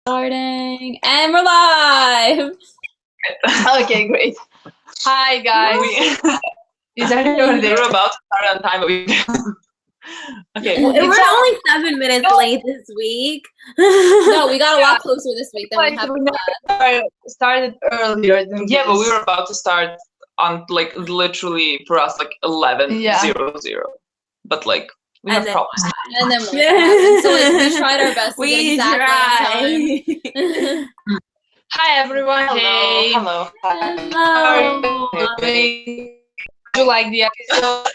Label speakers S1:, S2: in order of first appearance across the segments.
S1: Starting, and we're live.
S2: Okay, great. Hi, guys. We
S3: were about to start on time, but we
S1: Okay.
S4: We're only 7 minutes late this week.
S1: No, we got a lot closer this week than we have.
S2: Started earlier than
S3: yeah, but we were about to start on like literally for us like 11:00. But like we have problems.
S1: And then so we tried our best to get exactly on time.
S2: Hi everyone.
S3: Hello.
S4: Hello.
S2: Do you like the episode?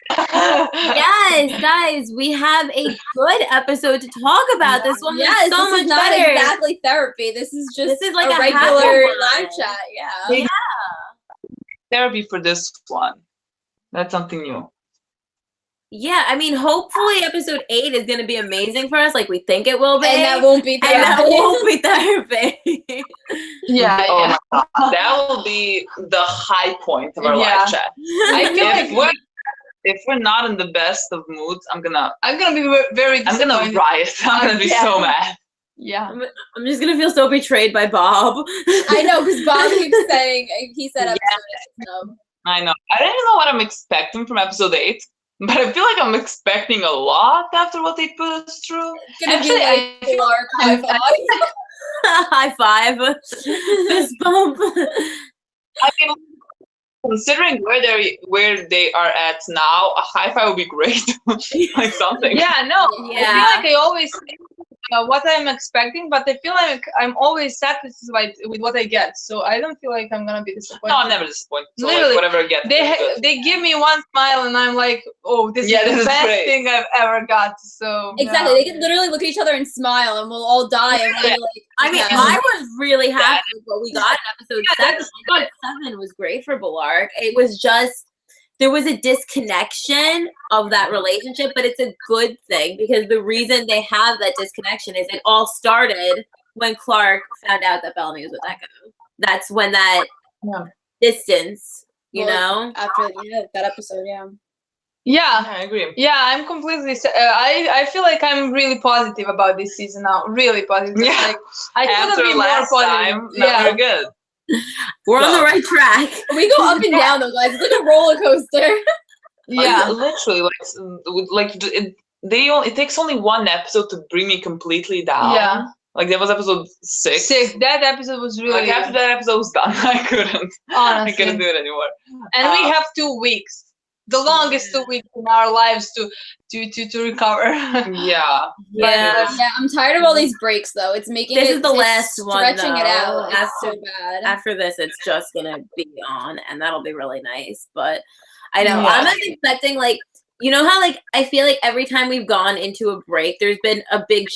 S4: Yes, guys, we have a good episode to talk about. This one is so much
S1: not
S4: better.
S1: Exactly therapy. This is
S4: like
S1: a regular live chat. Yeah.
S3: Therapy for this one. That's something new.
S4: Yeah, I mean, hopefully episode 8 is going to be amazing for us, like we think it will be.
S1: And that won't be
S4: therapy.
S2: Yeah.
S3: Oh my God. That will be the high point of our live chat.
S2: I feel like
S3: if we're not in the best of moods, I'm gonna
S2: be very disappointed.
S3: I'm gonna riot. I'm gonna be so mad.
S2: Yeah.
S4: I'm just gonna feel so betrayed by Bob.
S1: I know, because Bob keeps saying, he said episode 8.
S3: I know. I don't even know what I'm expecting from episode 8. But I feel like I'm expecting a lot after what they put us through.
S1: It's gonna be like Clark high five.
S4: High five. Fist bump.
S3: I mean, considering where they are at now, a high five would be great. Like something.
S2: Yeah, no.
S4: Yeah.
S2: I feel like I always think what I'm expecting, but I feel like I'm always satisfied with what I get. So I don't feel like I'm gonna be disappointed.
S3: No, I'm never disappointed. So
S2: Literally,
S3: like, whatever I get.
S2: They give me one smile and I'm like, oh, this is the best thing I've ever got. So
S1: exactly, they can literally look at each other and smile, and we'll all die. And we'll be like,
S4: I mean, I was really happy with what we got in episode 7. I thought 7 was great for Balark. It was just, there was a disconnection of that relationship, but it's a good thing because the reason they have that disconnection is it all started when Clark found out that Bellamy was with Echo. That's when that distance, you know?
S1: After that episode,
S2: Yeah,
S3: I agree.
S2: Yeah, I'm completely. I feel like I'm really positive about this season now. Really positive.
S3: Yeah.
S2: Like, I couldn't be more
S3: last
S2: positive.
S3: time, we're good.
S4: We're on the right track.
S1: We go up and down though, guys. It's like a roller coaster.
S2: Yeah,
S3: literally, it takes only one episode to bring me completely down.
S2: Yeah,
S3: like that was episode 6.
S2: That episode was really.
S3: Like after that episode was done, I couldn't.
S2: Honestly,
S3: I couldn't do it anymore.
S2: And we have 2 weeks. The longest 2 weeks in our lives to recover.
S3: Yeah.
S1: I'm tired of all these breaks though. It's making
S4: this is the last one.
S1: Stretching it out. It's so bad.
S4: After this, it's just gonna be on, and that'll be really nice. But I know I'm not expecting like, you know how like I feel like every time we've gone into a break, there's been a big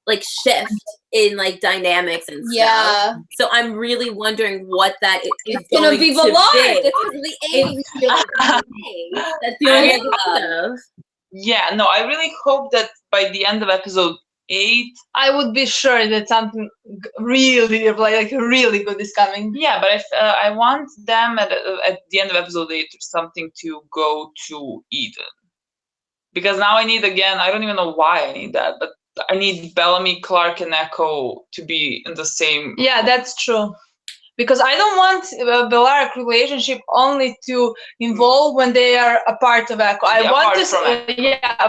S4: like shift in like dynamics and stuff.
S1: Yeah.
S4: So I'm really wondering what that is
S1: gonna be Balark.
S4: It's
S1: the age.
S4: That's the only thing I think of.
S3: Yeah, no, I really hope that by the end of episode 8,
S2: I would be sure that something really really good is coming.
S3: Yeah, but I want them at the end of episode 8 something to go to Eden, because now I need I don't even know why I need that, but I need Bellamy, Clark, and Echo to be in the same.
S2: Yeah, that's true. Because I don't want a Balark relationship only to involve when they are a part of Echo. I want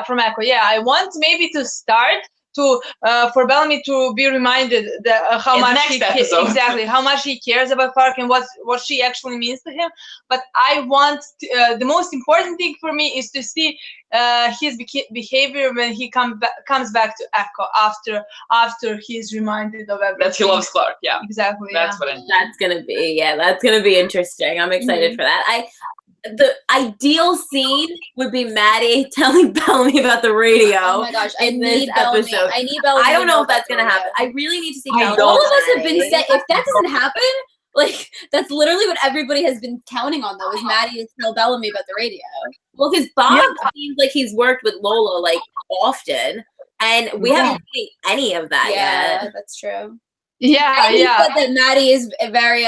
S2: from Echo. Yeah, I want maybe to start to for Bellamy to be reminded that how much how much he cares about Clark and what she actually means to him. But I want the most important thing for me is to see his behavior when he comes back to Echo after he's reminded of everything.
S3: That he loves Clark. Yeah,
S2: exactly.
S3: That's what I need.
S4: That's gonna be interesting. I'm excited for that. The ideal scene would be Maddie telling Bellamy about the radio.
S1: Oh my gosh, I need Bellamy. I need Bellamy.
S4: I don't know if that's gonna happen. I really need to see Bellamy.
S1: All of us have been saying, if that doesn't happen, like that's literally what everybody has been counting on though, is Maddie to tell Bellamy about the radio.
S4: Well, because Bob seems like he's worked with Lola like often, and we haven't seen any of that yet.
S1: Yeah, that's true.
S2: Yeah,
S1: and he said that Maddie is very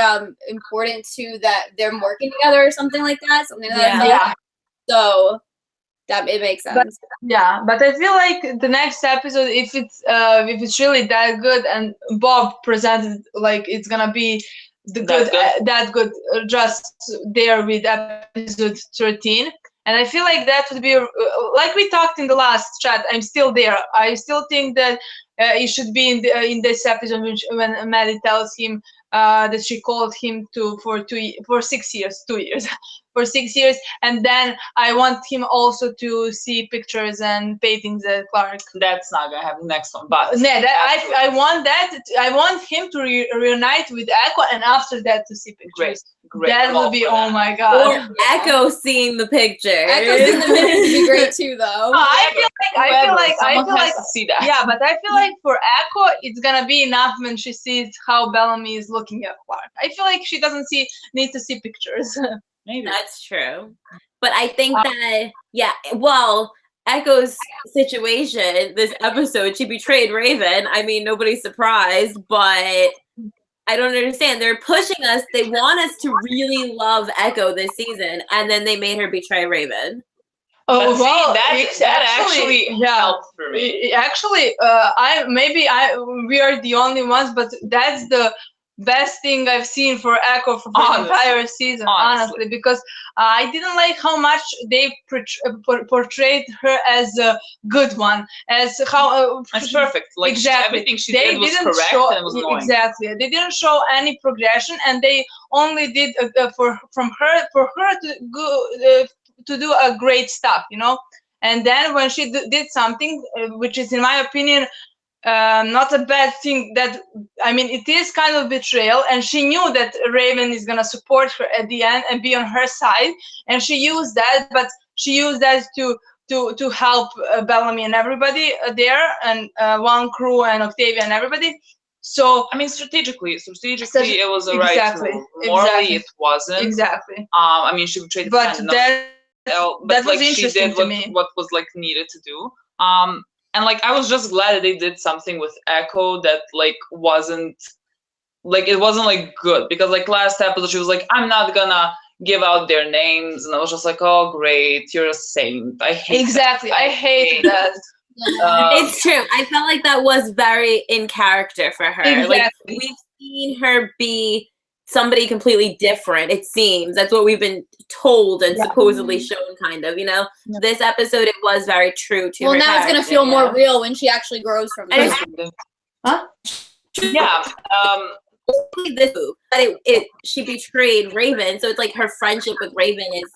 S1: important to that they're working together or something like that. So That it makes sense.
S2: But I feel like the next episode, if it's really that good, and Bob presented like it's gonna be that good, just there with episode 13, and I feel like that would be like we talked in the last chat. I'm still there. I still think that it should be in this episode when Maddie tells him that she called him for 6 years, 2 years. For 6 years, and then I want him also to see pictures and paintings that Clark.
S3: That's not gonna happen next one, but
S2: I want that. I want him to reunite with Echo, and after that to see pictures.
S3: Great.
S2: That would be oh my god.
S4: Or Echo seeing the picture.
S1: Echo seeing the pictures would be great too, though.
S2: I feel like
S3: to see that.
S2: Yeah, but I feel like for Echo, it's gonna be enough when she sees how Bellamy is looking at Clark. I feel like she doesn't need to see pictures.
S3: Maybe.
S4: That's true. But I think well, Echo's situation, this episode, she betrayed Raven. I mean, nobody's surprised, but I don't understand. They're pushing us. They want us to really love Echo this season, and then they made her betray Raven.
S2: Oh,
S3: well, that actually helped for me.
S2: Actually, we are the only ones, but that's the best thing I've seen for Echo for the entire season, honestly, because I didn't like how much they portrayed her as a good one, as how
S3: it's perfect. Like
S2: exactly,
S3: everything she did was correct and it was annoying.
S2: Exactly, they didn't show any progression, and they only did for her to go to do a great stuff, you know. And then when she did something which is, in my opinion, not a bad thing, that I mean, it is kind of betrayal, and she knew that Raven is gonna support her at the end and be on her side, and she used that, but she used that to help Bellamy and everybody there, and One Crew and Octavia and everybody. So
S3: I mean, strategically, it was the right move. Morally, it wasn't.
S2: Exactly.
S3: I mean, she betrayed the friend.
S2: That was
S3: she did what was like needed to do. And like I was just glad that they did something with Echo that like wasn't like good, because like last episode she was like, I'm not gonna give out their names, and I was just like, oh great, you're a saint. I hate
S2: exactly that. I hate that.
S4: It's true. I felt like that was very in character for her.
S2: Exactly.
S4: Like we've seen her be somebody completely different, it seems. That's what we've been told and supposedly shown, kind of, you know. This episode, it was very true to her.
S1: Well, now it's gonna feel more real when she actually grows from it.
S2: Huh?
S3: Yeah.
S4: This move, but she betrayed Raven, so it's like her friendship with Raven is,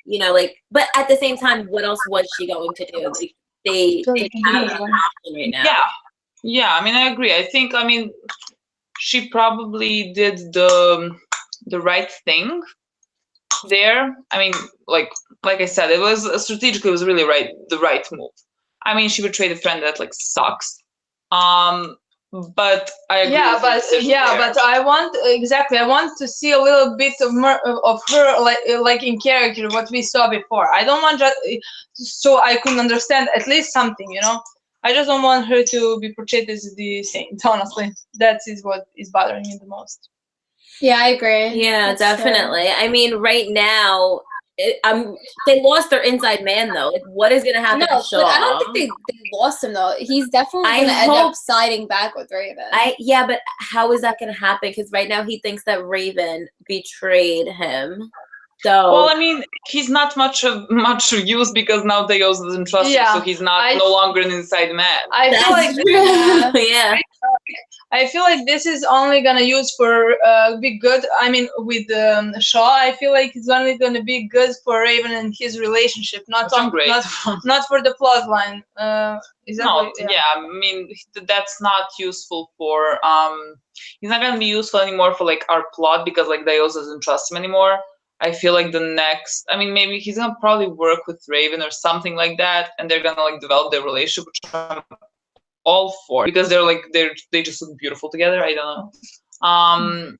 S4: you know, like, but at the same time, what else was she going to do? Like they have an option right now.
S3: Yeah, I mean, I agree. I think, I mean, she probably did the right thing there. I mean, like I said, it was strategically, it was really the right move. I mean, she betrayed a friend that like sucks. But I agree.
S2: But I want to see a little bit of her like in character, what we saw before. I don't want just so I can understand at least something, you know. I just don't want her to be portrayed as the saint, honestly. That is what is bothering me the most.
S1: Yeah, I agree.
S4: Yeah, that's definitely. True. I mean, right now, they lost their inside man, though. Like, what is going to happen to Shaw?
S1: But I don't think they lost him, though. He's definitely going to end up siding back with Raven.
S4: Yeah, but how is that going to happen? Because right now he thinks that Raven betrayed him. So,
S3: well, I mean, he's not much use, because now Deos doesn't trust him, so he's no longer an inside man.
S2: I feel like I feel like this is only gonna use for be good. I mean, with Shaw, I feel like it's only gonna be good for Raven and his relationship, not for the plot line. I
S3: mean, that's not useful for he's not gonna be useful anymore for like our plot, because like Deos doesn't trust him anymore. I feel like maybe he's gonna probably work with Raven or something like that, and they're gonna like develop their relationship, which I'm all for, because they just look beautiful together. I don't know.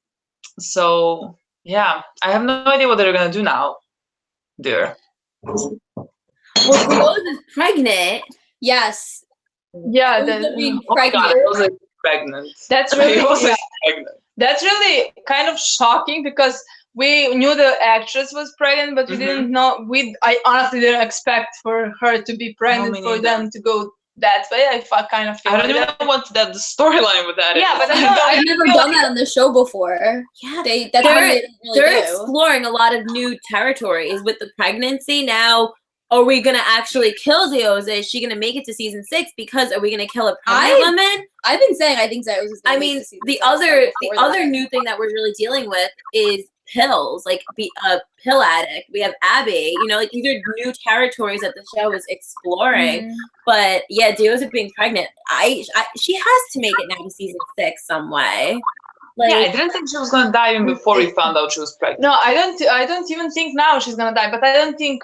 S3: So yeah, I have no idea what they're gonna do now. There.
S4: Well, Rose is pregnant.
S1: Yes.
S2: Yeah.
S3: Pregnant.
S2: That's really
S3: pregnant.
S2: That's really kind of shocking, because we knew the actress was pregnant, but we didn't know. I honestly didn't expect for her to be pregnant for them to go that way. I kind of feel
S3: I don't even know what the storyline with that is.
S2: Yeah, but
S1: I've never done that on the show before.
S4: Yeah,
S1: they're
S4: exploring a lot of new territories with the pregnancy. Now, are we gonna actually kill Zeosa? Is she gonna make it to season 6? Because are we gonna kill a pregnant woman?
S1: I've been saying I think Zeosa's gonna make it to season
S4: the
S1: 6
S4: other new thing that we're really dealing with is pills, like be a pill addict. We have Abby. You know, like these are new territories that the show is exploring. But yeah, Zeosa being pregnant, she has to make it now to season 6 some way. Like,
S3: yeah, I didn't think she was gonna die even before we found out she was pregnant.
S2: No, I don't even think now she's gonna die. But I don't think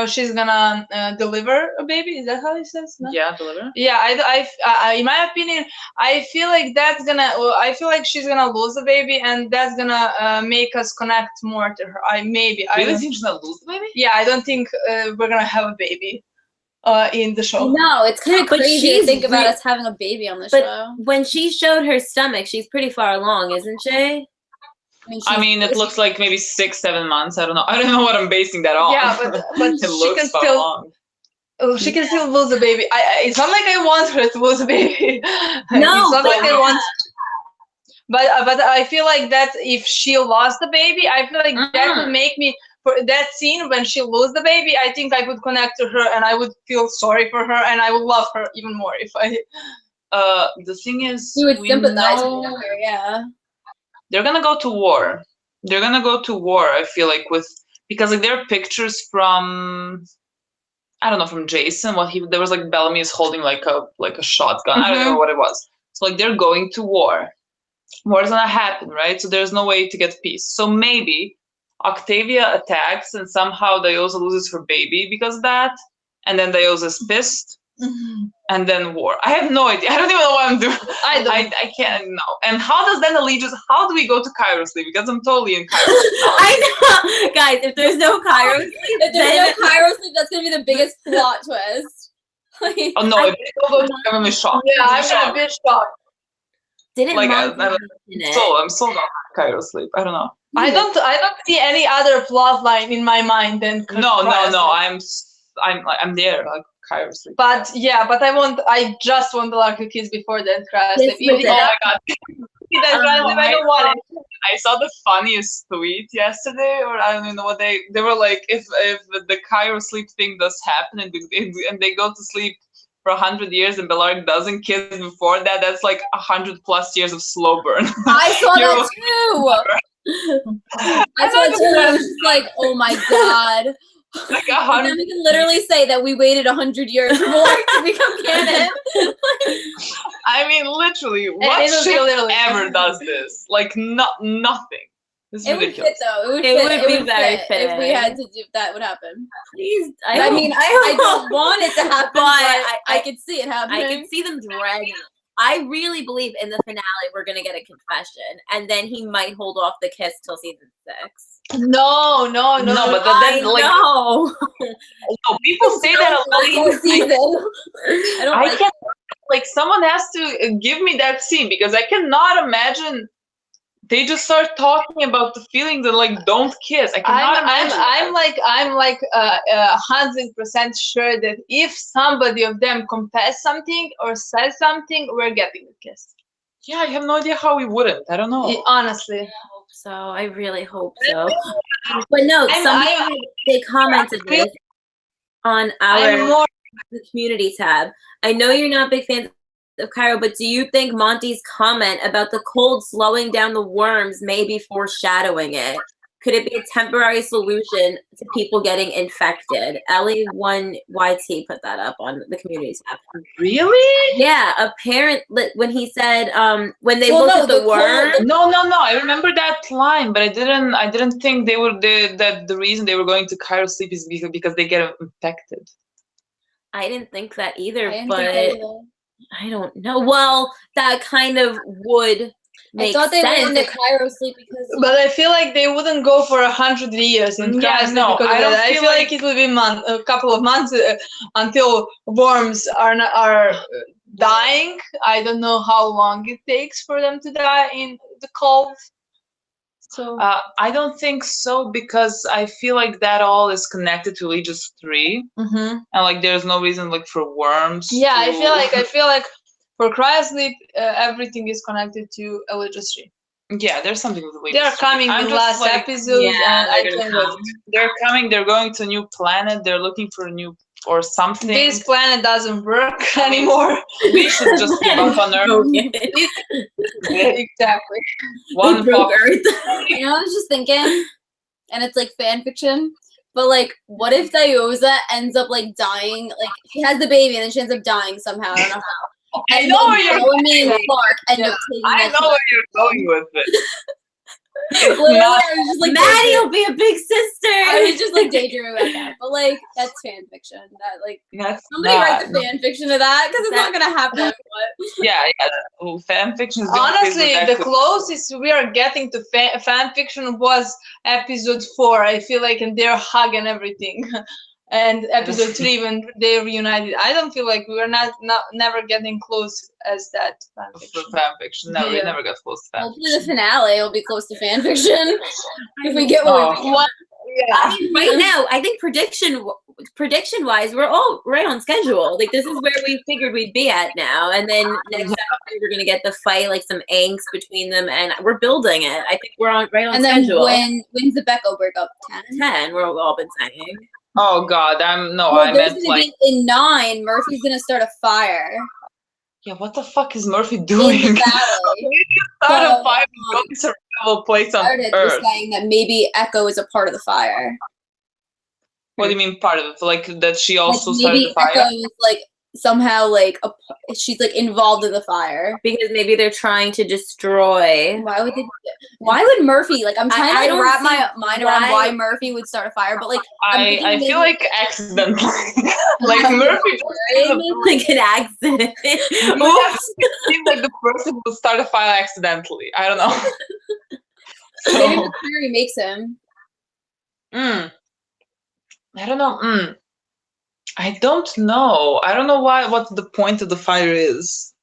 S2: she's gonna deliver a baby. Is that how it says? No?
S3: Yeah, deliver.
S2: Yeah, I in my opinion, I feel like that's gonna. I feel like she's gonna lose the baby, and that's gonna make us connect more to her. I
S3: really think she's gonna lose the baby.
S2: Yeah, I don't think we're gonna have a baby. In the show.
S1: No, it's kind of crazy to think about us having a baby on the show.
S4: When she showed her stomach, she's pretty far along, isn't she?
S3: I mean, it looks like maybe 6-7 months. I don't know. I don't know what I'm basing that on.
S2: Yeah, but
S3: it
S2: she can still. Oh, she can still lose a baby. It's not like I want her to lose a baby.
S4: No,
S2: it's not like I want. But I feel like that if she lost the baby, I feel like that would make me. For that scene when she lose the baby, I think I would connect to her and I would feel sorry for her and I would love her even more if I.
S3: The thing is,
S1: you would sympathize with her, yeah.
S3: They're gonna go to war. They're gonna go to war. I feel like because like there are pictures from, I don't know, from Jason. There was like Bellamy is holding like a shotgun. I don't know what it was. So like they're going to war. War is gonna happen, right? So there's no way to get peace. So maybe Octavia attacks and somehow Diosa loses her baby because of that, and then Diosa's pissed, and then war. I have no idea. I don't even know what I'm doing. I can't know. And how does then Allegiance? How do we go to Cairo sleep? Because I'm totally in Cairo sleep.
S4: I know, guys. If there's no Cairo sleep,
S1: if there's no Cairo sleep, that's gonna be the biggest plot twist.
S3: Like, oh no! If they go to Cairo, I'm shocked.
S2: Yeah, I'm a bit shocked.
S4: Didn't
S3: like I'm so not Cairo sleep. I don't know.
S2: I don't see any other plot line in my mind than
S3: no. I'm there like Cairo sleep.
S2: But yeah, but I just want the Lucky Kids before that crash.
S3: Oh my god! I don't want it. I saw the funniest tweet yesterday, or I don't even know what they were like. If the Cairo sleep thing does happen and they go to sleep for 100 years and Bellark doesn't kiss before that, that's like 100+ years of slow burn.
S1: I saw that too. I saw it too. And I was just like, oh my god.
S3: Like
S1: and then we can literally say that we waited 100 years for Bellark to become canon.
S3: I mean, literally, what ship ever does this? Like, nothing. This is ridiculous.
S1: Would fit though. It would be very fit if we had to do that. Would happen.
S4: Please,
S1: I mean, I don't want it to happen, but I could see it happening.
S4: I can see them dragging. I really believe in the finale we're gonna get a confession, and then he might hold off the kiss till season 6.
S2: No.
S3: But then like no, people say that a lot. I can't. Like someone has to give me that scene because I cannot imagine. They just start talking about the feelings and like don't kiss. I cannot imagine.
S2: I'm like 100% sure that if somebody of them confess something or says something, we're getting a kiss.
S3: Yeah, I have no idea how we wouldn't. I don't know.
S2: Honestly.
S4: I hope so. I really hope so. But no, they commented this on the community tab. I know you're not big fans of Cairo, but do you think Monty's comment about the cold slowing down the worms may be foreshadowing it? Could it be a temporary solution to people getting infected? Ellie1YT put that up on the community tab.
S3: Really?
S4: Yeah, apparently when he said when they looked at the worm.
S3: No. I remember that line, but I didn't think they were that the reason they were going to Cairo sleep is because they get infected.
S4: I didn't think that either, I don't know. Well, that kind of would make sense.
S1: I thought they went into Cairo sleep because.
S2: But I feel like they wouldn't go for 100 years in Cairo sleep because I feel like it would be a couple of months until worms are dying. I don't know how long it takes for them to die in the cold. So
S3: I don't think so because I feel like that all is connected to Legis 3, and like there's no reason like for worms.
S2: Yeah,
S3: to...
S2: I feel like for Cryosleep, everything is connected to Legis 3.
S3: Yeah, there's something with Legis.
S2: They are coming in last episode, and I can't wait.
S3: They're coming. They're going to a new planet. They're looking for a new or something.
S2: This planet doesn't work anymore.
S3: We should just give up on Earth.
S2: Exactly.
S3: One
S4: broke Earth.
S1: You know, I was just thinking, and it's like fan fiction, but like, what if Dioza ends up like dying? Like, she has the baby and then she ends up dying somehow. I don't know how.
S3: I know where you're
S1: Bellamy and Clark end up taking
S3: I
S1: that
S3: know where you're going with it.
S1: Literally, I was just like,
S4: Maddie will be a big sister.
S1: I was just like daydreaming about that, but like that's fan fiction. That like somebody write the fan fiction of that because it's not gonna happen. But.
S3: Yeah. Well, fan fiction.
S2: Honestly, the closest we are getting to fan fiction was episode 4. I feel like, and they're hugging everything, and episode 3 when they reunited. I don't feel like we are never getting close as that fan fiction.
S3: Fan fiction. No, we never got close to fan.
S1: Hopefully, the finale will be close to fan fiction if we get what we want.
S2: Yeah.
S4: I mean, right now, I think prediction wise, we're all right on schedule. Like this is where we figured we'd be at now, and then next episode we're gonna get the fight, like some angst between them, and we're building it. I think we're right on schedule.
S1: And then when's the Becco breakup?
S4: 10. We're all been saying.
S3: Oh God, I meant like
S1: in 9. Murphy's gonna start a fire.
S3: Yeah, what the fuck is Murphy doing?
S1: In the valley.
S3: Start a fire going to survival place on Earth.
S1: Saying that maybe Echo is a part of the fire.
S3: What do you mean part of it? Like that she also
S1: like
S3: started the fire?
S1: Echo is like somehow like she's like involved in the fire
S4: because maybe they're trying to destroy.
S1: Why would Murphy, like I'm trying to wrap my mind around why Murphy would start a fire, but like
S3: I feel like accidentally. Like Murphy
S4: like an accident.
S3: It seems like the person will start a fire accidentally. I don't know.
S1: Maybe McCreary makes him.
S3: I don't know. I don't know. I don't know what the point of the fire is.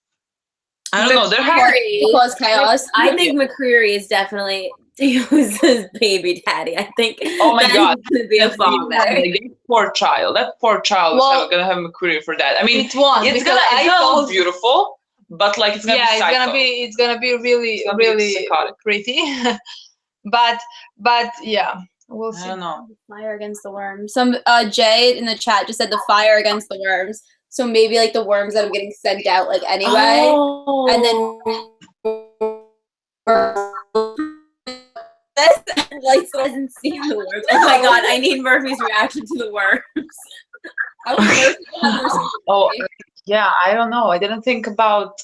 S3: I don't know. There has
S1: to cause chaos.
S4: I think McCreary is definitely Theo's baby daddy. I think.
S3: Oh my God,
S4: gonna be a father.
S3: That poor child is gonna have McCreary for that. I mean,
S2: it's gonna
S3: look beautiful, but like it's gonna be psycho.
S2: it's gonna be really pretty. but yeah. We'll see.
S3: I don't know.
S1: Fire against the worms. Some Jay in the chat just said the fire against the worms. So maybe like the worms that are getting sent out like anyway, and then
S4: like so hasn't seen the worms. Oh my God, I need Murphy's reaction to the worms.
S3: Yeah, I don't know. I didn't think about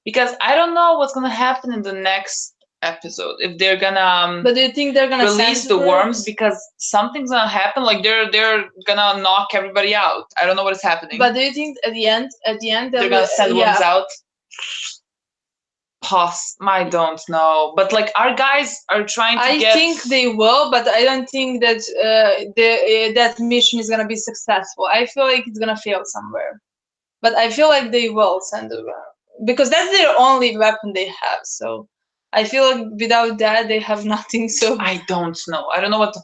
S3: because I don't know what's gonna happen in the next episode if they're gonna
S2: but do you think they're gonna
S3: release the worms because something's gonna happen like they're gonna knock everybody out. I don't know what is happening,
S2: but do you think at the end
S3: they're gonna send worms out? I don't know, but like our guys are trying to
S2: I think they will, but I don't think that that mission is gonna be successful. I feel like it's gonna fail somewhere, but I feel like they will send the worm because that's their only weapon they have. So I feel like without that they have nothing. So
S3: I don't know. I don't know what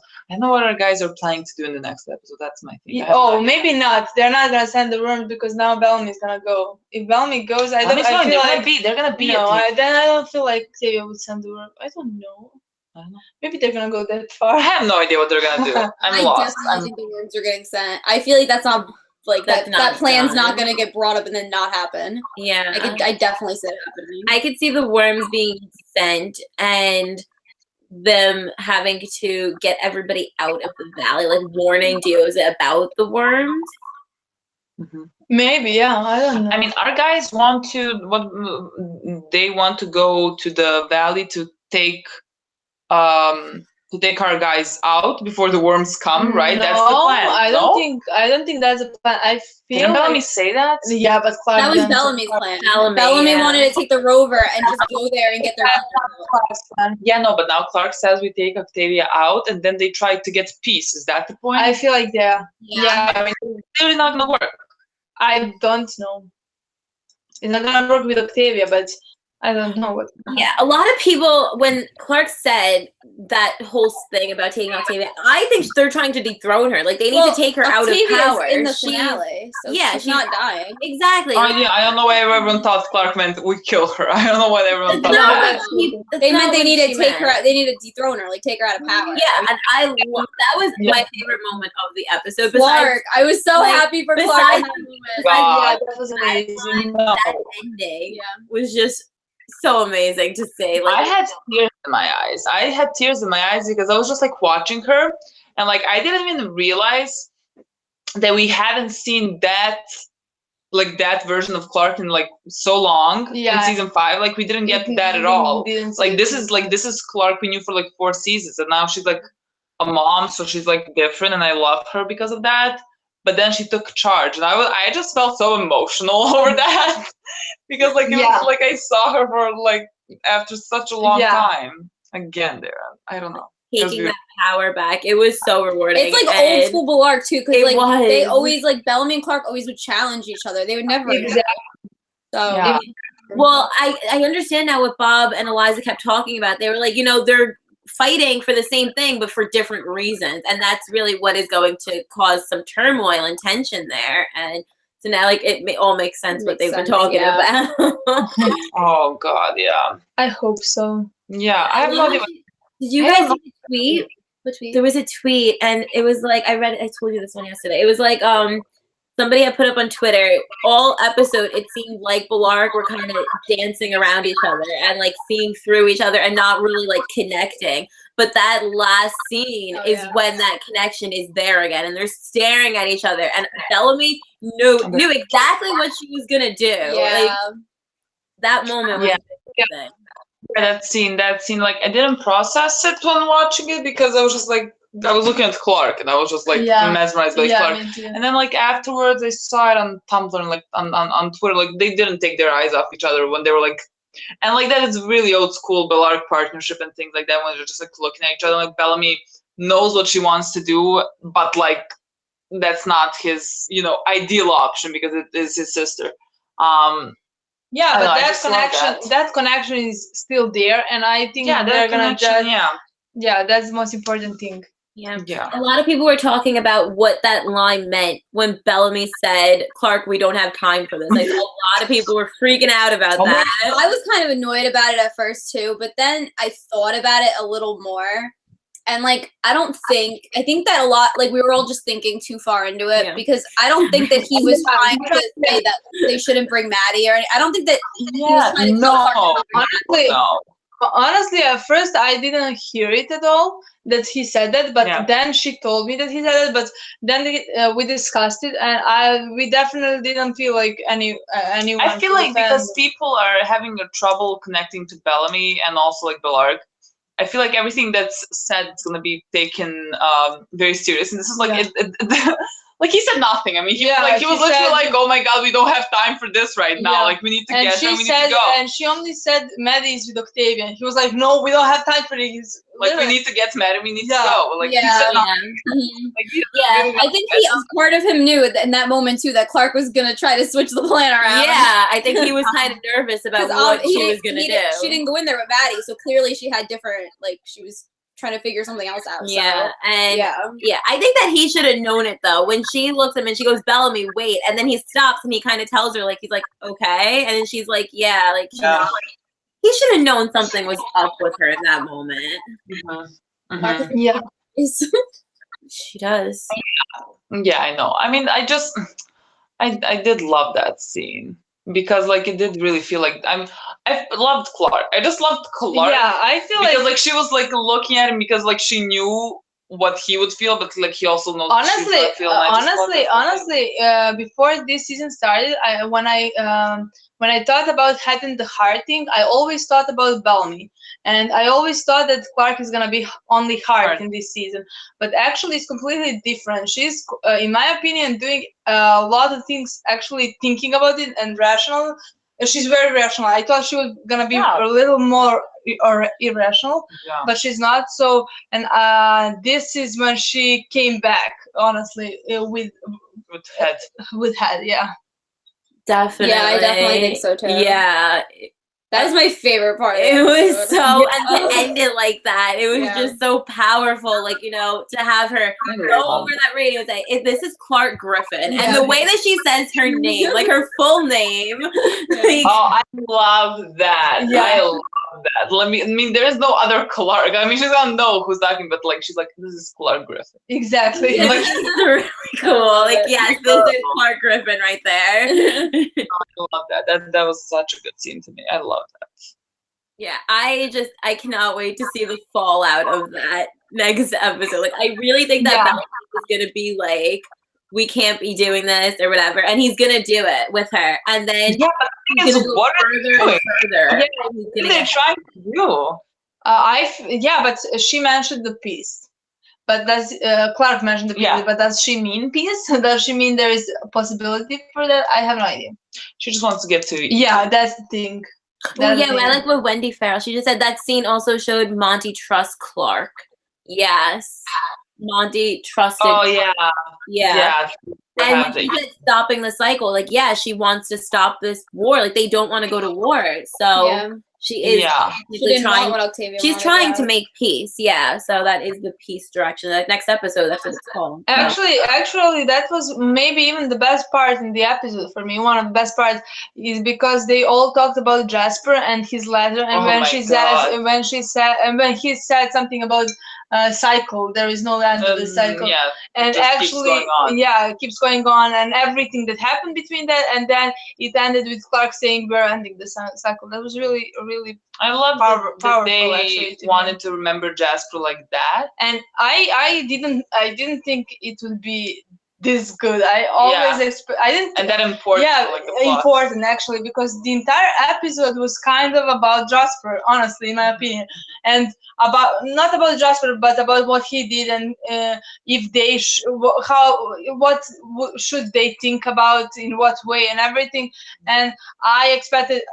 S3: our guys are planning to do in the next episode. That's my thing.
S2: Maybe not. They're not gonna send the worms because now Bellamy's gonna go. If Bellamy goes, I feel like
S3: they're gonna be.
S2: No, then I don't feel like Tavia would send the worm. I don't know. Maybe they're gonna go that far.
S3: I have no idea what they're gonna do. I'm lost.
S1: I think the worms are getting sent. I feel like that's not. Like that plan's not gonna get brought up and then not happen.
S4: Yeah,
S1: I definitely see it happening.
S4: I could see the worms being sent and them having to get everybody out of the valley, like warning Dioza about the worms.
S2: Maybe, yeah. I don't know.
S3: I mean, our guys want to go to the valley to take our guys out before the worms come, right? That's the plan.
S2: I don't think that's a plan. I feel
S3: Didn't Bellamy say that?
S2: Yeah, but Clark
S1: that was Bellamy's plan. Bellamy wanted to take the rover and just go there and get their
S2: plan.
S3: Yeah, no, but now Clark says we take Octavia out and then they try to get peace. Is that the point?
S2: I feel like yeah.
S3: I mean, it's really not gonna work.
S2: I don't know. It's not gonna work with Octavia, but I don't know what.
S4: Yeah, a lot of people, when Clark said that whole thing about taking Octavia, I think they're trying to dethrone her. Like, they need to take her out of
S1: Octavia's
S4: power.
S1: in the finale, so she's not dying.
S4: Exactly.
S3: Oh yeah, I don't know why everyone thought Clark meant we kill her. I don't know what everyone thought.
S1: They meant they needed to take her out. They needed to dethrone her, like take her out of power.
S4: Yeah, and that was my favorite moment of the episode.
S1: Clark, I was so happy for Clark.
S2: Yeah, that was amazing.
S4: That ending was just so amazing to see. Like,
S3: I had tears in my eyes because I was just like watching her, and like I didn't even realize that we haven't seen that version of Clark in like so long in season 5. Like we didn't get that at all. Like this is Clark we knew for like 4 seasons, and now she's like a mom, so she's like different, and I love her because of that. But then she took charge, and I just felt so emotional over that because like it was like I saw her for like after such a long time again there. I don't know.
S4: Taking that power back, it was so rewarding.
S1: It's like old school Bulwark too, because like they always like Bellamy and Clark always would challenge each other. They would never. So
S4: well, I understand now what Bob and Eliza kept talking about. They were like, they're fighting for the same thing, but for different reasons, and that's really what is going to cause some turmoil and tension there. And so now, like, it all makes sense what they've been talking about.
S3: Oh God, yeah.
S2: I hope so.
S3: Yeah, I have not even.
S4: Did you guys see the tweet?
S1: What tweet?
S4: There was a tweet, and it was like, I told you this one yesterday. It was like, somebody had put up on Twitter, all episode, it seemed like Bulwark were kind of dancing around each other and like seeing through each other and not really like connecting. But that last scene is when that connection is there again, and they're staring at each other. And Bellamy knew exactly what she was gonna do.
S1: Yeah.
S4: Like, that moment was
S3: yeah, that scene, like I didn't process it when watching it because I was just like, I was looking at Clark and I was just like mesmerized by Clark. And then like afterwards I saw it on Tumblr and like on Twitter, like they didn't take their eyes off each other when they were like, and like that is really old school Bulwark partnership and things like that when they're just like looking at each other. Like Bellamy knows what she wants to do, but like that's not his, ideal option because it is his sister.
S2: Yeah, but that connection is still there, and I think they're gonna just that's the most important thing.
S4: Yeah. A lot of people were talking about what that line meant when Bellamy said, "Clark, we don't have time for this." Like, a lot of people were freaking out about that.
S1: I was kind of annoyed about it at first too, but then I thought about it a little more. And like, I think that a lot, like we were all just thinking too far into it because I don't think that he was trying to say that they shouldn't bring Maddie or anything. I don't think that he was trying to tell
S2: honestly, at first I didn't hear it at all that he said that, but then she told me that he said it. But then we discussed it, and we definitely didn't feel like anyone.
S3: I feel like because people are having a trouble connecting to Bellamy and also like Bulwark, I feel like everything that's said is gonna be taken very serious, and this is like like he said nothing. I mean, he was literally like, "Oh my God, we don't have time for this right now. Like we need to get there. We need to go."
S2: And she only said Maddie is with Octavian. He was like, "No, we don't have time for this.
S3: Like we need to get Maddie. We need to go." Like he said nothing. Like,
S1: I think part of him knew in that moment too that Clark was gonna try to switch the plan around.
S4: Yeah, I think he was kind of nervous about what she was gonna do.
S1: She didn't go in there with Maddie, so clearly she had different. Like she was trying to figure something else out.
S4: Yeah, I think that he should have known it though. When she looks at him and she goes, "Bellamy, wait," and then he stops and he kind of tells her, like, he's like, "Okay," and then she's like, "Yeah," like he should have known something was up with her in that moment.
S2: Yeah,
S4: she does.
S3: Yeah, I know. I mean, I did love that scene. Because like it did really feel like I loved Clark. I just loved Clark.
S2: Yeah, I feel
S3: because like she was like looking at him because like she knew what he would feel, but like he also knows.
S2: Honestly, before this season started, when I thought about having the heart thing, I always thought about Bellamy, and I always thought that Clark is gonna be only heart in this season. But actually, it's completely different. She's, in my opinion, doing a lot of things, actually thinking about it and rational. She's very rational. I thought she was gonna be a little more irrational, but she's not. So, and this is when she came back, honestly, with head. Yeah.
S4: Definitely.
S1: Yeah, I definitely think so too.
S4: Yeah.
S1: That was my favorite part.
S4: It was so, and to end it like that, it was just so powerful. Like, you know, to have her go over that radio and say, "This is Clark Griffin," and the way that she says her name, like her full name. Like,
S3: I love that.
S2: Yeah.
S3: I love that. I mean, there is no other Clark. I mean, she's gonna know who's talking, but like, she's like, "This is Clark Griffin."
S2: Exactly.
S4: this is really cool. Like, yes, this is Clark Griffin right there.
S3: I love that. That was such a good scene to me. I love that.
S4: Yeah, I cannot wait to see the fallout of that next episode. Like, I really think that Bella is gonna be like, we can't be doing this or whatever, and he's gonna do it with her, and then
S3: he's gonna go further and further.
S4: Yeah,
S3: what are they trying to do?
S2: But she mentioned the peace. But does Clark mentioned the peace? But does she mean peace? Does she mean there is a possibility for that? I have no idea.
S3: She just wants to get to.
S2: Yeah, that's the thing.
S4: I like what Wendy Farrell. She just said that scene also showed Monty trust Clark. Yes, Monty trusted.
S3: Oh yeah.
S4: And she's stopping the cycle. Like, she wants to stop this war. Like, they don't want to go to war. So she is she's trying to make peace. Yeah. So that is the peace direction. That next episode, that's what it's called.
S2: Actually, that was maybe even the best part in the episode for me. One of the best parts is because they all talked about Jasper and his letter, and when he said something about cycle, there is no end to the cycle. And actually, it keeps going on, and everything that happened between that, and then it ended with Clark saying we're ending the cycle. That was really
S3: I love
S2: powerful,
S3: that they wanted to remember Jasper like that.
S2: And I didn't think it would be this good. I always I didn't.
S3: And that important.
S2: Important actually, because the entire episode was kind of about Jasper, honestly, in my opinion, and not about Jasper, but about what he did, and if they what should they think about, in what way, and everything. And I expected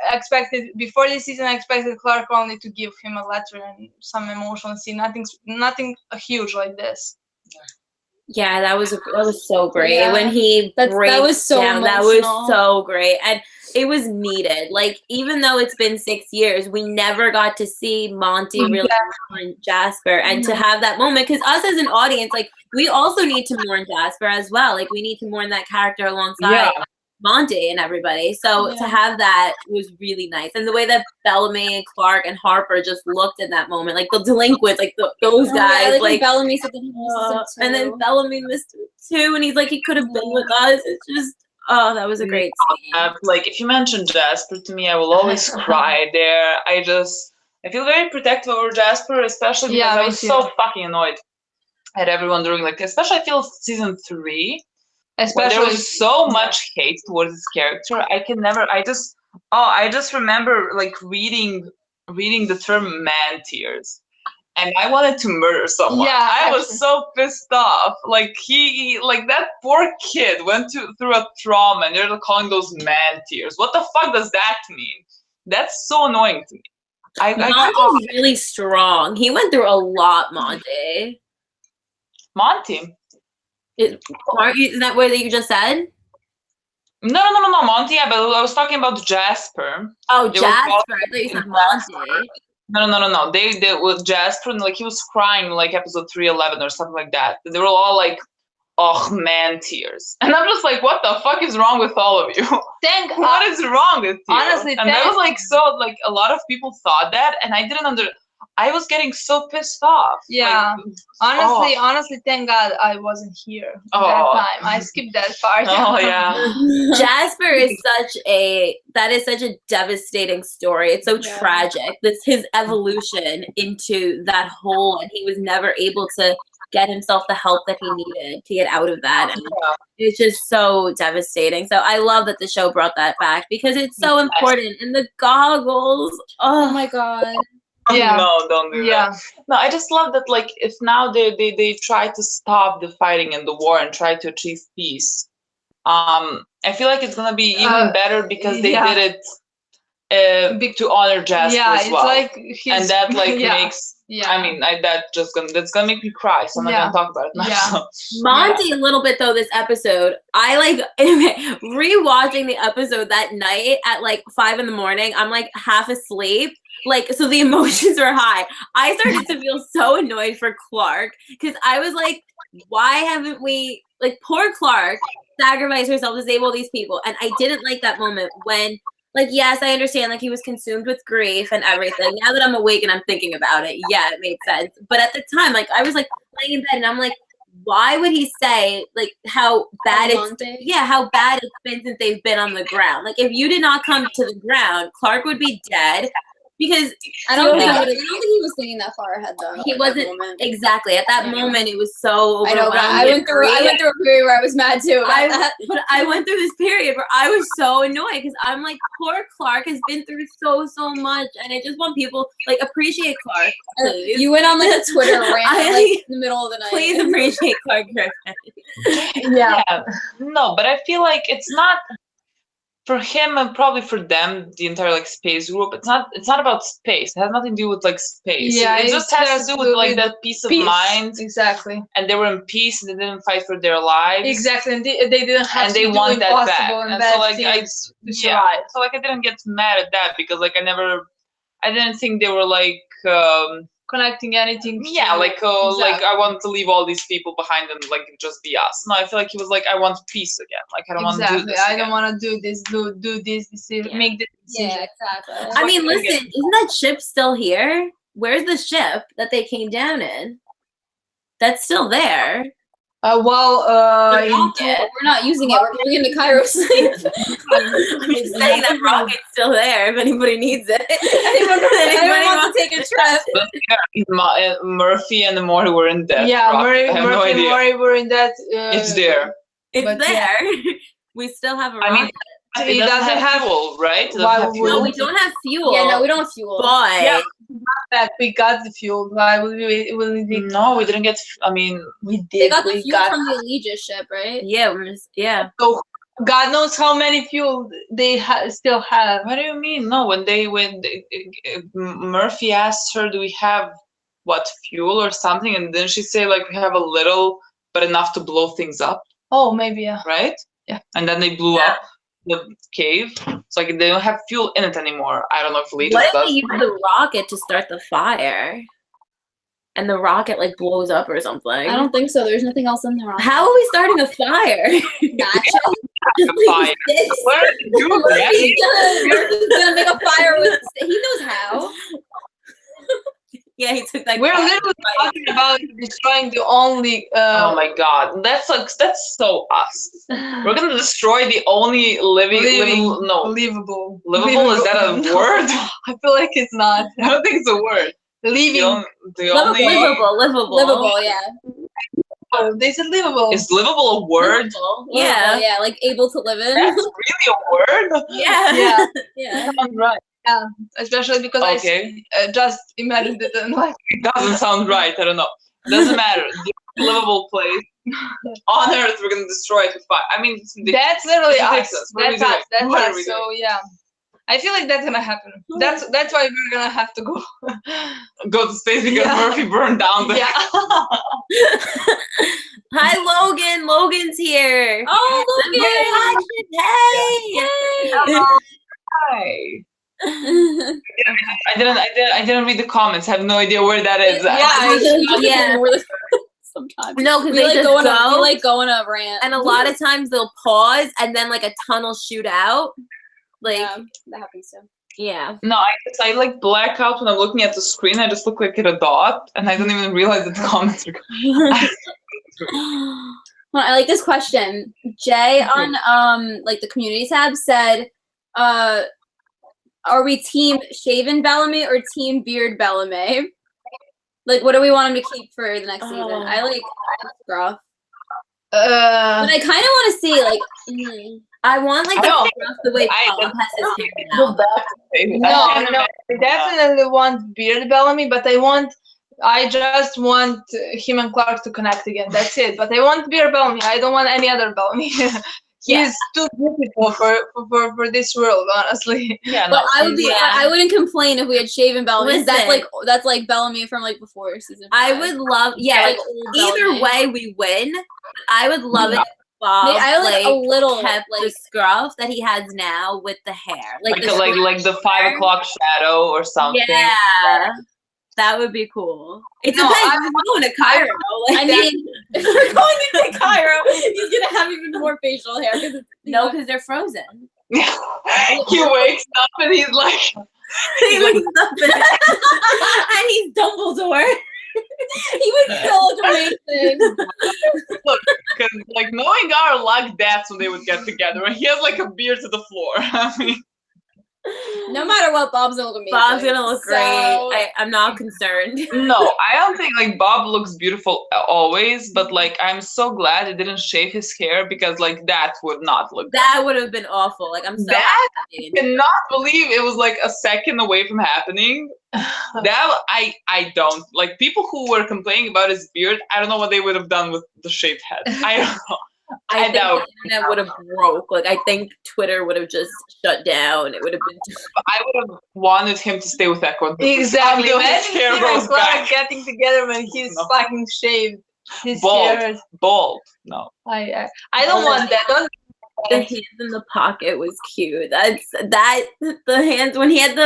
S2: before this season, I expected Clark only to give him a letter and some emotional scene, nothing huge like this.
S4: Yeah, that was so great. When he
S1: that was so
S4: down,
S1: emotional.
S4: that was so great. And it was needed. Like, even though it's been 6 years, we never got to see Monty really mourn Jasper. And to have that moment, because us as an audience, like, we also need to mourn Jasper as well. Like, we need to mourn that character alongside Monty and everybody. So to have that was really nice. And the way that Bellamy and Clark and Harper just looked in that moment, like the delinquents, like those guys.
S1: Like Bellamy said that he missed him too.
S4: And then Bellamy missed him too, and he's like, he could have been with us. It's just, that was a great scene.
S3: Like, if you mention Jasper to me, I will always cry there. I feel very protective over Jasper, especially because I was so fucking annoyed at everyone during, like, especially I feel season 3. Especially there was so much hate towards this character. I just remember, like, reading the term man tears, and I wanted to murder someone. I was so pissed off. Like, that poor kid went through a trauma, and they're calling those man tears. What the fuck does that mean? That's so annoying to me.
S4: Monty's really strong. He went through a lot, Monty. Isn't that what you just said?
S3: No, Monty. Yeah, but I was talking about Jasper.
S4: Oh, Jasper. I thought you said Monty.
S3: No. They with Jasper, and like he was crying, like episode 311 or something like that. They were all like, "Oh man, tears," and I'm just like, "What the fuck is wrong with all of you? What is wrong with you?"
S2: Honestly,
S3: and that was like so. Like, a lot of people thought that, and I didn't I was getting so pissed off.
S2: Yeah. Like, honestly, thank God I wasn't here that time. I skipped that part.
S3: Oh yeah.
S4: Jasper is such a devastating story. It's so tragic. His evolution into that hole, and he was never able to get himself the help that he needed to get out of that. And it's just so devastating. So I love that the show brought that back, because it's so important. And the goggles. Oh my God.
S2: Yeah.
S3: No, don't do that. No, I just love that, like, if now they try to stop the fighting and the war and try to achieve peace, I feel like it's gonna be even better, because they did it to honor Jasper as well.
S2: Like
S3: and that like makes. I mean, that's gonna make me cry. So I'm not gonna talk about it now. So.
S4: Monty, a little bit though. This episode, I like rewatching the episode that night at like 5 a.m. I'm like half asleep. Like, so the emotions are high. I started to feel so annoyed for Clark because I was like, why haven't we, like, poor Clark sacrificed herself to save all these people? And I didn't like that moment when, like, yes, I understand, like, he was consumed with grief and everything. Now that I'm awake and I'm thinking about it, yeah, it made sense. But at the time, like, I was, like, laying in bed and I'm like, why would he say, like, how bad how bad it's been since they've been on the ground? Like, if you did not come to the ground, Clark would be dead. Because
S1: I don't think he was thinking that far ahead though.
S4: He wasn't exactly at that moment. It was so.
S1: I know, but I went through a period where I was mad too.
S4: But I went through this period where I was so annoyed because I'm like, poor Clark has been through so much, and I just want people like appreciate Clark. Please.
S1: You went on like a Twitter rant like in the middle of the night.
S4: Please appreciate Clark Griffin.
S3: Yeah. No, but I feel like it's not. For him and probably for them, the entire like space group, it's not about space. It has nothing to do with like space.
S2: Yeah,
S3: it just has to do with like that peace of mind.
S2: Exactly.
S3: And they were in peace and they didn't fight for their lives.
S2: Exactly. And they didn't have
S3: and
S2: to
S3: they
S2: do
S3: want that back.
S2: And
S3: so like
S2: so
S3: like I didn't get mad at that because like I didn't think they were like
S2: connecting anything.
S3: Like I want to leave all these people behind and like just be us. No, I feel like he was like, I want peace again. Like I don't want to do this.
S2: I don't want to do this. Do this decision. Make this decision.
S1: Yeah, exactly.
S4: I mean, listen, isn't that ship still here? Where's the ship that they came down in? That's still there.
S1: We're not using it. We're going into Cairo sleep.
S4: I'm just saying that rocket's still there if anybody needs it.
S1: Anyone wants to take a trip.
S3: Murphy and Maury were in that.
S2: Yeah,
S3: Murphy
S2: and Maury were in that.
S3: It's there.
S4: It's there. We still have a rocket.
S3: I mean, it doesn't have fuel, right?
S4: No, we don't have fuel.
S1: Yeah, no, we don't have fuel.
S4: But
S2: that we got the fuel. Why would we?
S3: No, we didn't get. I mean,
S2: we did.
S1: They got the fuel from the Allegiant ship, right?
S4: Yeah.
S2: So God knows how many fuel they still have.
S3: What do you mean? No, when Murphy asked her, "Do we have fuel or something?" And then she said, "Like we have a little, but enough to blow things up."
S2: Oh, maybe yeah.
S3: Right?
S2: Yeah.
S3: And then they blew up the cave. It's like they don't have fuel in it anymore. I don't know if Lita
S4: does.
S3: What
S4: if they use the rocket to start the fire? And the rocket like blows up or something.
S1: I don't think so. There's nothing else in the rocket.
S4: How are we starting a fire?
S1: Naturally.
S3: Fire. What are you doing?
S1: He's gonna make a fire with. He knows how.
S4: Yeah, he took that.
S2: We're literally talking about destroying the only.
S3: Oh my God, that's so us. We're gonna destroy the only livable. Is that a word?
S2: I feel like it's not.
S3: I don't think it's a word.
S2: Livable,
S1: yeah.
S2: Oh, they said livable.
S3: Is livable a word?
S1: Livable. Yeah, like able to live in.
S3: That's really a word?
S2: Yeah.
S3: Sounds right.
S2: Yeah, especially because I just imagined it and like
S3: it doesn't sound right. I don't know. It doesn't matter. The livable place on Earth, we're gonna destroy it with fire. I mean,
S2: that's literally us.
S3: That's us.
S2: That's us. So yeah, I feel like that's gonna happen. That's why we're gonna have to go
S3: to space because Murphy burned down the.
S2: Yeah.
S3: Hi,
S4: Logan. Logan's here.
S1: Oh,
S4: Logan! Hey.
S3: Hi. I didn't read the comments. I have no idea where that is.
S1: Sometimes.
S4: No, because they just
S1: go on a rant.
S4: And a lot of times they'll pause and then like a tunnel shoot out. Like
S1: that happens too.
S4: Yeah.
S3: No, I like black out when I'm looking at the screen. I just look like a dot and I don't even realize that the comments are
S1: Well, I like this question. Jay on like the community tab said, are we team shaven Bellamy or team beard Bellamy? Like, what do we want him to keep for the next season? I like scruff. But I kind of want to see like.
S4: I want like the way Paul has his hair now.
S2: No, I definitely want beard Bellamy, but I just want him and Clark to connect again. That's it. But I want beard Bellamy. I don't want any other Bellamy. He's too beautiful for this world, honestly.
S3: Yeah,
S1: but
S3: no,
S1: I wouldn't complain if we had shaven Bellamy.
S4: Listen.
S1: That's like Bellamy from like before season 5.
S4: I would love, like
S1: old
S4: either
S1: Bellamy.
S4: way we win. I would love it if Bob
S1: I like a little
S4: kept the scruff that he has now with the hair,
S3: like the 5 o'clock shadow or something.
S4: Yeah, that would be cool. It depends. We're going to Cairo.
S1: I mean, if we're going into Cairo, he's gonna have even more facial hair
S4: because they're frozen.
S3: He wakes up and he's like,
S4: and he's Dumbledore.
S1: He would so amazing.
S3: Look, because like knowing our luck, that's when they would get together. And he has like a beard to the floor. I mean,
S1: no matter what, Bob's gonna look amazing.
S4: Bob's gonna look great. I'm not concerned.
S3: No, I don't think like Bob looks beautiful always, but like I'm so glad he didn't shave his hair because like that would not look.
S4: That would have been awful. Like I'm so
S3: I cannot believe it was like a second away from happening. That I don't like people who were complaining about his beard. I don't know what they would have done with the shaved head. I don't know.
S4: I think the internet would have broke. Like I think Twitter would have just shut down. It would have been.
S3: I would have wanted him to stay with Echo.
S2: Exactly.
S3: Imagine
S2: him and Clark getting together when he's fucking shaved. His hair.
S3: Bald. No.
S2: I don't want that. Don't.
S4: The hands in the pocket was cute. The hands when he had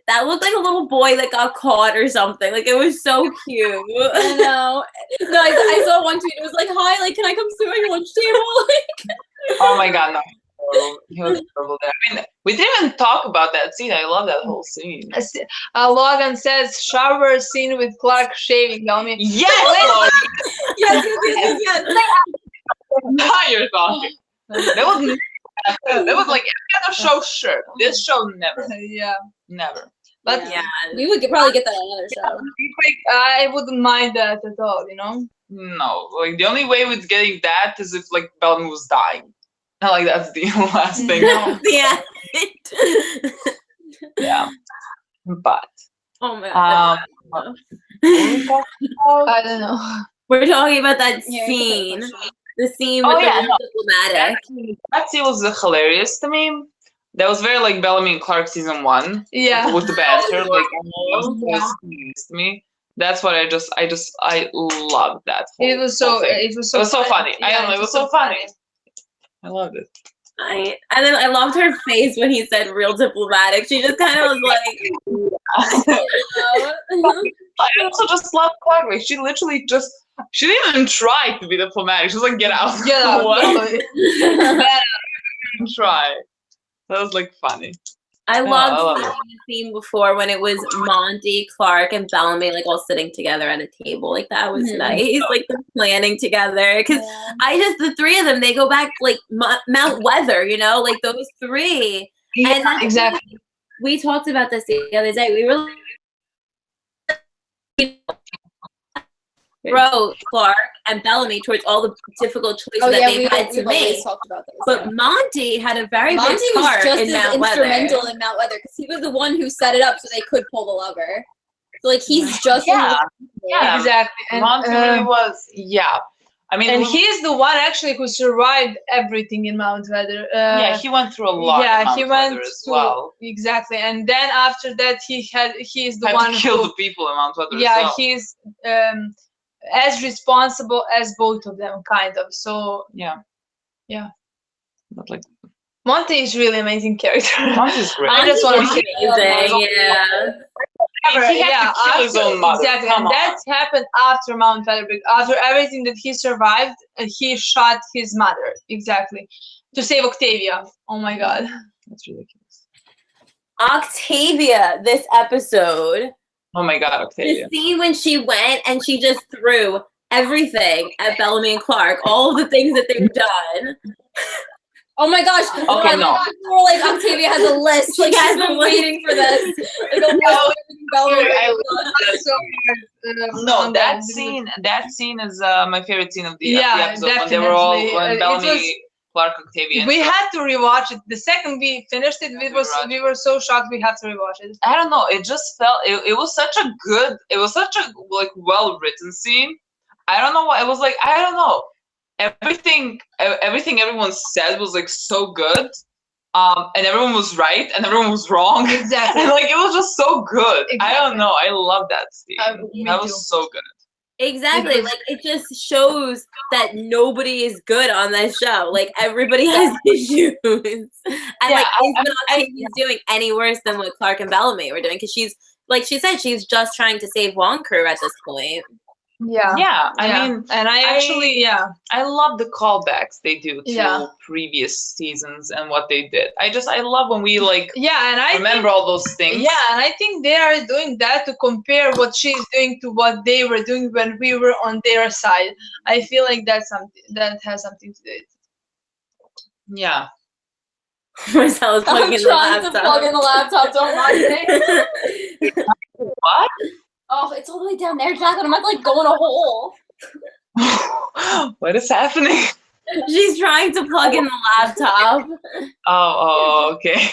S4: that looked like a little boy that got caught or something. Like it was so cute.
S1: I know. No, I saw one tweet. It was like, "Hi, like, can I come sit on your lunch table?"
S3: Oh my god, no. He was terrible there. I mean, we didn't even talk about that scene. I love that whole scene.
S2: Logan says shower scene with Clark shaving. Bellamy.
S3: Yes,
S1: yes.
S3: Now you're talking. That was like every other show, sure. This show, never.
S2: Yeah,
S3: never.
S2: But
S1: we would probably get that on another show.
S2: I wouldn't mind that at all. You know.
S3: No, like the only way with getting that is if like Bellamy was dying. Not like that's the last thing.
S4: Yeah.
S3: Yeah. But.
S4: Oh my god.
S2: I don't know.
S4: We're talking about that scene. The scene with the diplomatic.
S3: That scene was hilarious to me. That was very like Bellamy and Clark season 1.
S2: Yeah.
S3: With the banter, like was hilarious to me. That's what I loved that.
S2: It was so
S3: funny.
S2: Yeah,
S3: I don't know. It was so funny. I loved it.
S4: And then I loved her face when he said "real diplomatic." She just kind of was like.
S3: I also just love Clark. Like she literally she didn't even try to be diplomatic. She was like, "Get out,
S2: get out."
S3: What? Try. That was like funny.
S4: I loved the scene before when it was Monty, Clark, and Bellamy like all sitting together at a table. Like that was nice. Like they're planning together because the three of them they go back like Mount Weather, you know, like those three.
S2: Yeah,
S4: and
S2: exactly.
S4: We talked about this the other day. We really wrote Clark and Bellamy towards all the difficult choices that they've had to make. But Monty had a very big part in Mount Weather.
S1: Instrumental in Mount Weather because he was the one who set it up so they could pull the lever. So like he's just
S2: exactly. And,
S3: Monty really was I mean,
S2: and he's the one actually who survived everything in Mount Weather.
S3: He went through a lot.
S2: Yeah, he went
S3: through well.
S2: Exactly, and then after that, he's the one
S3: to kill
S2: who
S3: the people in Mount Weather.
S2: Yeah, he's as responsible as both of them, kind of. So
S3: yeah. But like
S2: Monty is really amazing character.
S3: Monty's great.
S2: I just want to say,
S3: he had to kill his own mother.
S2: Exactly, and that happened after Mount Weather. After everything that he survived, he shot his mother. Exactly, to save Octavia. Oh my god,
S3: that's ridiculous.
S4: Octavia, this episode.
S3: Oh my god, Octavia.
S4: The scene when she went and she just threw everything at Bellamy and Clark, all of the things that they've done.
S1: Oh my gosh!
S3: Okay, no.
S1: Like Octavia has a list. Like she's been waiting for this.
S3: No, that scene is my favorite scene of the episode.
S2: Definitely.
S3: When they were all when Bellamy, Clark, Octavia.
S2: We had to rewatch it. The second we finished it, we were so shocked we had to rewatch it.
S3: I don't know. It just felt it was such a like well written scene. I don't know what it was like. I don't know. everything everyone said was like so good. And everyone was right and everyone was wrong.
S2: Exactly.
S3: And like it was just so good.
S2: Exactly.
S3: I don't know. I love that scene. That was so good.
S4: Exactly. Like it just shows that nobody is good on that show. Like everybody has issues. And like isn't Octavia's doing any worse than what Clark and Bellamy were doing? Because she's like she said, she's just trying to save Wonkru at this point.
S3: Yeah. I mean,
S2: and
S3: I love the callbacks they do to previous seasons and what they did. I love when we like
S2: and I
S3: remember all those things.
S2: Yeah, and I think they are doing that to compare what she's doing to what they were doing when we were on their side. I feel like that's something that has something to do with it.
S3: Yeah.
S4: Marcella's plugging in the laptop.
S1: To plug in the laptop, don't mind me.
S3: What?
S1: Oh, it's all the way down there, Jacqueline. I'm about to like go in a hole.
S3: What is happening?
S4: She's trying to plug in the laptop.
S3: Oh, okay.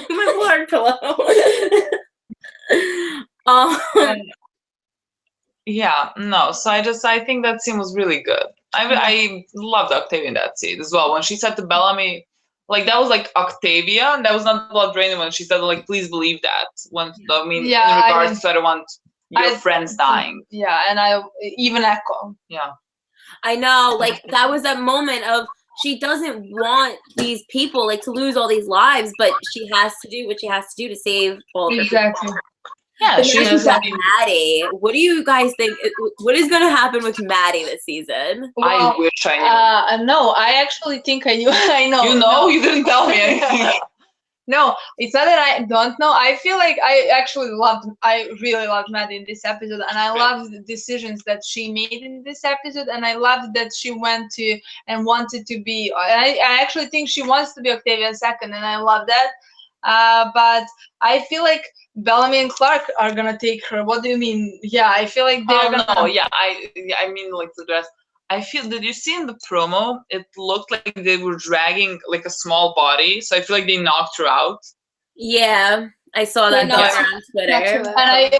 S4: My Lord pillow.
S3: Yeah, no. So I think that scene was really good. I loved Octavia in that scene as well. When she said to Bellamy, like that was like Octavia, and that was not blood draining when she said like, please believe that. When in regards to I don't want your friends dying.
S2: Yeah, and I even echo.
S3: Yeah.
S4: I know, like that was that moment of she doesn't want these people like to lose all these lives, but she has to do what she has to do to save all of her
S2: Exactly.
S4: people.
S3: Yeah,
S4: she's like Maddie. What do you guys think? What is going to happen with Maddie this season?
S3: Well, I wish I knew.
S2: No, I actually think I knew. I know.
S3: You know? No. You didn't tell me anything.
S2: No, it's not that I don't know. I feel like I really loved Maddie in this episode, and I loved the decisions that she made in this episode, and I loved that she went to and wanted to be. I actually think she wants to be Octavia second, and I love that. But I feel like Bellamy and Clark are gonna take her. What do you mean? Yeah, I feel like they're gonna.
S3: No, yeah, I mean like the dress. I feel. Did you see in the promo? It looked like they were dragging like a small body, so I feel like they knocked her out.
S4: Yeah, I saw that going around Twitter.
S2: And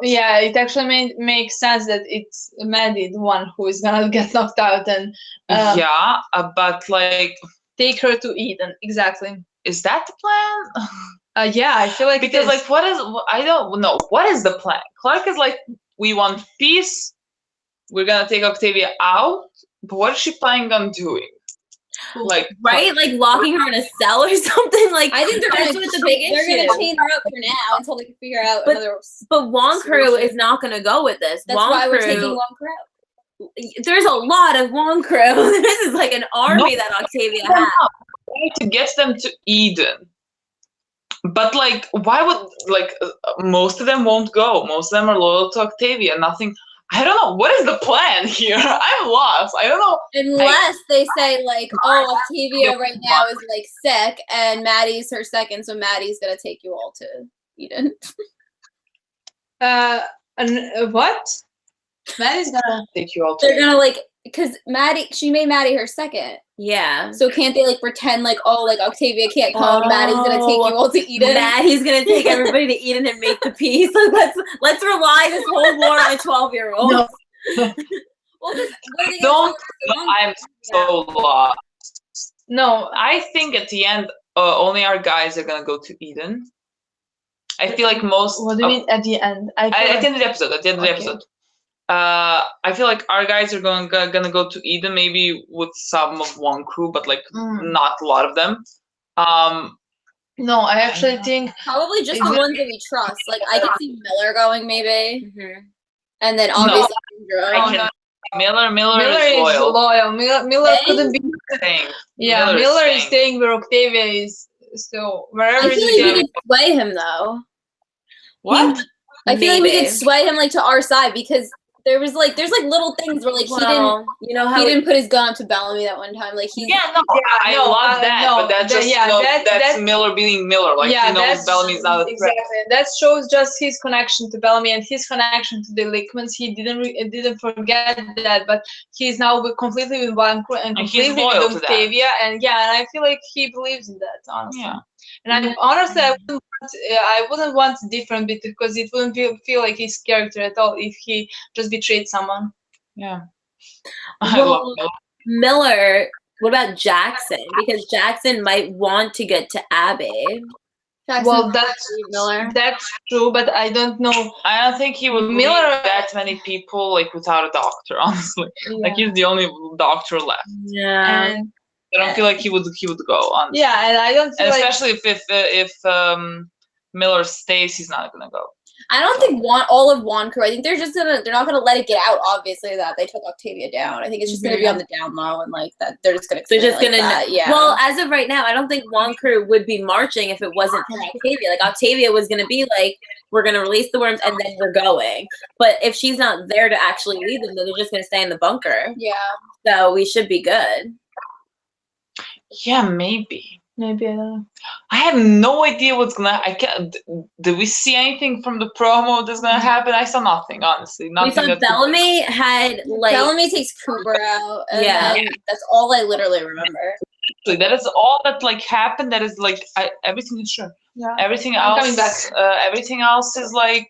S2: it actually makes sense that it's Maddie, the one who is gonna get knocked out, and
S3: but like
S2: take her to Eden. Exactly.
S3: Is that the plan?
S2: Yeah, I feel like
S3: because like I don't know what is the plan. Clark is like, we want peace. We're gonna take Octavia out, but what is she planning on doing? Like
S4: like locking her in a cell or something. Like
S1: I think they're gonna chain her up for now until they can figure out another.
S4: But Wonkru is not gonna go with this.
S1: That's why we're taking Wonkru out.
S4: There's a lot of Wonkru. This is like an army that Octavia has.
S3: To get them to Eden. But like, why would most of them won't go. Most of them are loyal to Octavia. Nothing. I don't know. What is the plan here? I'm lost. I don't know.
S1: Unless they say like, oh, Octavia right now is like sick, and Maddie's her second, so Maddie's gonna take you all to Eden.
S2: And what? Maddie's gonna
S3: take you all to.
S1: They're gonna like, because she made Maddie her second.
S4: Yeah.
S1: So can't they like pretend like, oh, like Octavia can't come, Maddie's gonna take you all to Eden?
S4: Maddie's gonna take everybody to Eden and make the peace. Like, let's rely this whole war on a 12-year-old.
S3: No.
S1: Well,
S3: don't. I'm so lost. No, I think at the end, only our guys are gonna go to Eden. I feel like most.
S2: What do you mean at the end?
S3: At the end of the episode. At the end of the episode. I feel like our guys are gonna go to Eden, maybe with some of Wonkru, but like not a lot of them.
S2: No, I actually think
S1: probably just the ones that we trust. Like I could see Miller going maybe, and then obviously
S3: Miller is
S2: loyal. Miller couldn't be
S3: staying.
S2: Yeah, Miller is staying where Octavia is. So wherever.
S1: I feel like we could sway him though.
S3: What?
S1: I feel like we could sway him like to our side because. There's like little things where like he didn't, you know how he didn't put his gun up to Bellamy that one time. Like
S3: I love that, but that's just that's Miller being Miller. Like he knows Bellamy's not a threat.
S2: Exactly. That shows just his connection to Bellamy and his connection to the Lickmans. He didn't forget that, but he's now completely with Wonkru and completely with Octavia. And I feel like he believes in that, honestly.
S3: Yeah.
S2: And I wouldn't want different because it wouldn't feel like his character at all if he just betrayed someone.
S3: Yeah.
S4: I love Miller. What about Jackson? Because Jackson might want to get to Abby.
S2: Well, that's true, but I don't know.
S3: I don't think he would leave that many people like without a doctor. Honestly, like he's the only doctor left.
S4: Yeah,
S2: and
S3: I don't feel like he would go. Honestly.
S2: Yeah, and I don't feel
S3: and especially if Miller stays, he's not gonna go.
S1: I don't think all of One Crew. I think they're not gonna let it get out. Obviously, that they took Octavia down. I think it's just gonna be on the down low, and like that they're just gonna. Yeah.
S4: Well, as of right now, I don't think One Crew would be marching if it wasn't for Octavia. Like Octavia was gonna be like, we're gonna release the worms and then we're going. But if she's not there to actually lead them, then they're just gonna stay in the bunker.
S1: Yeah.
S4: So we should be good.
S3: Yeah, maybe.
S2: Maybe, I don't know.
S3: I have no idea what's gonna. Did we see anything from the promo that's gonna happen? I saw nothing, honestly. Nothing.
S4: We saw Bellamy had like
S1: Bellamy takes Cooper out. And then that's all I literally remember.
S3: That is all that like happened. That is like everything is true.
S2: Yeah.
S3: Everything
S2: I'm
S3: else.
S2: coming back.
S3: Everything else is like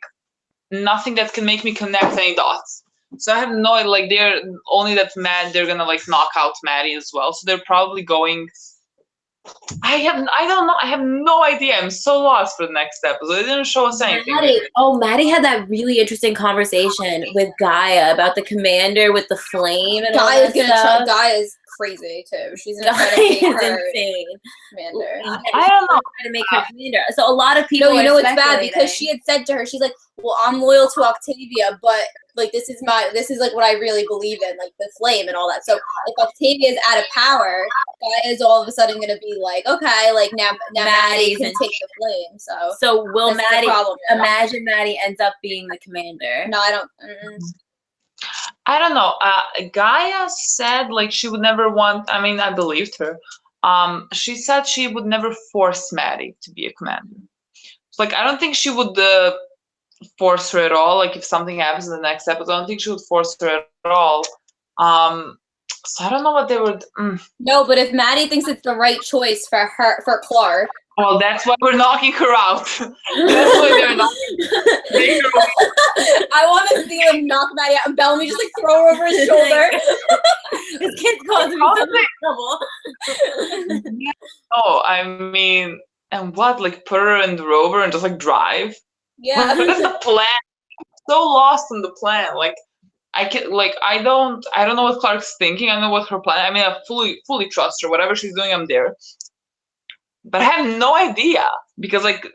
S3: nothing that can make me connect any dots. So I have no like they're only that they're gonna like knock out Maddie as well. So they're probably going. I don't know. I have no idea. I'm so lost for the next episode. They didn't show us anything.
S4: Maddie had that really interesting conversation with Gaia about the commander with the flame and
S1: Gaia's crazy too. She's gonna try to make her
S4: insane.
S1: Commander.
S3: I don't know.
S4: Try to make her commander. So a lot of people.
S1: No, you know it's bad because she had said to her, she's like, "Well, I'm loyal to Octavia, but like this is like what I really believe in, like the flame and all that." So if Octavia's out of power, Gaia is all of a sudden gonna be like, okay, like now Maddie can take the flame.
S4: So will Maddie? Imagine Maddie ends up being the commander.
S1: No, I don't.
S3: I don't know. Gaia said like she would never want. I mean, I believed her. She said she would never force Maddie to be a commander. So, like, I don't think she would force her at all. Like, if something happens in the next episode, I don't think she would force her at all. So I don't know what they would.
S1: No, but if Maddie thinks it's the right choice for Clark.
S3: Well, that's why we're knocking her out. That's why they're knocking her out.
S1: I want to see him knock Maddie out and Bellamy just like throw her over his shoulder.
S4: This kid's causing me so much trouble.
S3: Oh, I mean, and what? Like put her in the rover and just like drive?
S1: Yeah.
S3: What is the plan? I'm so lost in the plan. Like I don't know what Clark's thinking. I don't know what her plan. I mean, I fully trust her. Whatever she's doing, I'm there. But I have no idea because like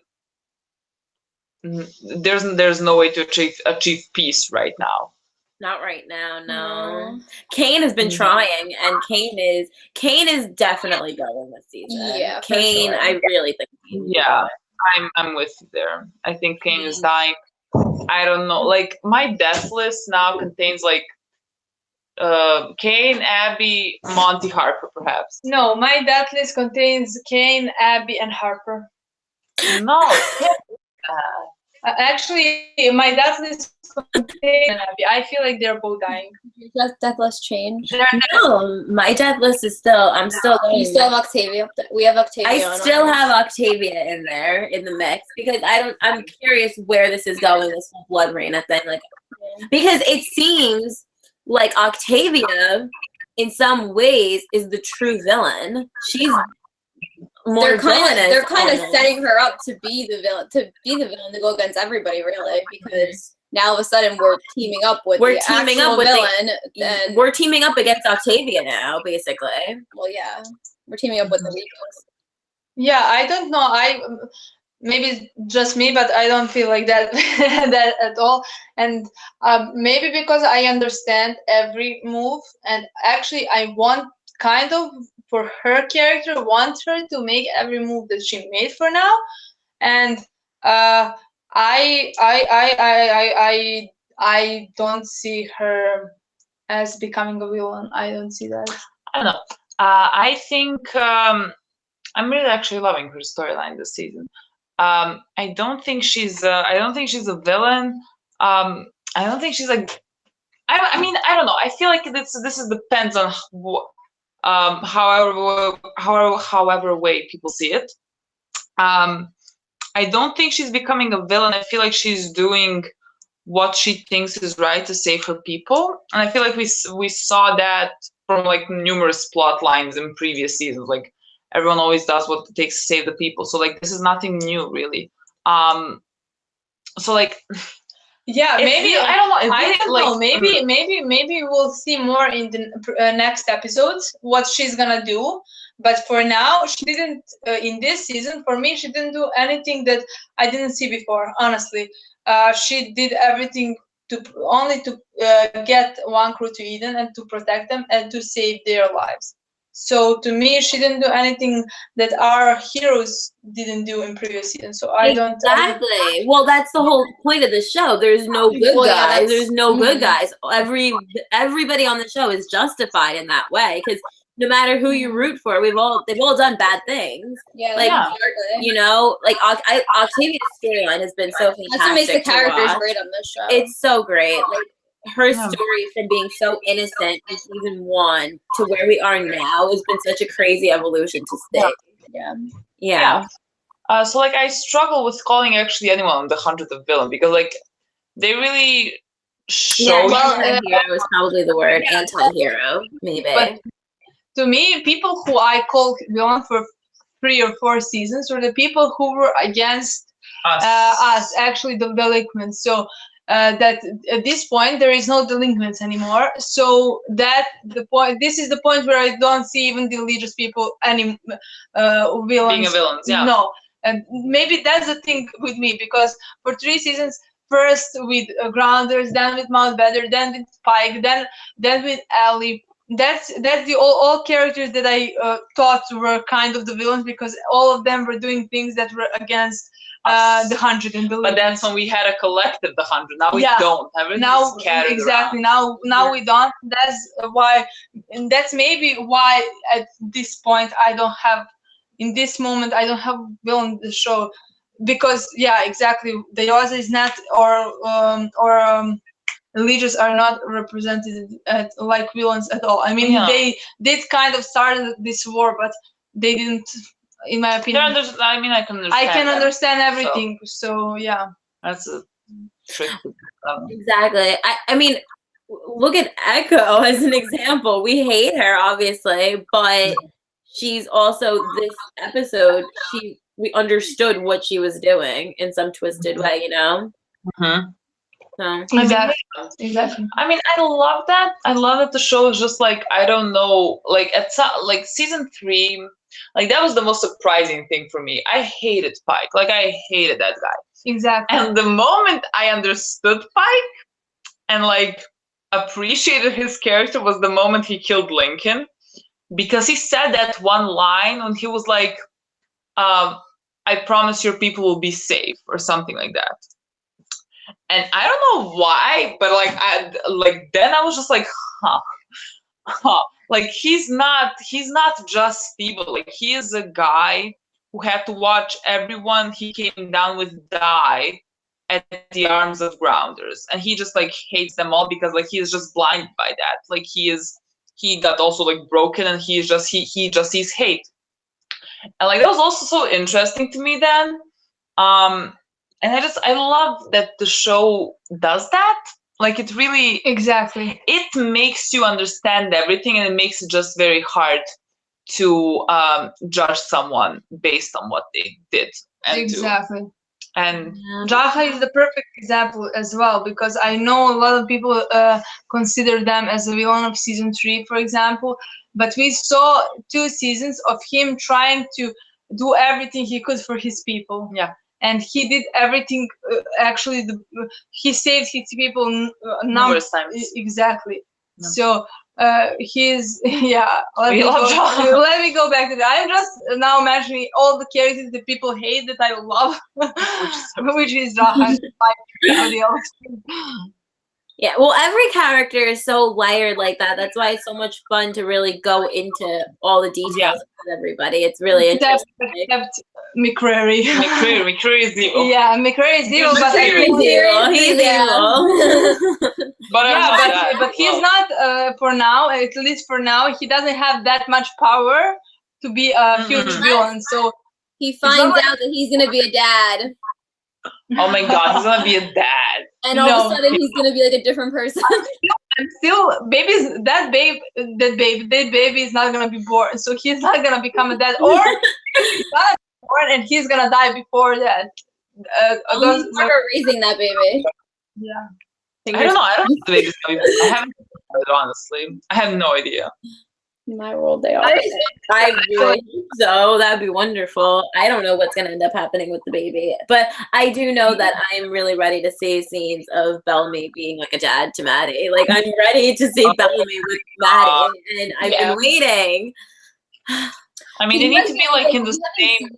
S3: there's no way to achieve peace right now.
S4: Not right now, no. Kane has been trying, and Kane is definitely going this season.
S1: Yeah,
S4: Kane, sure. I really think.
S3: I'm with you there. I think Kane is dying. I don't know. Like my death list now contains like Kane, Abby, Monty, Harper, perhaps.
S2: No, my death list contains Kane, Abby, and Harper.
S3: No.
S2: Actually, my death list contains Abby. I feel like they're both dying.
S1: Your death list changed?
S4: No, my death list is still. I'm still.
S1: You still have Octavia. We have Octavia.
S4: I still have Octavia in there in the mix because I'm curious where this is going. This whole Blood Reina thing, like, because it seems like Octavia, in some ways, is the true villain. She's more villainous.
S1: They're kind of setting her up to be the villain, to go against everybody, really, because now all of a sudden we're teaming up with the actual villain. And
S4: we're teaming up against Octavia now, basically.
S1: Well, yeah, we're teaming up with the Legos.
S2: Yeah, I don't know. Maybe just me, but I don't feel like that that at all. And maybe because I understand every move, and actually I want kind of for her character, want her to make every move that she made for now. And I don't see her as becoming a villain. I don't see that.
S3: I don't know. I think I'm really actually loving her storyline this season. I don't think she's a villain. I don't think she's like. I mean, I don't know. I feel like this depends on however way people see it. I don't think she's becoming a villain. I feel like she's doing what she thinks is right to save her people. And I feel like we saw that from like numerous plot lines in previous seasons. Like everyone always does what it takes to save the people. So like this is nothing new really. So like
S2: yeah, maybe
S3: I don't know.
S2: I don't know. Maybe we'll see more in the next episodes what she's gonna do. But for now, she didn't. In this season, for me, she didn't do anything that I didn't see before. Honestly, she did everything to get one crew to Eden and to protect them and to save their lives. So to me, she didn't do anything that our heroes didn't do in previous seasons. So I don't.
S4: Exactly. Well, that's the whole point of the show. There's no good guys. There's no good guys. Everybody on the show is justified in that way because no matter who you root for, they've all done bad things.
S1: Yeah,
S4: like you know, like Octavia's storyline has been so fantastic.
S1: That's what makes the characters great on this show.
S4: It's so great. Like her story from being so innocent in season 1 to where we are now has been such a crazy evolution to stay. Yeah.
S3: So like I struggle with calling actually anyone the 100th villain because like they really show
S4: anti-hero is probably the word. Anti-hero, maybe. But
S2: to me, people who I call villain for 3 or 4 seasons were the people who were against us, actually the delinquents. So that at this point there is no delinquents anymore. So that the point. This is the point where I don't see even the religious people any villains.
S3: Being a villain, yeah.
S2: No, and maybe that's the thing with me because for 3 seasons. First with Grounders, then with Mountbatten, then with Spike, then with Ellie. That's the all characters that I thought were kind of the villains because all of them were doing things that were against the 100 and the.
S3: But that's when we had a collective, the 100. Now we don't.
S2: Now exactly.
S3: Around.
S2: Now we don't. That's why, and that's maybe why at this point I don't have. In this moment, I don't have villain in the show. Because exactly, the Yoza is not or religious are not represented like villains at all. I mean, they did kind of start this war, but they didn't, in my opinion.
S3: I mean, I can understand.
S2: I can understand everything. So yeah,
S3: that's a trick.
S4: Exactly. I mean, look at Echo as an example. We hate her, obviously, but she's also this episode. We understood what she was doing in some twisted way, you know? So.
S2: Exactly.
S3: I mean, I love that. I love that the show is just like, I don't know, like at like season 3, like that was the most surprising thing for me. I hated Spike. Like I hated that guy.
S2: Exactly.
S3: And the moment I understood Spike and like appreciated his character was the moment he killed Lincoln. Because he said that one line when he was like, I promise your people will be safe or something like that. And I don't know why, but like then I was just like, like he's not just evil. Like he is a guy who had to watch everyone he came down with die at the arms of Grounders, and he just like hates them all because like he is just blinded by that. Like he got also like broken, and he just sees hate. And like that was also so interesting to me then. And I love that the show does that. Like it really it makes you understand everything, and it makes it just very hard to judge someone based on what they did. And
S2: Jaha is the perfect example as well, because I know a lot of people consider them as a villain of season 3, for example. But we saw 2 seasons of him trying to do everything he could for his people.
S3: Yeah.
S2: And he did everything. Actually, he saved his people
S3: numerous times.
S2: Exactly. No. So he's Let me go back to that. I'm just now mentioning all the characters that people hate that I love, which is Jahan.
S4: Yeah, well, every character is so layered like that. That's why it's so much fun to really go into all the details of everybody. It's really interesting.
S2: Except McCreary.
S3: McCreary is evil.
S2: Yeah, McCreary is evil, but
S4: he's evil.
S2: But he's not, for now, at least for now, he doesn't have that much power to be a huge villain. So
S1: he finds out that he's going to be a dad.
S3: Oh my God, he's going to be a dad.
S1: and all of a sudden he's gonna be like a different person.
S2: I'm still that baby is not gonna be born, so he's not gonna become a dad, or he's gonna be born and he's gonna die before that.
S1: He's never raising that baby.
S2: Yeah.
S3: I don't know. I don't know if the baby's gonna be born. I haven't it, honestly. I have no idea.
S1: In my world, they are.
S4: I really so that'd be wonderful. I don't know what's gonna end up happening with the baby, but I do know that I'm really ready to see scenes of Bellamy being like a dad to Maddie. Like I'm ready to see Bellamy with Maddie, and I've been waiting.
S3: I mean, they need to be like in the same.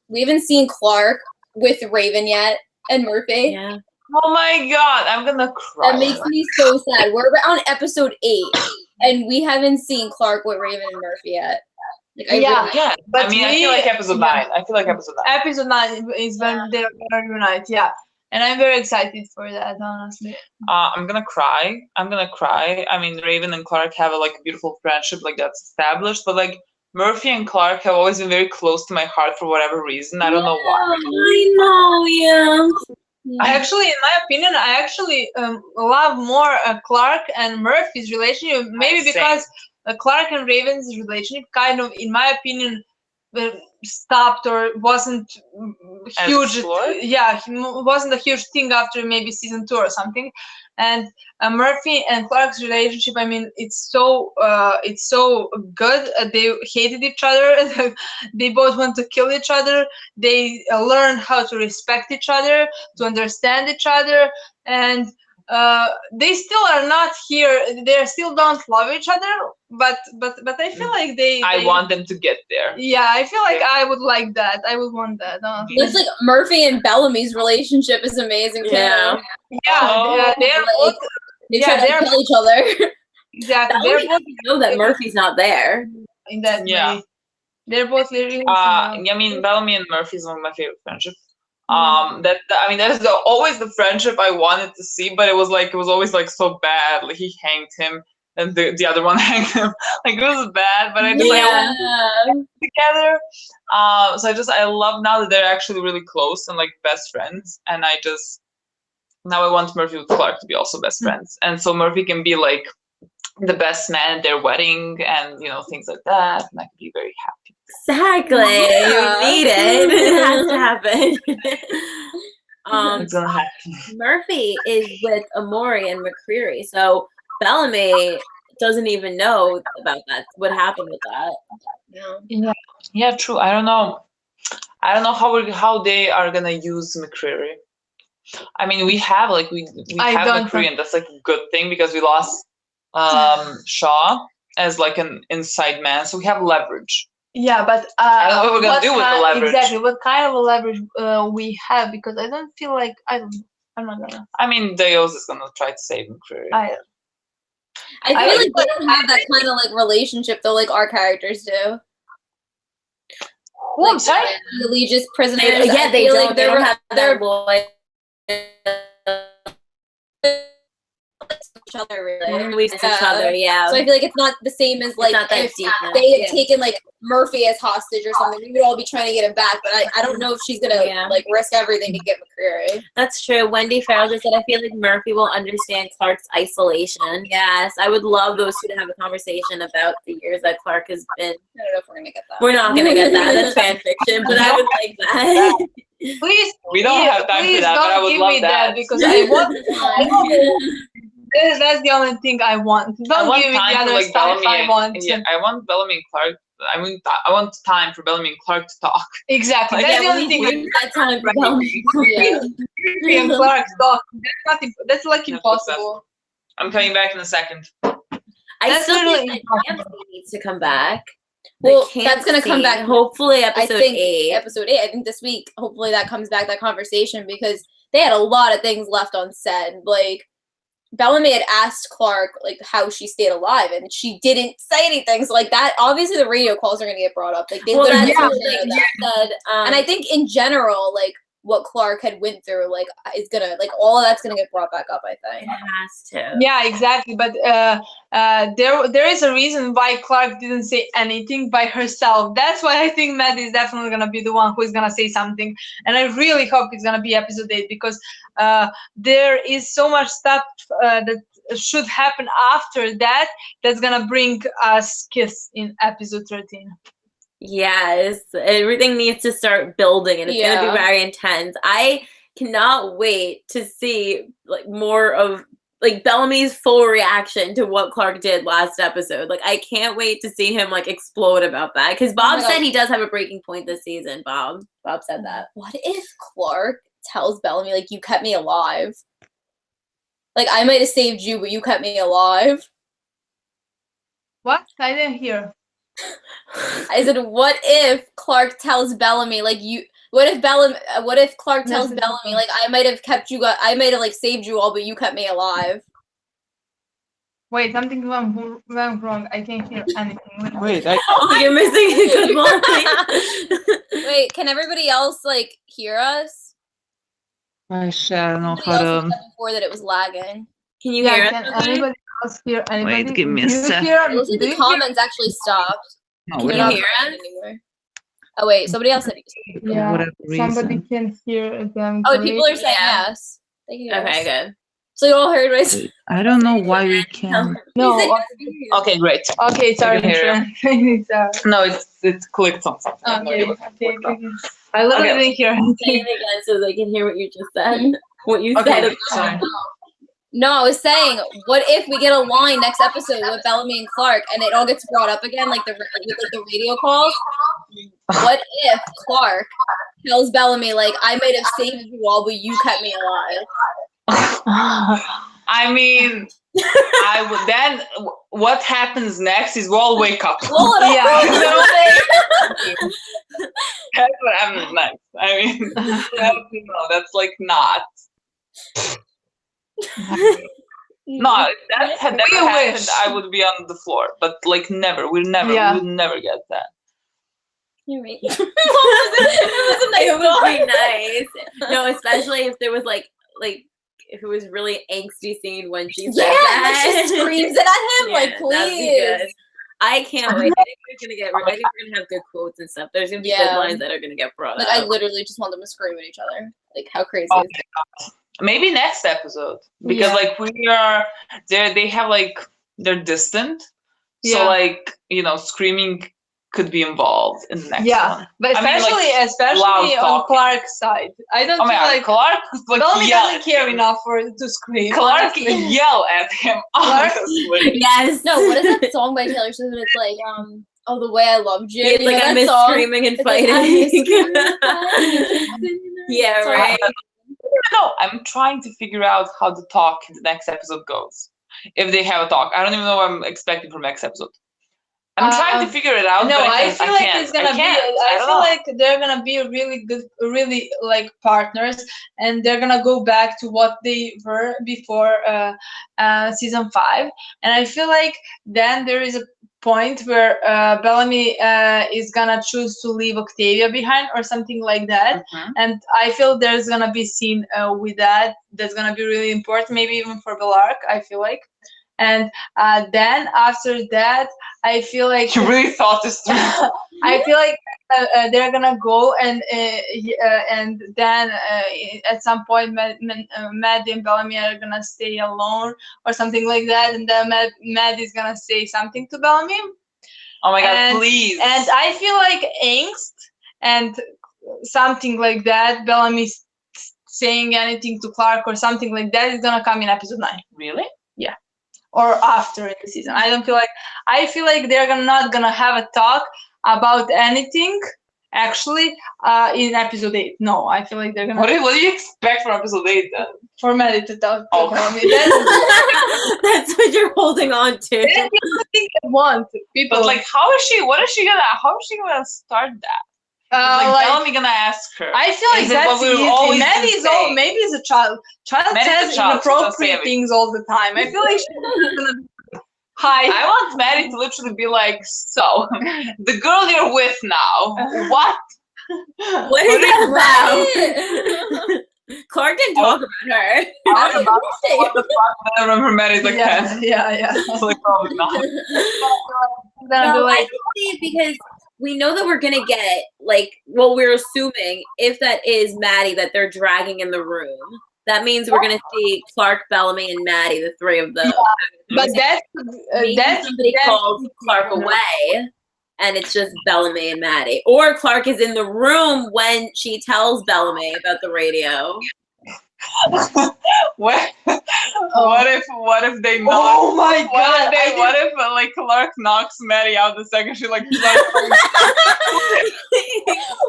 S1: We haven't seen Clark with Raven yet, and Murphy.
S4: Yeah.
S3: Oh my god, I'm gonna cry.
S1: That makes me so sad. We're on episode 8, and we haven't seen Clark with Raven and Murphy yet. Like,
S3: But I mean, I feel like episode 9. I feel like episode 9.
S2: Episode 9 is when they're gonna reunite. Yeah, and I'm very excited for that. Honestly,
S3: I'm gonna cry. I mean, Raven and Clark have a beautiful friendship, like that's established. But like Murphy and Clark have always been very close to my heart for whatever reason. I don't know why.
S4: I know, yeah.
S2: I actually, in my opinion, love more Clark and Murphy's relationship. Maybe because Clark and Raven's relationship kind of, in my opinion, stopped or wasn't huge. Yeah, wasn't a huge thing after maybe season 2 or something. And Murphy and Clark's relationship, I mean, it's so good. They hated each other. They both want to kill each other. They learn how to respect each other, to understand each other, and they still are not here. They still don't love each other. But I feel like they
S3: I want them to get there.
S2: Yeah, I feel like I would like that. I would want that.
S1: It's like Murphy and Bellamy's relationship is amazing too.
S2: Yeah, they're both.
S1: They try to kill each other.
S2: Exactly.
S4: They're both know that Murphy's not there.
S2: In that way. They're both really.
S3: I mean, Bellamy and Murphy is one of my favorite friendships. That is always the friendship I wanted to see, but it was always so bad. Like he hanged him, and the other one hanged him. Like it was bad, but I just want together. So I love now that they're actually really close and best friends, and now I want Murphy with Clark to be also best friends, and so Murphy can be the best man at their wedding, and things like that, and I can be very happy.
S4: Exactly. You need it. It has to happen.
S3: It's gonna happen.
S4: Murphy is with Amori and McCreary, so Bellamy doesn't even know about that. What happened with that?
S3: Yeah, true. I don't know how they are gonna use McCreary. I mean, we have we have McCreary, and that's a good thing because we lost Shaw as an inside man, so we have leverage.
S2: Yeah, but
S3: I don't know what we're gonna do with the leverage.
S2: Exactly, what kind of a leverage we have? Because I don't feel like I'm not gonna.
S3: I mean, Deos is gonna try to save McCreary.
S1: I feel like they don't have that kind of relationship though, like our characters do.
S3: Oh, I'm sorry.
S1: Religious prisoners.
S4: Yeah, they don't. They don't have their boy.
S1: Each other really.
S4: We see each other, yeah.
S1: So I feel like it's not the same as if they had taken Murphy as hostage or something. We would all be trying to get him back, but I don't know if she's gonna risk everything to get McCreary.
S4: That's true. Wendy Farrell just said, I feel like Murphy will understand Clark's isolation. Yes, I would love those two to have a conversation about the years that Clark has been.
S1: I don't know if we're gonna get that.
S4: We're not gonna get that. That's fan fiction, but I would like that.
S2: Please,
S3: we don't have time for that, but I would love that
S2: because I want. That's the only thing I want. Don't give me the other stuff I want.
S3: Yeah, I want Bellamy and Clark. I mean, I want time for Bellamy and Clark to talk.
S2: Exactly. That's the only thing.
S4: We need that time for Bellamy.
S2: And Clark talk. That's impossible.
S3: I'm coming back in a second.
S4: I still think that Nancy needs to come back.
S1: Well, that's going to come back.
S4: Hopefully episode 8.
S1: Episode 8. I think this week, hopefully that comes back, that conversation, because they had a lot of things left unsaid. Bellamy had asked Clark how she stayed alive, and she didn't say anything. So that, obviously the radio calls are going to get brought up. They literally said, and I think in general, what Clark had went through, like, is gonna, like, all of that's gonna get brought back up, I think.
S4: It has to.
S2: Yeah, exactly. But there is a reason why Clark didn't say anything by herself. That's why I think Matt is definitely gonna be the one who is gonna say something, and I really hope it's gonna be episode 8 because there is so much stuff that should happen after that that's gonna bring us Kiss in episode 13.
S4: Yes, everything needs to start building, and it's going to be very intense. I cannot wait to see like more of like Bellamy's full reaction to what Clark did last episode. Like, I can't wait to see him like explode about that because Bob said he does have a breaking point this season. Bob said that.
S1: What if Clark tells Bellamy, like, you kept me alive? Like, I might have saved you, but you kept me alive.
S2: What? I didn't hear.
S1: I said, what if Clark tells Bellamy, like, you? What if Clark tells Bellamy, like, I might have kept you, I might have like saved you all, but you kept me alive?
S2: Wait, something went wrong. I can't hear anything.
S3: Wait,
S4: oh, you're missing a good line.
S1: Wait, can everybody else like hear us?
S3: I don't know
S1: Somebody
S3: how
S1: else
S3: to.
S1: said before that it was lagging.
S4: Can you hear
S2: Can
S4: us?
S2: anybody else hear anybody?
S3: Wait, give me a sec.
S1: It looks like the comments actually stopped.
S3: No,
S4: Can
S1: They're
S4: you
S1: not
S4: hear
S1: coming
S4: us?
S1: anywhere. Oh wait, somebody else said
S2: Yeah,
S3: whatever
S2: somebody
S3: reason.
S2: can hear them.
S1: oh, people are saying
S4: Yeah.
S1: yes. They can hear
S4: Okay,
S1: us.
S4: good.
S1: So you all heard what I said?
S3: Wait, I don't know why we can't.
S2: No.
S3: Okay, great.
S2: Okay, sorry.
S3: You No, it's clicked on something.
S2: Okay. I literally didn't hear
S4: Say
S2: anything.
S4: it again so they can hear what you just said. What you
S3: Okay,
S4: said.
S3: sorry.
S1: No, I was saying, what if we get a line next episode with Bellamy and Clark, and it all gets brought up again, like with the radio calls? What if Clark tells Bellamy, like, I might have saved you all, but you kept me alive?
S3: I mean, I would then. What happens next is we'll all wake up.
S2: Yeah.
S3: That's what happens next. I mean, that's like not. No, if that had never happened, I would be on the floor. But like never, we would never get that.
S1: You mean?
S4: It would be nice. No, especially if there was like if it was really angsty scene when she said that.
S1: When she screams it at him, like,
S4: that'd be good.
S1: please.
S4: I can't wait. I think we're gonna have good quotes and stuff. There's gonna be good lines that are gonna get brought
S1: Like,
S4: up.
S1: I literally just want them to scream at each other. Like, how crazy
S3: Oh
S1: is
S3: my God. Maybe next episode because like we are there. They have like they're distant, so like screaming could be involved in the next one.
S2: But especially on Clark's side. I don't feel like
S3: Clark
S2: Bellamy doesn't care enough to scream.
S3: Clark yell at him.
S4: Yes.
S1: No, what is that song by Taylor Swift? It's like, oh, The Way I Loved You.
S4: It's like I miss screaming and fighting. Yeah, right.
S3: No, I'm trying to figure out how the talk in the next episode goes. If they have a talk, I don't even know what I'm expecting from next episode. I'm trying to figure it out.
S2: No,
S3: but
S2: I feel like it's gonna be. I feel like they're gonna be really good, really like partners, and they're gonna go back to what they were before season 5. And I feel like then there is a point where Bellamy is gonna choose to leave Octavia behind or something like that. And I feel there's gonna be scene with that. That's gonna be really important, maybe even for Bellark. I feel like. And then after that, I feel like
S3: you really thought this through.
S2: I feel like they're gonna go and then at some point, Maddie and Bellamy are gonna stay alone or something like that, and then Maddie is gonna say something to Bellamy.
S3: Oh my God, please!
S2: And I feel like angst and something like that. Bellamy saying anything to Clark or something like that is gonna come in episode 9.
S3: Really?
S2: Yeah. Or after in the season. I feel like they're not gonna have a talk about anything actually in episode 8. No, I feel like they're gonna.
S3: What do you expect from episode 8 then?
S2: For Maddie to talk.
S4: That's what you're holding on to.
S2: That's the thing I want people.
S3: But like, how is she gonna start that? Bellamy gonna ask her.
S2: I feel like that's easy. Maybe is a child. Child says inappropriate things all the time. I feel like she's gonna be hi.
S3: I want Maddie to literally be like, so the girl you're with now, what?
S4: What is that about? Clark didn't talk about her.
S3: I was about to say what the fuck, but I remember Maddie's like, Ken.
S2: Yeah.
S3: It's like, probably not.
S4: No, I can see it because we know that we're gonna get like, well, we're assuming if that is Maddie that they're dragging in the room, that means we're gonna see Clark, Bellamy, and Maddie, the three of them.
S2: But that's
S4: somebody calls Clark away, and it's just Bellamy and Maddie, or Clark is in the room when she tells Bellamy about the radio.
S3: What if they knock?
S2: Oh my god!
S3: What if like Clark knocks Maddie out the second she like?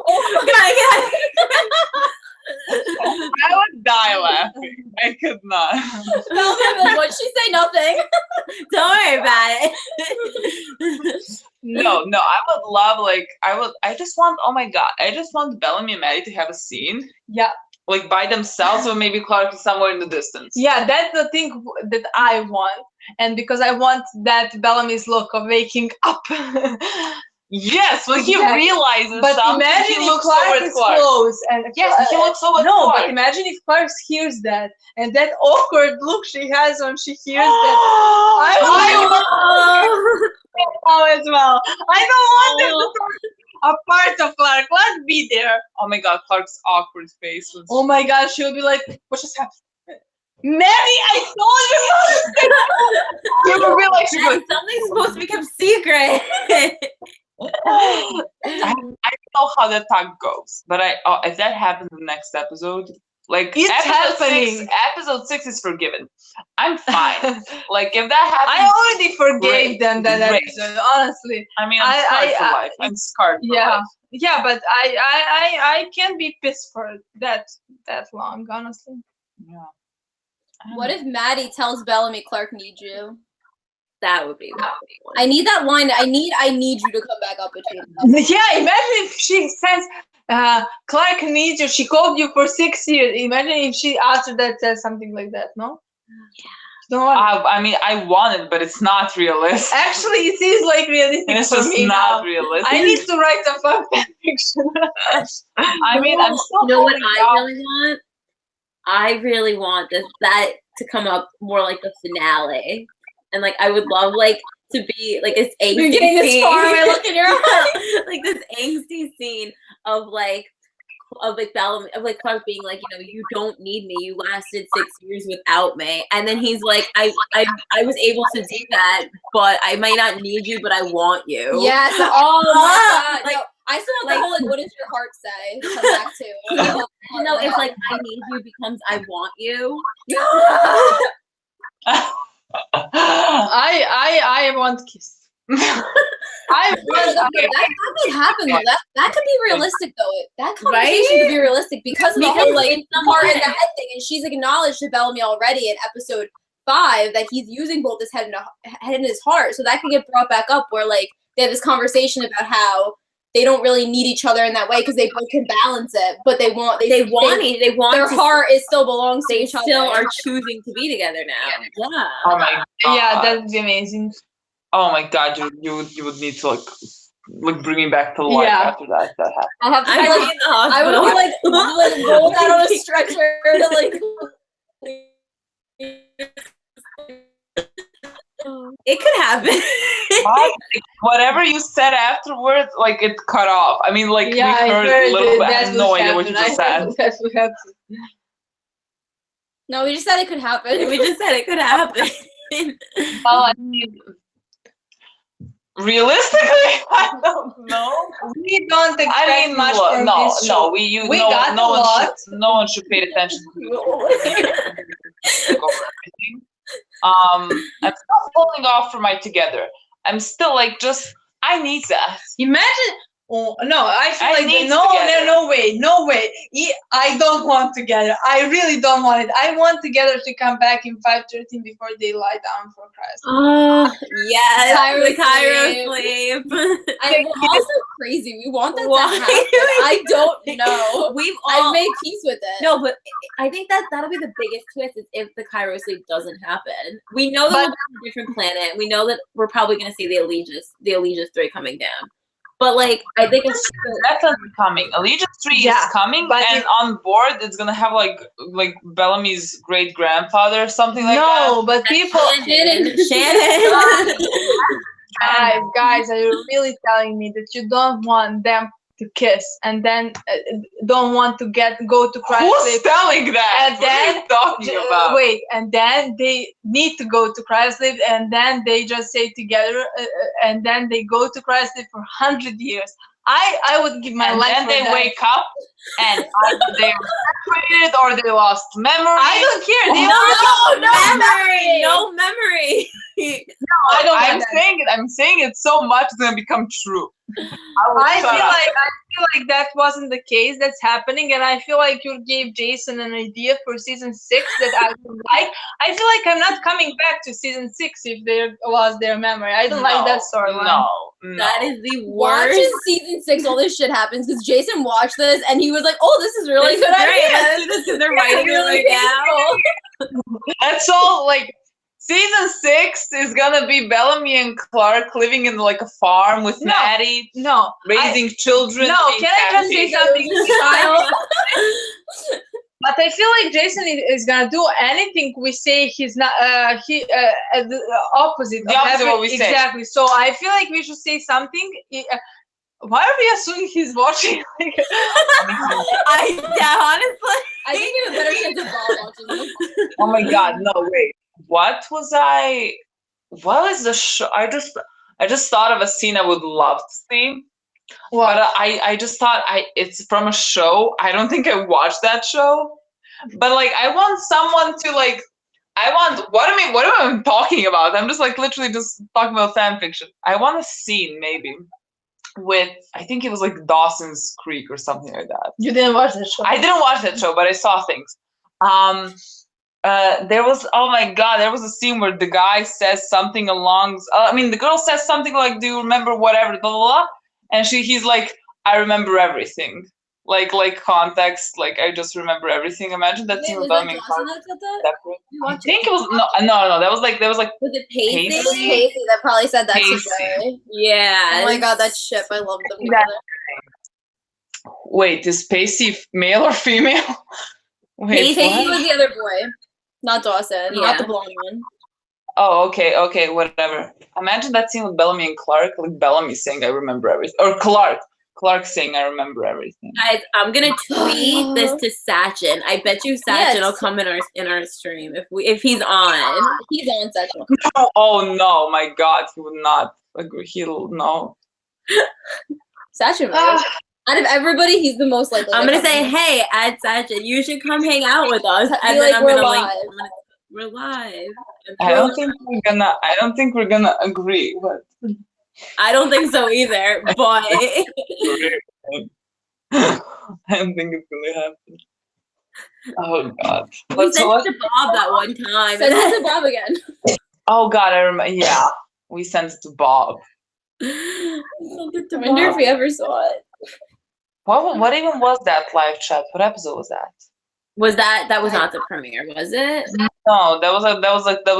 S4: Oh my god!
S3: I would die laughing. I could not.
S1: What'd she say? Nothing.
S4: Don't worry about it.
S3: No, I would love I just want Bellamy and Maddie to have a scene.
S2: Yeah.
S3: Like by themselves, or maybe Clark is somewhere in the distance.
S2: Yeah, that's the thing that I want. And because I want that Bellamy's look of waking up.
S3: Yes, when he realizes
S2: but
S3: something,
S2: imagine
S3: he
S2: if
S3: looks
S2: Clark
S3: over
S2: is
S3: at Clark.
S2: close and
S3: Yes, he looks over at
S2: no,
S3: Clark.
S2: but imagine if Clark hears that and that awkward look she has when she hears that. I want as well. I don't want them to talk a part of Clark. Let's be there.
S3: Oh my god, Clark's awkward face was.
S2: Oh my god, she'll be like, what just happened? Mary, I told you.
S3: She will be like,
S4: something's supposed to become secret.
S3: I don't know how that talk goes, but if that happens in the next episode, like
S2: it's
S3: happening. Episode 6 is forgiven. I'm fine. Like if that happens,
S2: I already forgave them that episode. Honestly,
S3: I mean, I'm scarred for life. I'm scarred. For life.
S2: Yeah, but I can't be pissed for that long. Honestly.
S3: Yeah.
S1: What if Maddie tells Bellamy Clark needs you?
S4: That would be.
S1: I need that line. I need you to come back up between us.
S2: Yeah, imagine if she says, Clark needs you. She called you for 6 years. Imagine if she after that says something like that. No.
S4: Yeah.
S2: Don't want
S3: I mean, I want it, but it's not realistic.
S2: Actually, it is like realistic.
S3: It's
S2: for
S3: just
S2: me
S3: not
S2: now.
S3: realistic.
S2: I need to write a fan fiction.
S3: I mean, I'm still.
S4: You know what I really want? I really want that to come up more like the finale, and like I would love like to be like this angsty
S1: You're getting this far away. Look in your eyes.
S4: Like this angsty scene of Bellamy, of like Clark being like, you don't need me. You lasted 6 years without me, and then he's like, I was able to do that, but I might not need you, but I want you.
S1: Yes. Oh my god.
S4: Like,
S1: no, I still want the whole like, what does your heart say? Come back to.
S4: It's like I need you becomes I want you.
S2: I want kiss. I want
S1: that could happen though. That could be realistic though. That conversation could be realistic because of the whole like heart in the head thing, and she's acknowledged to Bellamy already in episode 5 that he's using both his head and his heart. So that could get brought back up where like they have this conversation about how they don't really need each other in that way because they both can balance it, but they want their heart is still belongs to each other.
S4: They still are choosing to be together now. Yeah.
S3: Oh my god.
S2: Yeah, that would be amazing.
S3: Oh my god, you would need to like bring me back to life after that happened.
S1: I'll have to
S4: in the hospital.
S1: I would be like rolled out on a stretcher to like.
S4: It could happen.
S3: Whatever you said afterwards, like it cut off. I mean, like we heard a little bit. I have no idea what you just said.
S2: That's what happened.
S1: No, we just said it could happen.
S4: We just said it could happen.
S3: Well, I mean, realistically, I don't know.
S2: We don't expect much from this show.
S3: No one should pay attention to everything. I'm still holding off for my together. I'm still like I need that.
S2: Imagine. Oh no! I feel like no way. I don't want together. I really don't want it. I want together to come back in 5:13 before they lie down for Christ.
S4: Oh yes,
S1: the
S4: Cairo sleep.
S1: I'm also crazy. We want that to happen. I don't know. I've made peace with it.
S4: No, but I think that'll be the biggest twist is if the Cairo sleep doesn't happen. We know that we're on a different planet. We know that we're probably going to see the Allegiance 3 coming down. But like, I think it's
S3: definitely coming. Allegiance 3 is coming,
S2: but
S3: and on board it's gonna have like Bellamy's great grandfather or something like that.
S2: No, but people.
S4: Shannon.
S2: Guys, are you really telling me that you don't want them to kiss and then don't want to go to Christ?
S3: Who's telling that?
S2: And then
S3: what are you talking about?
S2: Wait, and then they need to go to Christ, and then they just stay together, and then they go to Christ for 100 years. I would give my life.
S3: And then
S2: for
S3: they
S2: that.
S3: wake up and either they were separated or they lost memory.
S2: I don't care.
S4: No memory.
S2: I don't.
S3: I'm saying it so much it's gonna become true.
S2: I feel like that wasn't the case. That's happening, and I feel like you gave Jason an idea for season 6 that I don't like. I feel like I'm not coming back to season 6 if they lost their memory. I don't like that storyline.
S3: No.
S4: That is the worst.
S1: Watching season 6, all this shit happens because Jason watched this and he was like, "Oh, this is really good idea."
S4: Let's do this because they're writing it right now.
S3: That's all. Like season 6 is gonna be Bellamy and Clark living in like a farm with Maddie.
S2: No,
S3: raising children.
S2: No, can I just say something? But I feel like Jason is gonna do anything we say. He's not. The opposite.
S3: The opposite of what we say.
S2: Exactly. So I feel like we should say something. Why are we assuming he's watching?
S4: Honestly,
S1: I think we have a better chance of Bob watching this.
S3: Oh my God! No, wait. What was I? What is the show? I just thought of a scene I would love to see.
S2: What?
S3: But I just thought it's from a show. I don't think I watched that show. But like I want someone to like what am I talking about? I'm just like literally just talking about fan fiction. I want a scene maybe with I think it was like Dawson's Creek or something like that.
S2: You didn't watch that show?
S3: I didn't watch that show, but I saw things. There was there was a scene where the guy says something along the girl says something like, "Do you remember whatever?" Blah, blah, blah. And he's like, "I remember everything." Like context, like I just remember everything. Imagine that scene with Bellamy. I think it was no. That was like
S4: was it Pacey?
S1: It was Pacey that probably said that
S3: Pacey.
S1: to Joey.
S4: Yeah.
S1: Oh my God, that ship! I love them together.
S3: Wait, is Pacey male or female? Wait,
S1: Pacey was the other boy, not Dawson, not the blonde one.
S3: Oh, okay, whatever. Imagine that scene with Bellamy and Clark, like Bellamy saying, "I remember everything," or Clark saying, "I remember everything."
S4: Guys, I'm gonna tweet this to Sachin. I bet you Sachin will come in our stream if he's on.
S1: He's on Sachin.
S3: Oh no, my God, he would not agree. He'll no.
S1: Sachin, out of everybody, he's the most likely.
S4: I'm gonna say, "Hey, add Sachin. You should come hang out with us." And
S1: like,
S4: then
S1: we're live.
S4: We're live.
S3: I don't think we're gonna agree, but
S4: I don't think so either. But
S3: I don't think it's gonna happen. Oh God!
S4: We sent it to Bob that one time.
S1: Send it to Bob again.
S3: Oh God, I remember. Yeah, we sent it to Bob.
S1: I wonder if we ever saw it.
S3: What even was that live chat? What episode was that?
S4: That was not the premiere, was it?
S3: No, that was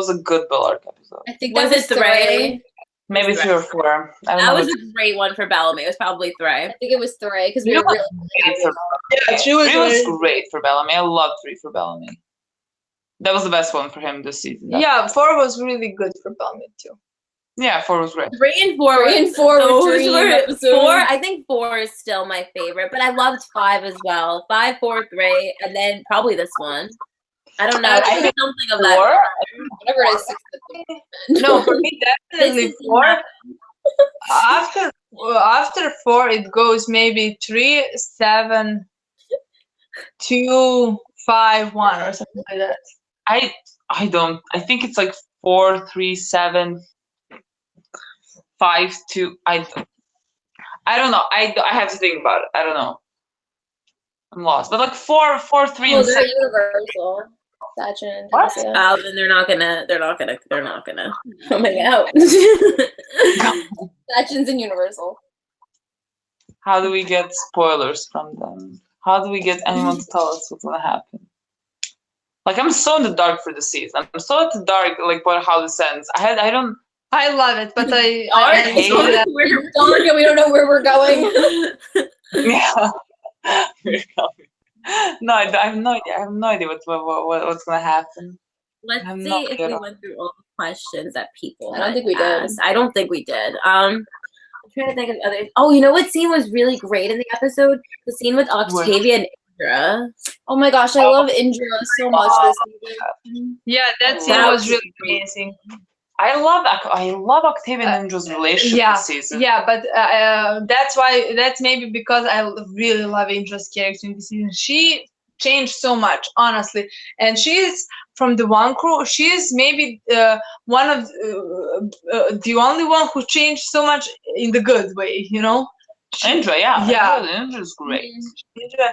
S3: a good Bellark episode.
S1: I think
S4: Was
S1: that
S4: it 3?
S3: Maybe 3 or 4.
S4: That was a great one for Bellamy. It was probably 3.
S1: I think it was 3 because we were really.
S2: Yeah, 3
S3: was great for Bellamy. I loved 3 for Bellamy. That was the best one for him this season.
S2: Yeah, 4 was really good for Bellamy too.
S3: Yeah, 4 was great.
S4: 3 and 4
S1: were
S4: 4. I think 4 is still my favorite, but I loved 5 as well. 5, 4, 3, and then probably this one. I don't know. I think something of that.
S1: Whatever it is.
S2: No, for me definitely 4. After 4, it goes maybe 3, 7, 2, 5, 1 or something like that.
S3: I don't. I think it's like 4, 3, 7, 5, 2. I don't know. I have to think about it. I don't know. I'm lost. But like 4, 3, and 7.
S1: Universal. Sachin.
S3: What?
S4: Then they're not gonna coming out.
S1: Sachin's in Universal.
S3: How do we get spoilers from them? How do we get anyone to tell us what's gonna happen? Like I'm so in the dark for the season. I'm so in the dark, like how this ends. I don't
S2: I love it, but I
S3: hate
S2: that.
S1: We don't know where we're going.
S3: Yeah. No, I have no idea. I have no idea what's gonna happen.
S4: Let's see if we went through all the questions that people.
S1: I don't think we did.
S4: I don't think we did. I'm trying to think of others. Oh, you know what scene was really great in the episode? The scene with Octavia and Indra.
S1: Oh my gosh, I love Indra so much this season.
S2: Yeah, that scene was really amazing.
S3: I love Octavia and Indra's relationship this season.
S2: Yeah, but that's maybe because I really love Indra's character in this season. She changed so much, honestly, and she's from the one crew. She's maybe one of the only one who changed so much in the good way, you know.
S3: Indra, yeah. Indra's great.
S2: Indra,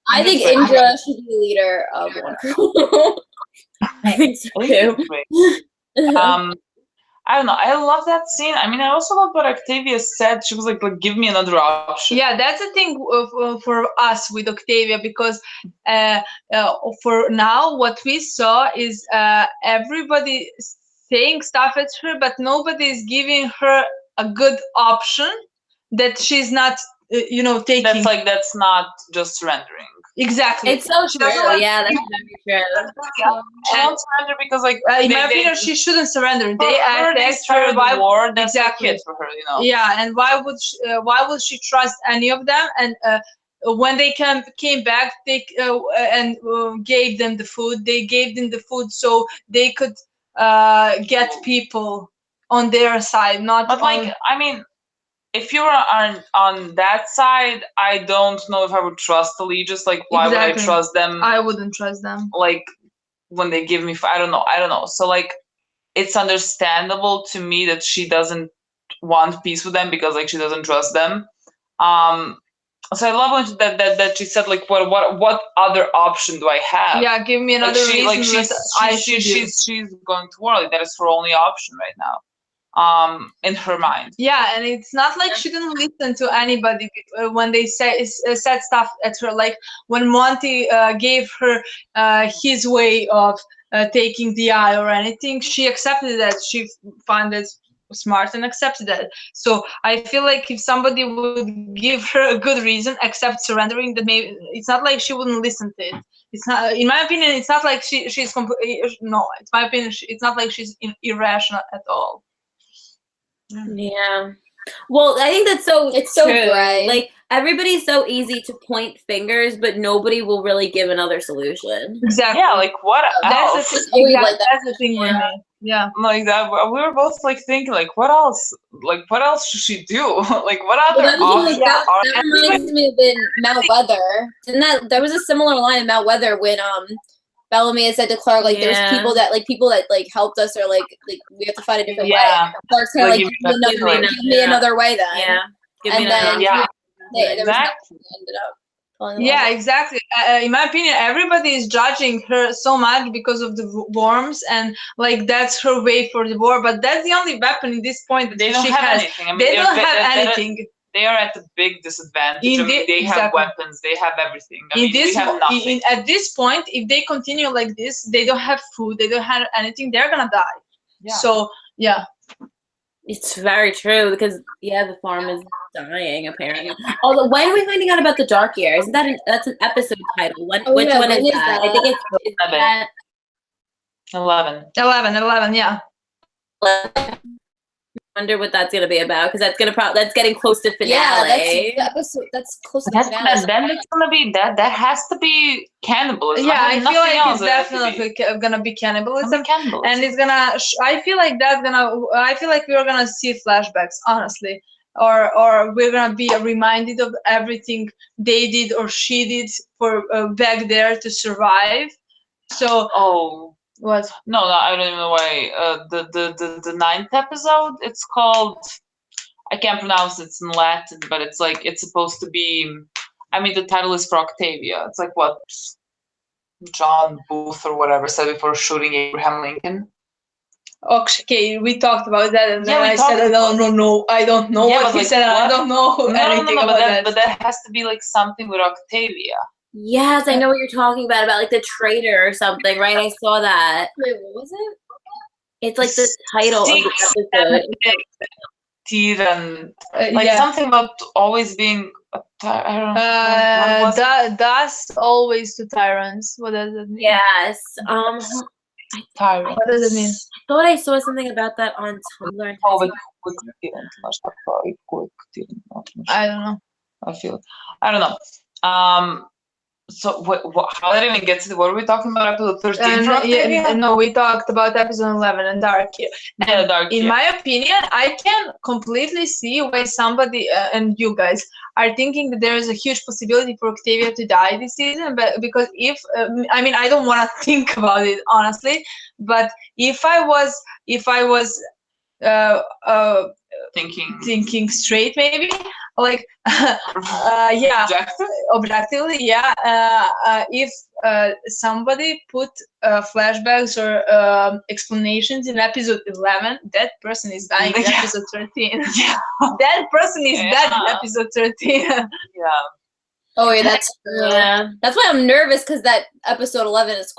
S1: I think Indra should be the leader of one crew.
S4: I think so too.
S3: I don't know. I love that scene. I mean, I also love what Octavia said. She was like, give me another option.
S2: Yeah, that's the thing for us with Octavia, because for now, what we saw is everybody saying stuff at her, but nobody is giving her a good option that she's not, taking.
S3: That's not just surrendering.
S2: Exactly.
S4: It's so true. Yeah, that's very true.
S3: She don't surrender because,
S2: in my opinion, she shouldn't surrender. They asked her
S3: why war. That's
S2: exactly
S3: a kid for her, you know.
S2: Yeah, and why would she trust any of them? And when they came back, they gave them the food. They gave them the food so they could get people on their side, not.
S3: But I mean, if you were on that side, I don't know if I would trust Allegiance. Why would I trust them?
S2: I wouldn't trust them.
S3: When they give me, I don't know. So it's understandable to me that she doesn't want peace with them because she doesn't trust them. So I love when that she said what other option do I have?
S2: Yeah, give me another reason.
S3: She's going to war. That is her only option right now. In her mind.
S2: Yeah, and it's not like she didn't listen to anybody when they said stuff at her. Like when Monty gave her his way of taking the eye or anything, she accepted that. She found it smart and accepted that. So I feel like if somebody would give her a good reason except surrendering, that maybe it's not like she wouldn't listen to it. It's not, in my opinion, it's not like she's no. It's my opinion. It's not like she's irrational at all.
S4: Yeah. Well, I think it's so true. Right. Everybody's so easy to point fingers, but nobody will really give another solution.
S2: Exactly.
S3: Yeah, what else?
S2: That's the thing with me. Yeah.
S3: That. We were both thinking, what else? What else should she do? What other options
S1: that reminds me of in Mount Weather. Didn't there was a similar line in Mount Weather when Bellamy had said to Clark, there's people that helped us, or we have to find a different way. And Clark's kind of give me another way then.
S4: Yeah.
S1: There was nothing ended up.
S2: Yeah, exactly. In my opinion, everybody is judging her so much because of the worms, and that's her way for the war. But that's the only weapon in this point that
S3: they don't
S2: she
S3: have
S2: has.
S3: Anything. I mean,
S2: they don't have anything.
S3: They are at a big disadvantage. They have weapons. They have everything. We have nothing.
S2: At this point, if they continue like this, they don't have food. They don't have anything. They're gonna die. Yeah. So yeah,
S4: it's very true because the farm is dying apparently. Although when are we finding out about the dark year? Isn't that's an episode title? Which one is that? I think it's
S3: 11.
S2: 11. Yeah.
S4: Wonder what that's gonna be about, because that's that's getting close to finale.
S1: Yeah, that's close to finale.
S3: Then it's gonna be that has to be cannibalism.
S2: Yeah, I feel like it's definitely gonna be cannibalism, and it's gonna. I feel like we're gonna see flashbacks, honestly, or we're gonna be reminded of everything they did or she did for back there to survive. So. What?
S3: No, I don't even know why. The 9th episode, it's called, I can't pronounce it in Latin, but it's it's supposed to be, the title is for Octavia. It's what John Booth or whatever said before shooting Abraham Lincoln.
S2: Okay, we talked about that, and then I said, I don't know what he said. I don't know anything about that.
S3: But that has to be something with Octavia.
S4: Yes, I know what you're talking about the traitor or something, right? I saw that.
S1: Wait, what was it?
S4: It's like the title of the episode.
S3: And like something about always being
S2: I don't know. Thus always to tyrants. What does it mean?
S4: Yes.
S3: Tyrants.
S2: What does it mean?
S4: I thought I saw something about that on Tumblr.
S2: I don't know.
S3: I don't know. So how did I even get to what were we talking about episode 13?
S2: No, we talked about episode 11 and Dark here. In my opinion, I can completely see why somebody and you guys are thinking that there is a huge possibility for Octavia to die this season. But because if I don't want to think about it honestly, but if I was thinking straight, maybe like objectively, if somebody put flashbacks or explanations in episode 11, that person is dying in episode 13. That person is dead in episode 13.
S1: Oh yeah, that's true.
S4: Yeah.
S1: That's why I'm nervous, because that episode 11 is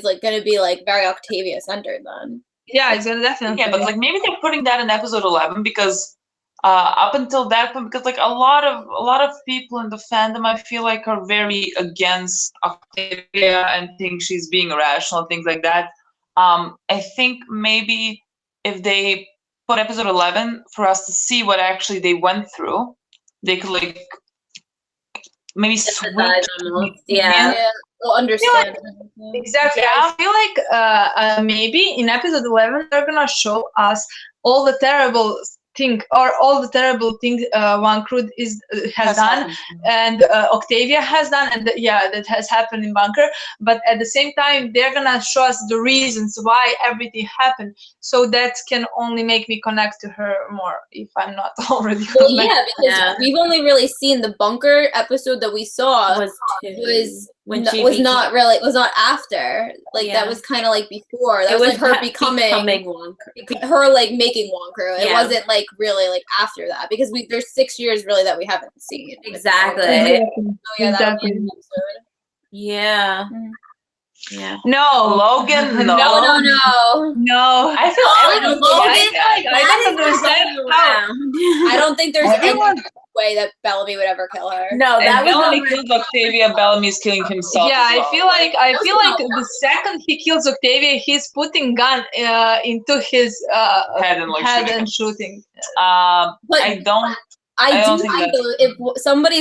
S1: like going to be like very Octavia centered then.
S2: Yeah, it's gonna definitely.
S3: Yeah, but like maybe they're putting that in episode 11 because up until that point, because like a lot of people in the fandom, I feel like, are very against Octavia and think she's being irrational and things like that. I think maybe if they put episode 11 for us to see what actually they went through, they could like maybe switch.
S1: We'll understand.
S2: Exactly. I feel like maybe in episode 11 they're gonna show us all the terrible things One Crew has done, and Octavia has done, and that has happened in Bunker. But at the same time, they're gonna show us the reasons why everything happened, so that can only make me connect to her more if I'm not already connected.
S1: Well, yeah, because we've only really seen the Bunker episode that we saw was not after. Like that was kind of like before. That was like her becoming Wonker. Her like making Wonker. It wasn't like really like after that, because there's 6 years really that we haven't seen.
S4: Exactly.
S1: Exactly.
S4: Yeah. Yeah.
S2: No,
S3: Logan.
S2: No.
S3: I feel
S2: Logan. I don't understand how.
S1: I don't think there's any way that Bellamy would ever kill her.
S4: No, that was
S3: Bellamy kills Octavia. Bellamy's killing himself.
S2: Yeah, I feel like the second he kills Octavia, he's putting gun into his head and shooting.
S1: But
S3: I don't.
S1: I do think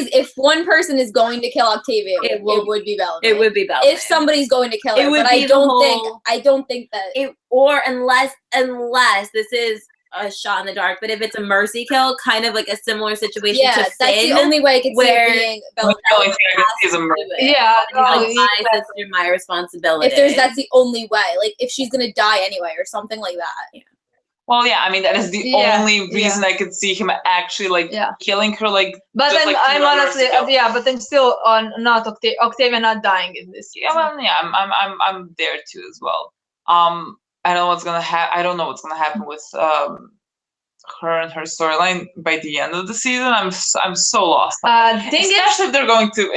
S1: if one person is going to kill Octavia, it would be Bellamy.
S4: It would be Bellamy.
S1: If somebody's going to kill her, but I don't think that unless this is a shot in the dark, but if it's a mercy kill, kind of like a similar situation to Finn, that's the only way I could see it being Bellamy.
S4: My responsibility.
S1: That's the only way. Like if she's gonna die anyway or something like that. Yeah.
S3: Well, yeah, I mean that is the only reason I could see him actually killing her. Like,
S2: but then I'm honestly, but then still on not Octavia not dying in this.
S3: Yeah, well, yeah, I'm there too as well. I don't know what's gonna happen with her and her storyline by the end of the season. I'm so lost. Especially if they're going to.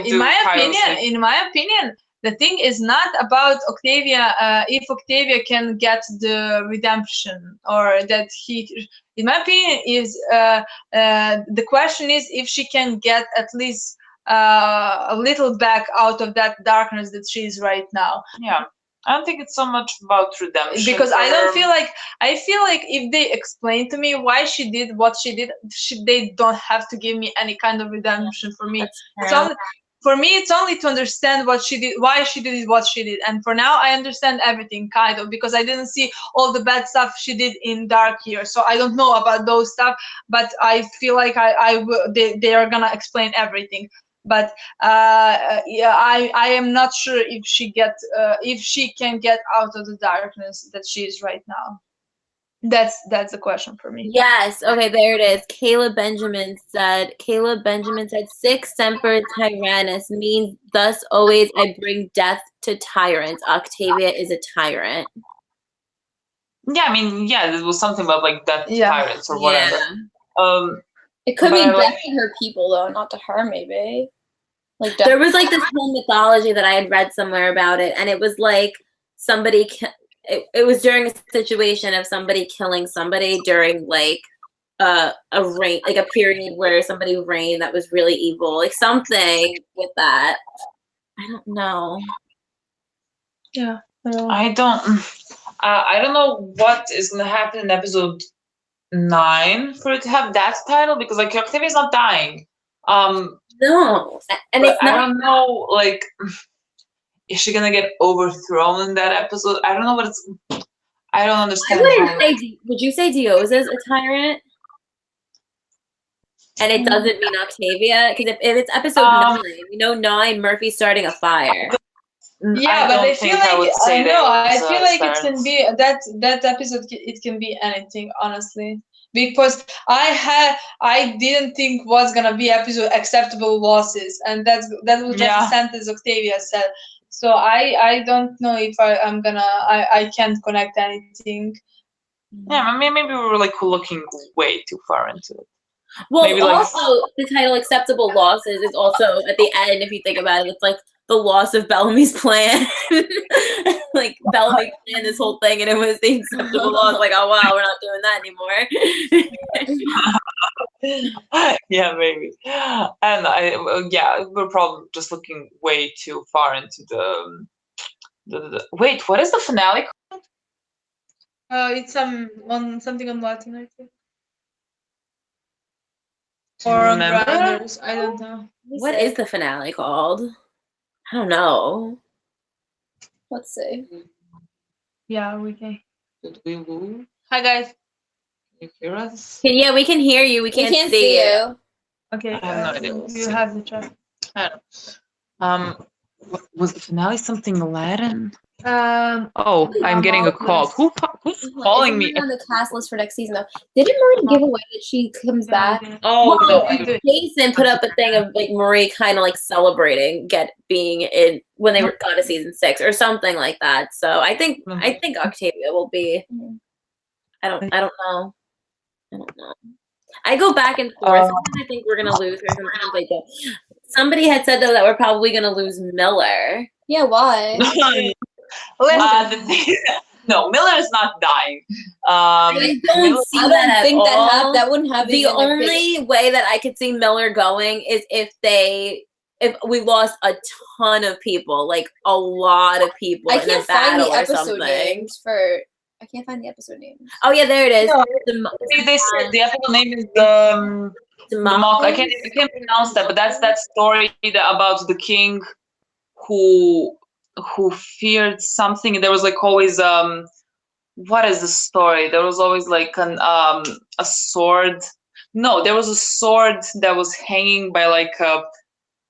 S2: In my opinion. The thing is not about Octavia, if Octavia can get the redemption, or that in my opinion, is the question is if she can get at least a little back out of that darkness that she is right now.
S3: Yeah. I don't think it's so much about redemption.
S2: Because I feel like if they explain to me why she did what she did, they don't have to give me any kind of redemption for me. For me, it's only to understand what she did, why she did what she did. And for now, I understand everything, kind of, because I didn't see all the bad stuff she did in Dark here. So I don't know about those stuff, but I feel like they are going to explain everything. But I am not sure if she can get out of the darkness that she is right now. That's the question for me.
S4: Yes. Okay, there it is. Caleb Benjamin said, 6 Semper Tyrannis means thus always I bring death to tyrants. Octavia is a tyrant.
S3: Yeah, I mean, it was something about like death to tyrants or whatever.
S1: Yeah. It could be death to her people though, not to her maybe. Like
S4: there was like this whole mythology that I had read somewhere about it, and it was like somebody it was during a situation of somebody killing somebody during like a reign, like a period where somebody reigned that was really evil, like something with that. I don't know.
S2: Yeah,
S3: I don't know what is gonna happen in episode 9 for it to have that title, because like Octavia's not dying.
S4: No, and it's
S3: I
S4: not.
S3: don't know, like, is she gonna get overthrown in that episode? I don't know what it's. I don't understand.
S4: Would you say Dio's is a tyrant? And it doesn't mean Octavia? Because if it's episode 9, 9, Murphy's starting a fire.
S2: Yeah, but I feel like I feel like it can be that episode. It can be anything, honestly, because I didn't think was gonna be episode acceptable losses, and that was just a sentence Octavia said. So I don't know if I can't connect anything.
S3: Yeah, maybe we were like looking way too far into it.
S4: Well, maybe also the title "Acceptable Losses" is also at the end. If you think about it, it's like the loss of Bellamy's plan. Like Bellamy planned this whole thing, and it was the acceptable loss. Like, oh wow, we're not doing that
S3: anymore. Yeah, maybe. And we're probably just looking way too far into the wait. What is the finale called?
S2: It's something on Latin, I think. Or on Grinders, I don't know.
S4: What is the finale called? I don't know.
S1: Let's see.
S2: Yeah, we can.
S3: Did we move?
S2: Hi guys.
S3: Can you hear us?
S4: Yeah, we can hear you. We can't see you.
S2: Okay.
S3: I have no idea.
S2: You have the chat.
S3: I don't know. Was the finale something Latin? I'm getting a call. Who's calling me?
S1: On the cast list for next season, though. Didn't Marie give away that she comes back?
S4: Jason put up a thing of like Marie kind of like celebrating being in when they got to season 6 or something like that. So I think Octavia will be. I don't know. I go back and forth. Sometimes I think we're gonna lose her. Sometimes I don't. Somebody had said though that we're probably gonna lose Miller.
S1: Yeah, why?
S3: No, Miller is not dying.
S4: I don't see that at all.
S1: That wouldn't have
S4: the only way that I could see Miller going is if we lost a ton of people, like a lot of people.
S1: I can't find the episode names for. I can't find the episode name.
S4: Oh yeah, there it is.
S3: No, they said the episode name is the Mock. I can't pronounce that, but that's that story about the king who feared something. And there was like always what is the story? There was always like a sword. No, there was a sword that was hanging by like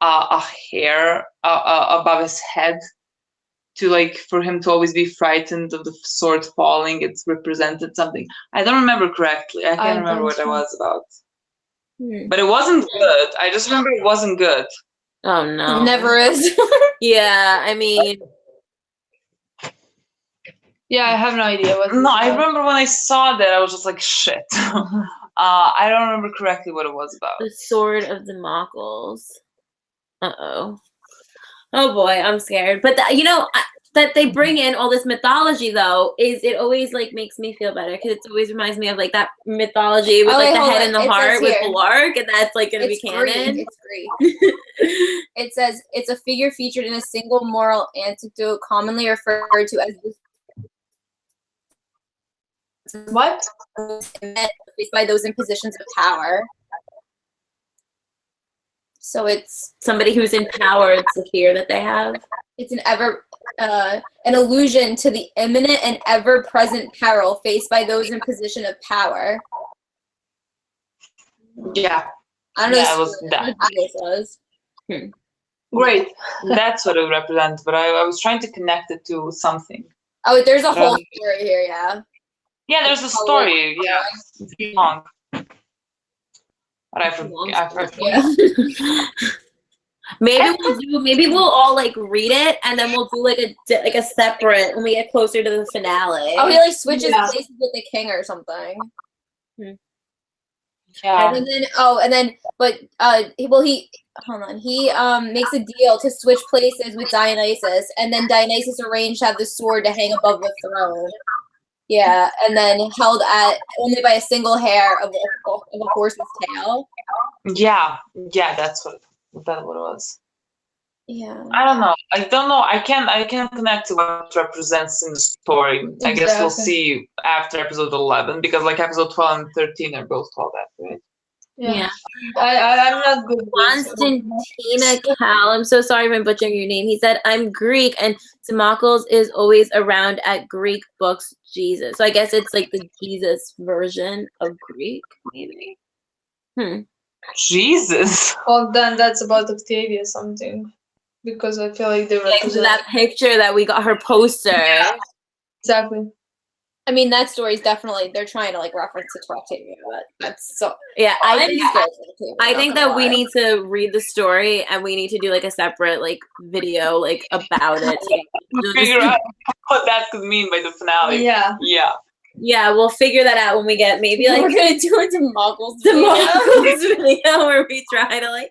S3: a hair above his head. To like for him to always be frightened of the sword falling, it's represented something. I don't remember correctly. I can't remember what it was about. But it wasn't good. I just remember it wasn't good.
S4: Oh no,
S1: it never is.
S4: Yeah, I mean,
S2: yeah, I have no idea what.
S3: No, I remember when I saw that, I was just like, shit. I don't remember correctly what it was about.
S4: The Sword of the Mockles. Oh boy, I'm scared. But that they bring in all this mythology though it always like makes me feel better because it always reminds me of like that mythology with like the head and the heart with Blark, and that's like going to be canon.
S1: It's Greek. It says it's a figure featured in a single moral anecdote commonly referred to as
S2: what?
S1: By those in positions of power. So it's
S4: somebody who's in power. It's the fear that they have.
S1: It's an allusion to the imminent and ever-present peril faced by those in position of power.
S3: Yeah.
S1: I don't know.
S3: Yeah, it was that.
S2: Great.
S3: That's what it represents, but I was trying to connect it to something.
S1: Oh, there's a whole story here, yeah.
S3: Yeah, there's a story, yeah. It's long. But I forgot.
S1: Yeah.
S4: Maybe we'll all like read it and then we'll do like a separate when we get closer to the finale.
S1: Oh, he like switches places with the king or something.
S3: Yeah.
S1: And then he makes a deal to switch places with Dionysus, and then Dionysus arranged to have the sword to hang above the throne. Yeah, and then held at only by a single hair of a horse's tail.
S3: Yeah, that's what it was.
S1: Yeah.
S3: I don't know. I can't connect to what it represents in the story. I guess we'll see after episode 11, because like episode 12 and 13 are both called that, right?
S4: Yeah.
S2: I'm not good with
S4: Constantina Cal, I'm so sorry if I'm butchering your name. He said, I'm Greek, and Timocles is always around at Greek books Jesus. So I guess it's like the Jesus version of Greek, maybe.
S3: Jesus.
S2: Well, then that's about Octavia something. Because I feel like they represent
S4: that picture that we got, her poster.
S2: Yeah. Exactly.
S1: I mean, that story's definitely, they're trying to like reference it to Octavia, but that's so.
S4: Yeah, I think that we
S1: lie.
S4: need to read the story, and we need to do like a separate like video like about it.
S3: Figure out what that could mean by the finale.
S2: Yeah.
S4: Yeah, we'll figure that out when we get maybe like
S1: we're gonna do a Demockles
S4: video where we try to like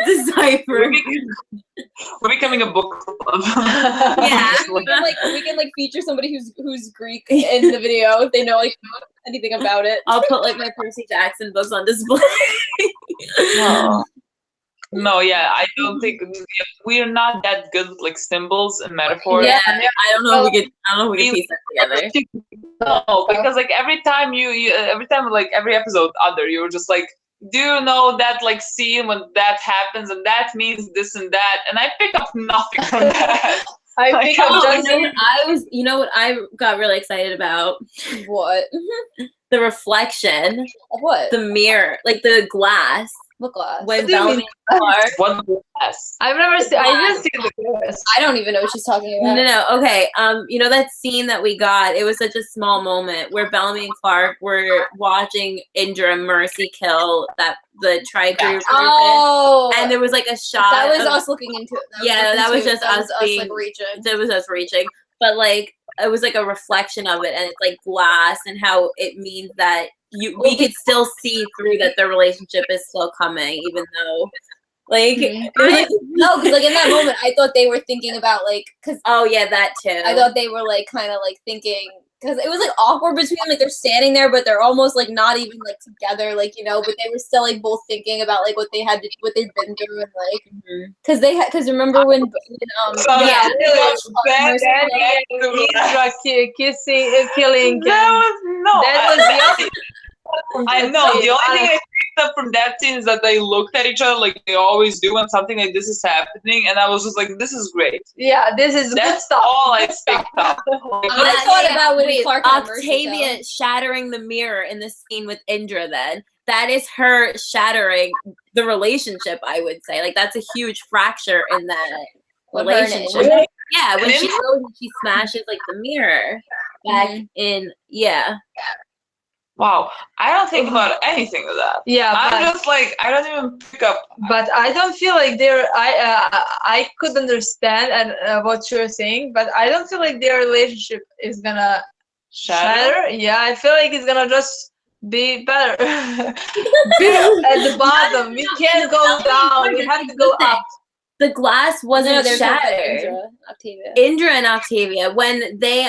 S4: decipher.
S3: We're becoming a book club.
S4: Yeah,
S1: we can feature somebody who's Greek in the video if they know like anything about it.
S4: I'll put like my Percy Jackson books on display.
S3: No, yeah, I don't think we're not that good with like symbols and metaphors.
S4: Yeah, I don't know if we can piece that together.
S3: No, because like every time like every episode you were just like, do you know that like scene when that happens and that means this and that, and I pick up nothing from that.
S4: You know what I got really excited about?
S1: What?
S4: The reflection.
S1: Of what?
S4: The mirror, like the glass.
S1: What glass?
S4: When Bellamy
S3: What glass?
S2: I didn't see the glass.
S1: I don't even know what she's talking about.
S4: No. Okay. You know that scene that we got? It was such a small moment where Bellamy and Clark were watching Indra and Mercy kill the tri-crew.
S1: Oh.
S4: And there was like a shot.
S1: That was us looking into it.
S4: That was just us
S1: reaching.
S4: That was us reaching. But like it was like a reflection of it, and it's like glass, and how it means that we could still see through that the relationship is still coming, even though like
S1: no, because like in that moment I thought they were thinking about like
S4: that too.
S1: I thought they were like kind of like thinking, because it was like awkward between like they're standing there but they're almost like not even like together, like, you know, but they were still like both thinking about like what they've been through, and like because remember when
S2: killing
S3: that was the I know. The only thing I picked up from that scene is that they looked at each other like they always do when something like this is happening, and I was just like, "This is great."
S2: Yeah, this is good stuff.
S3: All I picked up.
S1: I thought about when Clark and
S4: Octavia shattering the mirror in the scene with Indra. Then that is her shattering the relationship. I would say that's a huge fracture in that relationship. Yeah, when she goes and she smashes like the mirror back in. Yeah.
S3: Wow, I don't think about anything of that.
S2: Yeah,
S3: I'm just like, I don't even pick up.
S2: But I don't feel like I could understand and what you're saying, but I don't feel like their relationship is gonna shatter. Yeah, I feel like it's gonna just be better. Be at the bottom. We can't go down. We have to go up.
S4: The glass wasn't shattered. Indra and Octavia, when they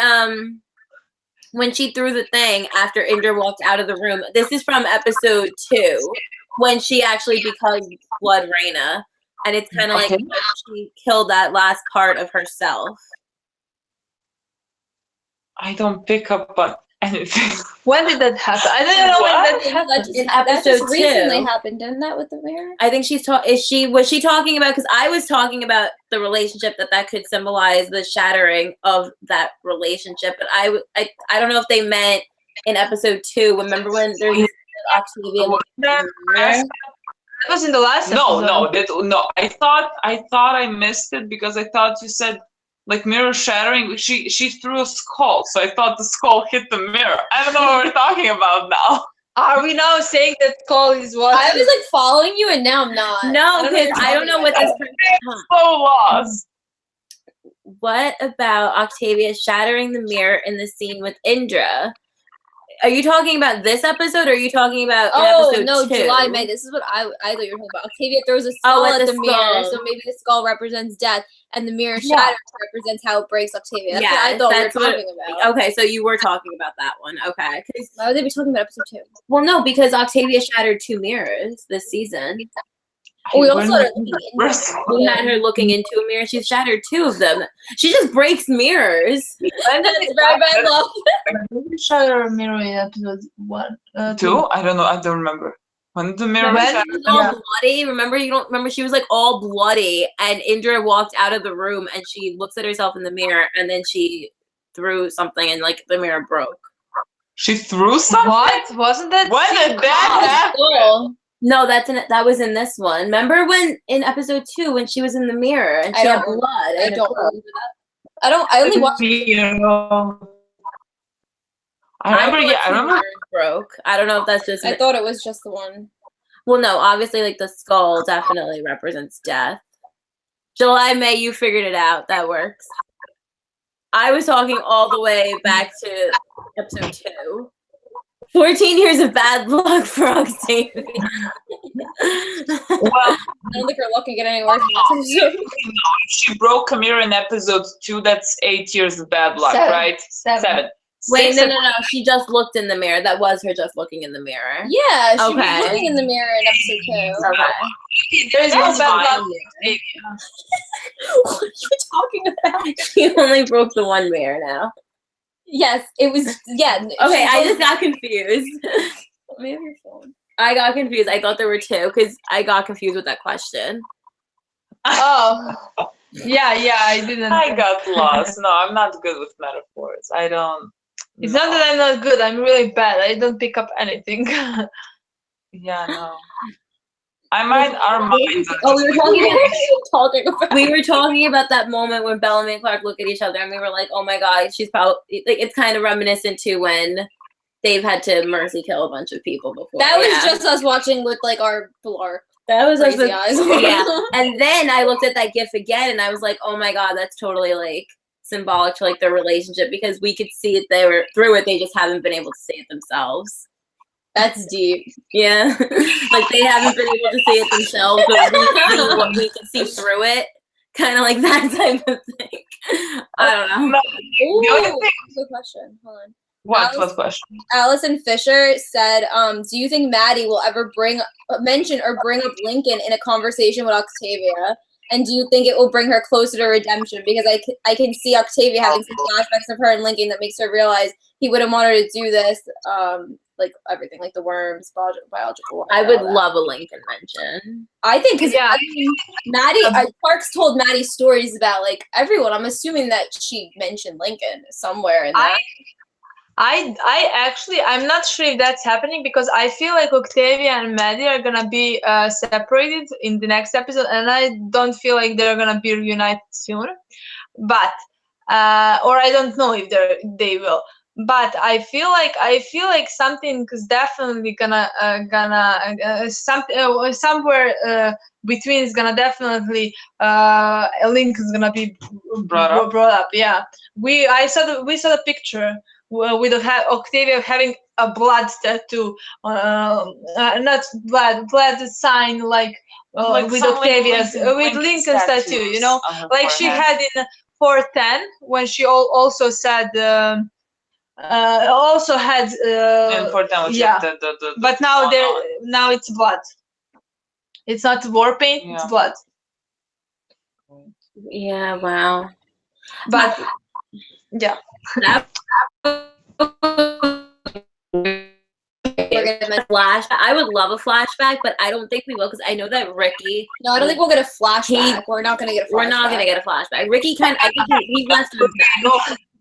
S4: when she threw the thing after Indra walked out of the room. This is from episode 2, when she actually becomes Blood Reina, and it's kind of like she killed that last part of herself.
S3: I don't pick up on anything.
S2: When did that happen? I don't know when that happened.
S4: In episode 2.
S1: Recently happened, didn't that, with the mirror?
S4: I think was she talking about, because I was talking about the relationship that could symbolize the shattering of that relationship, but I don't know if they meant in episode 2. Remember when there's Octavia?
S2: That was in the last episode.
S3: No. I thought I missed it because I thought you said like mirror shattering. She threw a skull, so I thought the skull hit the mirror. I don't know what we're talking about now.
S2: Are we now saying that skull is what?
S1: I was like following you, and now I'm not.
S4: No, because I don't know what this person.
S3: So lost.
S4: What about Octavia shattering the mirror in the scene with Indra? Are you talking about this episode, or are you talking about episode
S1: no,
S4: 2?
S1: July, May. This is what I thought you were talking about. Octavia throws a skull at the mirror, so maybe the skull represents death, and the mirror shatters represents how it breaks Octavia. That's what I thought we were talking about.
S4: Okay, so you were talking about that one. Okay.
S1: Why would they be talking about episode 2?
S4: Well, no, because Octavia shattered 2 mirrors this season.
S1: We also
S4: we had her looking into a mirror. She shattered 2 of them. She just breaks mirrors.
S1: That's very bad luck.
S2: Did you shatter a mirror in episode 1?
S3: 2? I don't know. I don't remember. When did the mirror
S4: she was all bloody? Remember? You don't remember? She was like all bloody, and Indra walked out of the room, and she looks at herself in the mirror, and then she threw something, and like the mirror broke.
S3: She threw something?
S2: What? Wasn't that?
S3: When did that happen?
S4: No, that was in this one. Remember when in episode 2 when she was in the mirror and she had blood?
S1: I don't remember that. I only watched.
S3: I remember.
S4: Broke. I don't know if that's just.
S1: I thought it was just the one.
S4: Well, no, obviously, like the skull definitely represents death. July, May, you figured it out. That works. I was talking all the way back to episode 2. 14 years of bad luck for Octavia.
S3: Well,
S1: I don't think her luck can get any worse.
S3: She broke a mirror in episode 2. That's 8 years of bad luck,
S2: 7.
S3: right?
S2: 7.
S4: Wait, no. She just looked in the mirror. That was her just looking in the mirror.
S1: Yeah, she was looking in the mirror in episode 2.
S4: Okay.
S2: There's no bad luck.
S1: What are you talking about?
S4: She only broke the one mirror now.
S1: Yes, it was. Yeah.
S4: Okay, I just got confused.
S1: Let me have your phone.
S4: I got confused. I thought there were 2 because I got confused with that question.
S2: Oh. Yeah, I didn't.
S3: I got lost. No, I'm not good with metaphors. I don't.
S2: It's not that I'm not good. I'm really bad. I don't pick up anything.
S3: Yeah, no. Our minds are
S4: we were talking about that moment when Bellamy and Clark look at each other and we were like, oh my god, she's probably like, it's kind of reminiscent to when they've had to mercy kill a bunch of people before.
S1: That was just us watching with like our
S4: that was
S1: crazy eyes.
S4: Yeah. And then I looked at that gif again and I was like, oh my god, that's totally like symbolic to like their relationship because we could see it, they were through it, they just haven't been able to see it themselves.
S1: That's deep.
S4: Yeah. Like they haven't been able to see it themselves, but we can see through it. Kind of like that type of thing. I don't know.
S1: Ooh, good question. Hold on.
S3: What question?
S1: Allison Fisher said, do you think Maddie will ever mention or bring up Lincoln in a conversation with Octavia? And do you think it will bring her closer to redemption? Because I can see Octavia having some flashbacks of her and Lincoln that makes her realize he wouldn't want her to do this. Like everything, like the worms, biological.
S4: I would love a Lincoln mention.
S1: I think because Maddie, Clark's told Maddie stories about like everyone. I'm assuming that she mentioned Lincoln somewhere in that.
S2: I actually, I'm not sure if that's happening because I feel like Octavia and Maddie are gonna be separated in the next episode, and I don't feel like they're gonna be reunited soon. But or I don't know if they will. But I feel like something is definitely gonna somewhere between is gonna definitely a link is gonna be brought up. Yeah, we saw the picture with Octavia having a blood tattoo, not blood sign like with Octavia's with Lincoln's tattoo. You know, like she had in 410 when she also said. Also had yeah, but now now it's blood. It's not war paint, it's blood.
S4: Yeah, wow.
S2: But yeah.
S4: Flashback. I would love a flashback, but I don't think we will because I know that Ricky.
S1: No, I don't think we'll get a flashback. We're not gonna get a flashback.
S4: We're not gonna get a flashback. Ricky I think he left.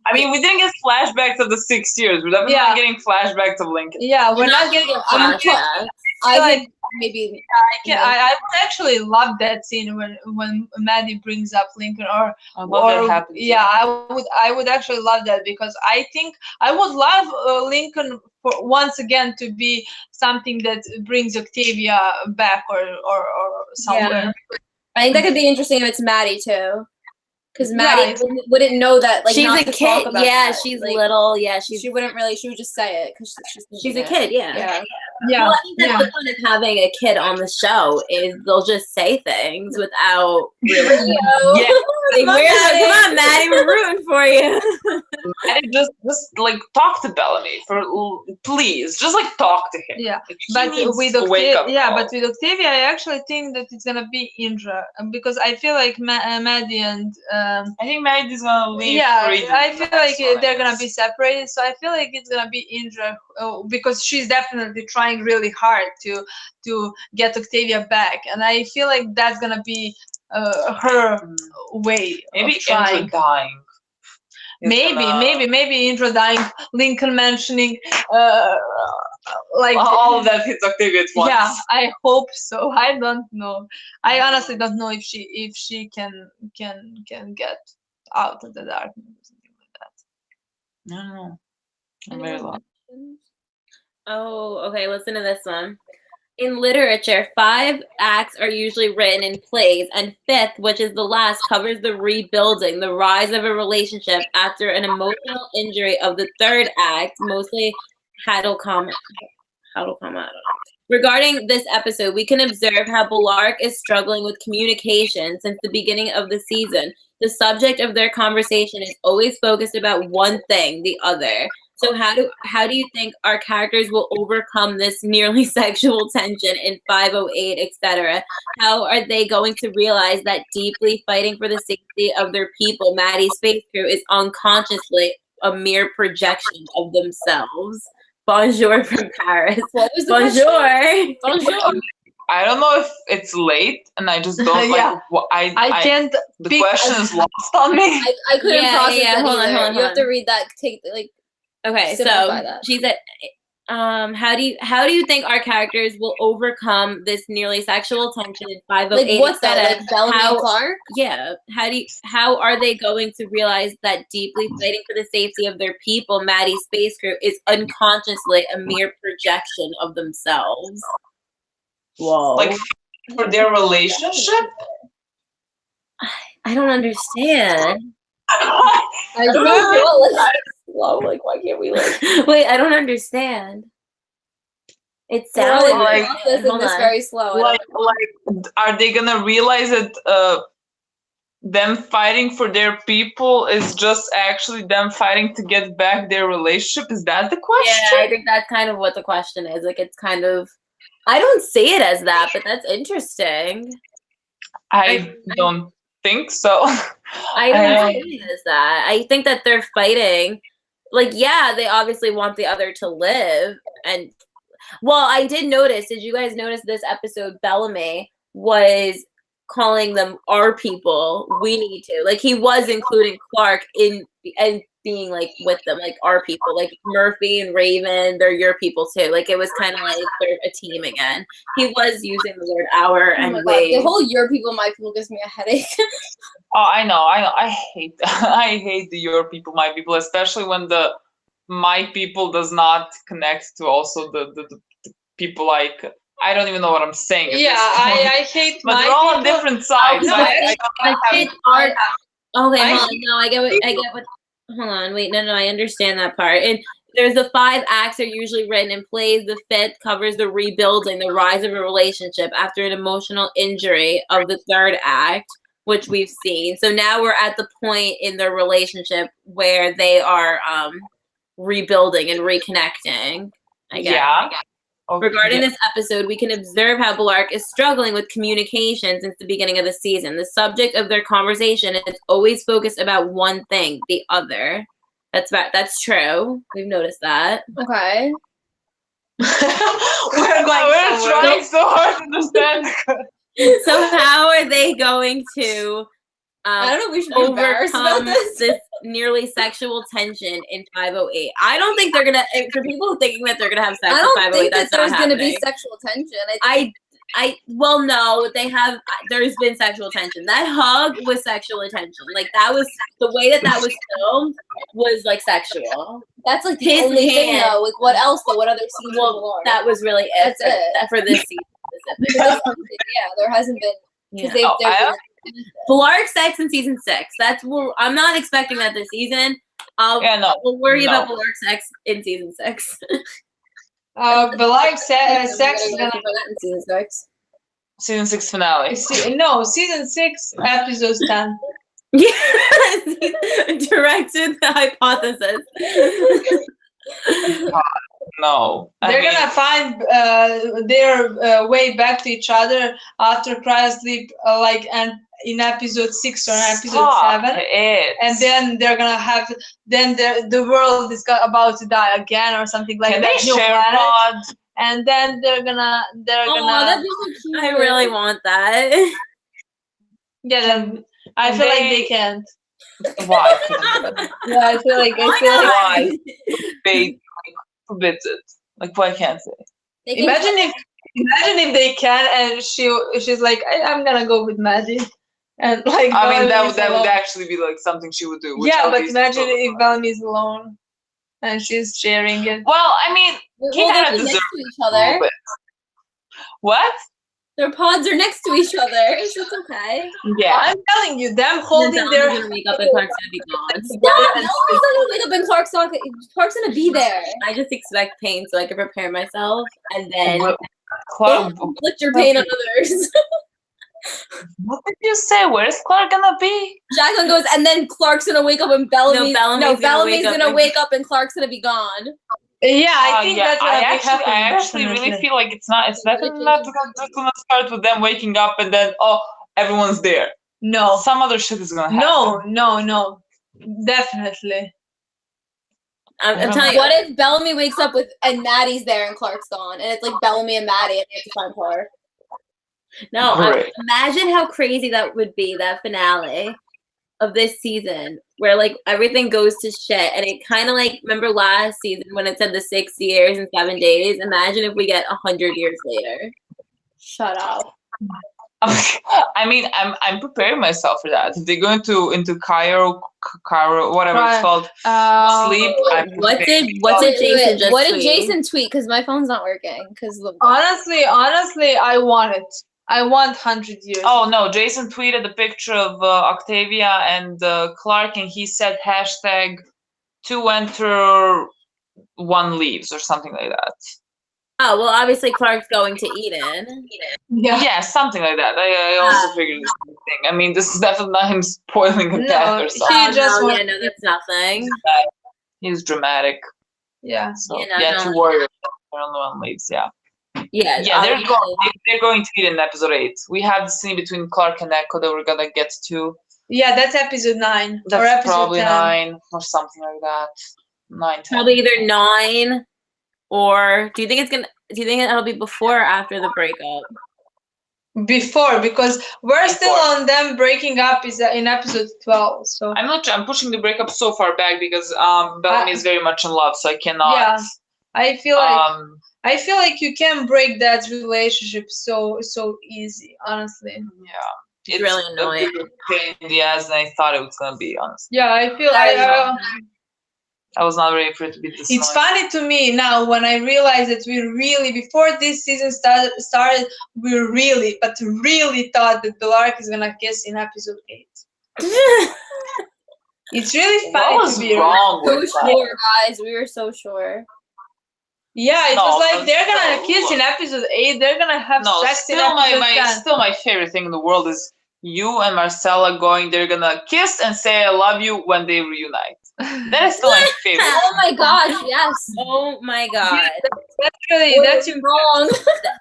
S3: I mean, we didn't get flashbacks of the 6 years. We're definitely not getting flashbacks of Lincoln.
S2: Yeah, we're not getting flashbacks. I think
S1: maybe
S2: I would actually love that scene when Maddie brings up Lincoln or that happens. Yeah, I would actually love that because I think I would love Lincoln for once again to be something that brings Octavia back or somewhere.
S1: Yeah. I think that could be interesting if it's Maddie too. Because Maddie wouldn't know that, like,
S4: she's
S1: not
S4: a
S1: to
S4: kid.
S1: talk about
S4: Yeah,
S1: that.
S4: she's
S1: like,
S4: little. Yeah,
S1: she wouldn't really. She would just say it because
S4: she's a kid. Yeah.
S2: Yeah.
S4: Well, I think that's the fun of having a kid on the show is they'll just say things without really.
S3: Yeah.
S4: Like, come on, Maddie, we're rooting for you.
S3: Maddie, just like talk to Bellamy please, just like talk to him.
S2: Yeah,
S3: like,
S2: but with Octavia, I actually think that it's gonna be Indra because I feel like Maddie and
S3: I think Maddie's gonna leave.
S2: Yeah, I feel like they're gonna be separated. So I feel like it's gonna be Indra because she's definitely trying really hard to get Octavia back, and I feel like that's gonna be her way.
S3: Maybe
S2: Indra
S3: dying.
S2: Maybe Indra dying. Lincoln mentioning like
S3: all of that hits Octavia at once.
S2: Yeah, I hope so. I don't know. I honestly don't know if she can get out of the darkness or something like that.
S3: I don't know. I'm very lost.
S4: Oh, okay. Listen to this one. In literature, 5 acts are usually written in plays, and 5th, which is the last, covers the rebuilding, the rise of a relationship after an emotional injury of the 3rd act, mostly Hadalkama. Regarding this episode, we can observe how Balark is struggling with communication since the beginning of the season. The subject of their conversation is always focused about one thing, the other. So how do you think our characters will overcome this nearly sexual tension in 508, etc.? How are they going to realize that deeply fighting for the safety of their people, Maddie's space crew, is unconsciously a mere projection of themselves? Bonjour from Paris.
S1: What was the
S4: Bonjour.
S1: Bonjour.
S3: I don't know if it's late, and I just don't
S2: Yeah.
S3: like.
S2: I can't.
S3: The question is lost on me.
S1: I couldn't process it
S4: Hold on.
S1: You have to read that.
S4: Okay, so
S1: that.
S4: she said, how do you think our characters will overcome this nearly sexual tension in 508?
S1: Like what's that? Like Bellamy and Clark?
S4: Yeah. How are they going to realize that deeply fighting for the safety of their people, Maddie's space crew, is unconsciously a mere projection of themselves? Whoa.
S3: Like for their relationship?
S4: I don't understand.
S1: I don't know. Slow. Like, why can't we
S4: Wait, I don't understand. It sounds
S1: like this very slow.
S3: Like, are they gonna realize that them fighting for their people is just actually them fighting to get back their relationship? Is that the question?
S4: Yeah, I think that's kind of what the question is. Like, it's kind of, I don't see it as that, but that's interesting.
S3: I don't think so.
S4: I don't see it as that. I think that they're fighting. Like, yeah, they obviously want the other to live. And, well, I did notice, did you guys notice this episode, Bellamy was calling them our people, we need to. Like, he was including Clark in, and being, like, with them, like, our people. Like, Murphy and Raven, they're your people, too. Like, it was kind of like they're a team again. He was using the word our and we.
S1: The whole your people, my people gives me a headache.
S3: Oh, I know. I hate that. I hate the your people, my people, especially when the my people does not connect to also the people like, I don't even know what I'm saying.
S2: I hate
S3: but
S2: my
S3: they're all
S2: people.
S3: on different sides.
S4: Okay, hold on. I get what. Hold on, wait, no, I understand that part. And there's the 5 acts are usually written in plays. The 5th covers the rebuilding, the rise of a relationship after an emotional injury of the 3rd act, which we've seen. So now we're at the point in their relationship where they are rebuilding and reconnecting. I guess. Yeah. Okay. Regarding this episode, we can observe how Balark is struggling with communication since the beginning of the season. The subject of their conversation is always focused about one thing, the other. That's true. We've noticed that.
S1: Okay.
S3: We're trying so hard to understand.
S4: So how are they going to
S1: I don't know if we should be embarrassed about
S4: this nearly sexual tension in 508? I don't think they're gonna. For people thinking that they're gonna have sex in 508,
S1: I don't think that there's
S4: gonna
S1: be sexual tension.
S4: Well, no, they have. There's been sexual tension. That hug was sexual attention. Like, that was the way that was filmed was like sexual.
S1: That's like the only thing though. Like, what else though? What other scenes?
S4: Well, that was really it.
S1: That's it
S4: for this season specifically.
S1: Yeah, there hasn't been.
S4: Yeah. Blarg sex in season 6. I'm not expecting that this season. We'll worry about Blarg sex in season 6.
S2: Blarg sex is gonna
S1: in season 6.
S3: Season 6 finale.
S2: Season 6, episode 10.
S4: Yes, directed the hypothesis.
S3: No.
S2: They're gonna find their way back to each other after cryosleep, and in episode 6 or episode 7. And then they're gonna have, then the world is about to die again or something like that.
S3: Can they share pods?
S2: And then they're gonna.
S1: That'd be so cute.
S4: I really want that.
S2: Yeah, then I feel like they can't.
S3: Why?
S2: Yeah, I feel like
S3: why? They forbids it. Like, why can't they?
S2: Imagine if they can, and she's like, I'm gonna go with Maddie, and like.
S3: I mean, that would actually be like something she would do.
S2: Yeah, but imagine if Bellamy's alone, and she's sharing it.
S3: Well, I mean,
S1: they're next to each other.
S3: What?
S1: Their pods are next to each other, so it's okay.
S2: Yeah, I'm telling you, them holding their.
S4: Gonna wake up and Clark's gonna be gone.
S1: Stop! No one's gonna wake up and Clark's gonna be there.
S4: I just expect pain so I can prepare myself, and then
S3: Clark,
S1: inflict your pain on others.
S3: What did you say? Where's Clark gonna be?
S1: Jacqueline goes, and then Clark's gonna wake up and Bellamy's gonna wake up and Clark's gonna be gone.
S2: Yeah, I think that's what
S3: I actually really feel like it's definitely not gonna start with them waking up and then everyone's there.
S2: No,
S3: some other shit is gonna happen.
S2: No, definitely.
S4: I'm telling you.
S1: What if Bellamy wakes up and Maddie's there and Clark's gone, and it's like Bellamy and Maddie, and they have to find Clark?
S4: No, imagine how crazy that would be, that finale of this season, where like everything goes to shit, and it kind of like, remember last season when it said the 6 years and 7 days? Imagine if we get 100 years later.
S1: Shut up.
S3: I mean, I'm preparing myself for that. If they go into Cairo, whatever it's called, sleep.
S4: What did Jason just
S1: What did
S4: tweet?
S1: Jason tweet? Because my phone's not working. Because
S2: honestly, I want it. I want 100 years.
S3: Oh no, Jason tweeted a picture of Octavia and Clark, and he said hashtag 2 enter 1 leaves or something like that.
S4: Oh, well, obviously Clark's going to Eden.
S3: Yeah, something like that. I also figured the same thing. I mean, this is definitely not him spoiling a death or something.
S4: No, that's nothing.
S3: He's dramatic.
S2: Yeah.
S3: So, two warriors. Only 1 leaves, yeah.
S4: Yeah,
S3: they're going to Eden in episode 8. We have the scene between Clark and Echo that we're gonna get to.
S2: Yeah, that's episode 9.
S3: That's
S2: or episode
S3: probably
S2: 10.
S3: 9 or something like that. 9, 10.
S4: Probably either 9 or do you think it'll be before or after the breakup?
S2: Before, because we're still on them breaking up is in episode 12. So
S3: I'm pushing the breakup so far back because Bellamy is very much in love, so I cannot.
S2: Yeah, I feel like you can break that relationship so easy, honestly.
S3: Yeah.
S4: It's really annoying.
S3: Pain in the ass than I thought it was gonna be, honestly.
S2: Yeah, I feel
S3: I was not ready for it to be this.
S2: It's funny to me now when I realize that we really, before this season started, we really thought that Blarg is gonna kiss in episode 8. It's really funny to be
S3: wrong.
S1: So sure, guys. We were so sure.
S2: Yeah, it was like they're gonna kiss in episode 8. They're gonna have sex in episode 10.
S3: Still, my favorite thing in the world is you and Marcella going. They're gonna kiss and say "I love you" when they reunite. That is still my favorite.
S1: Oh my gosh, yes.
S4: Oh my god.
S2: That's
S1: wrong.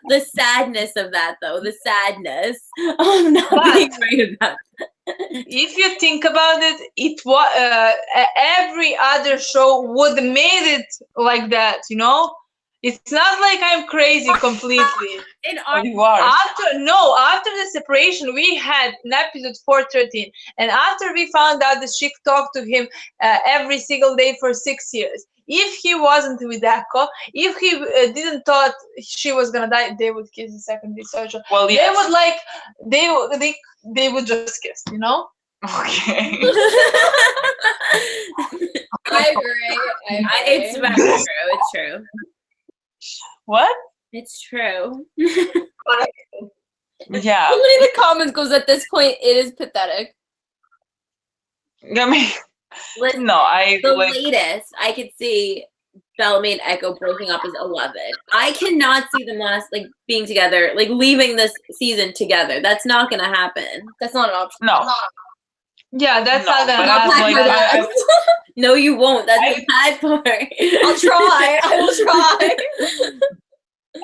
S4: The sadness of that, though. The sadness of not being right about that.
S2: If you think about it, it was every other show would have made it like that, you know. It's not like I'm crazy completely.
S3: You are.
S2: After the separation, we had in episode 413, and after we found out that she talked to him every single day for 6 years. If he wasn't with Echo, if he didn't thought she was gonna die, they would kiss the second day.
S3: Well, yes.
S2: They would just kiss, you know.
S3: Okay.
S1: I agree.
S4: It's very true. It's true.
S3: What?
S4: It's true.
S3: Yeah.
S1: Somebody in the comments goes, at this point, it is pathetic.
S3: I mean,
S4: Listen,
S3: no,
S4: the latest I could see Bellamy and Echo breaking up is 11. I cannot see them being together, like leaving this season together. That's not gonna happen.
S1: That's not an option.
S3: No.
S2: Yeah, that's not gonna
S1: happen.
S3: Like,
S4: No, you won't. That's the bad part.
S1: I'll try. I will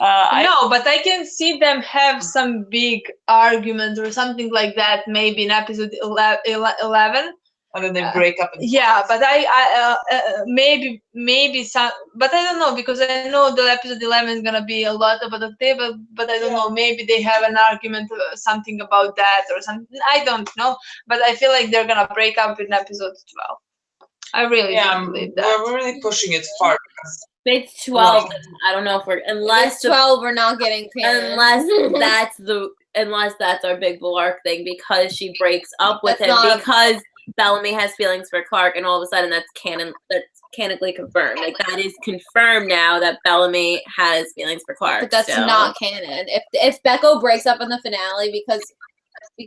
S1: try.
S2: No, but I can see them have some big argument or something like that, maybe in episode 11.
S3: And then they break up.
S2: Yeah, but maybe some, but I don't know, because I know the episode 11 is gonna be a lot about the table, but I don't know, maybe they have an argument, something about that or something. I don't know, but I feel like they're gonna break up in episode 12. I really don't believe that.
S3: We're really pushing it far.
S4: It's 12. I don't know if we're
S1: unless 12 we're not getting canon.
S4: Unless that's our big Blark thing, because she breaks up with him because Bellamy has feelings for Clark, and all of a sudden that's canonically confirmed. Like, that is confirmed now that Bellamy has feelings for Clark.
S1: But that's not canon. If Becco breaks up in the finale because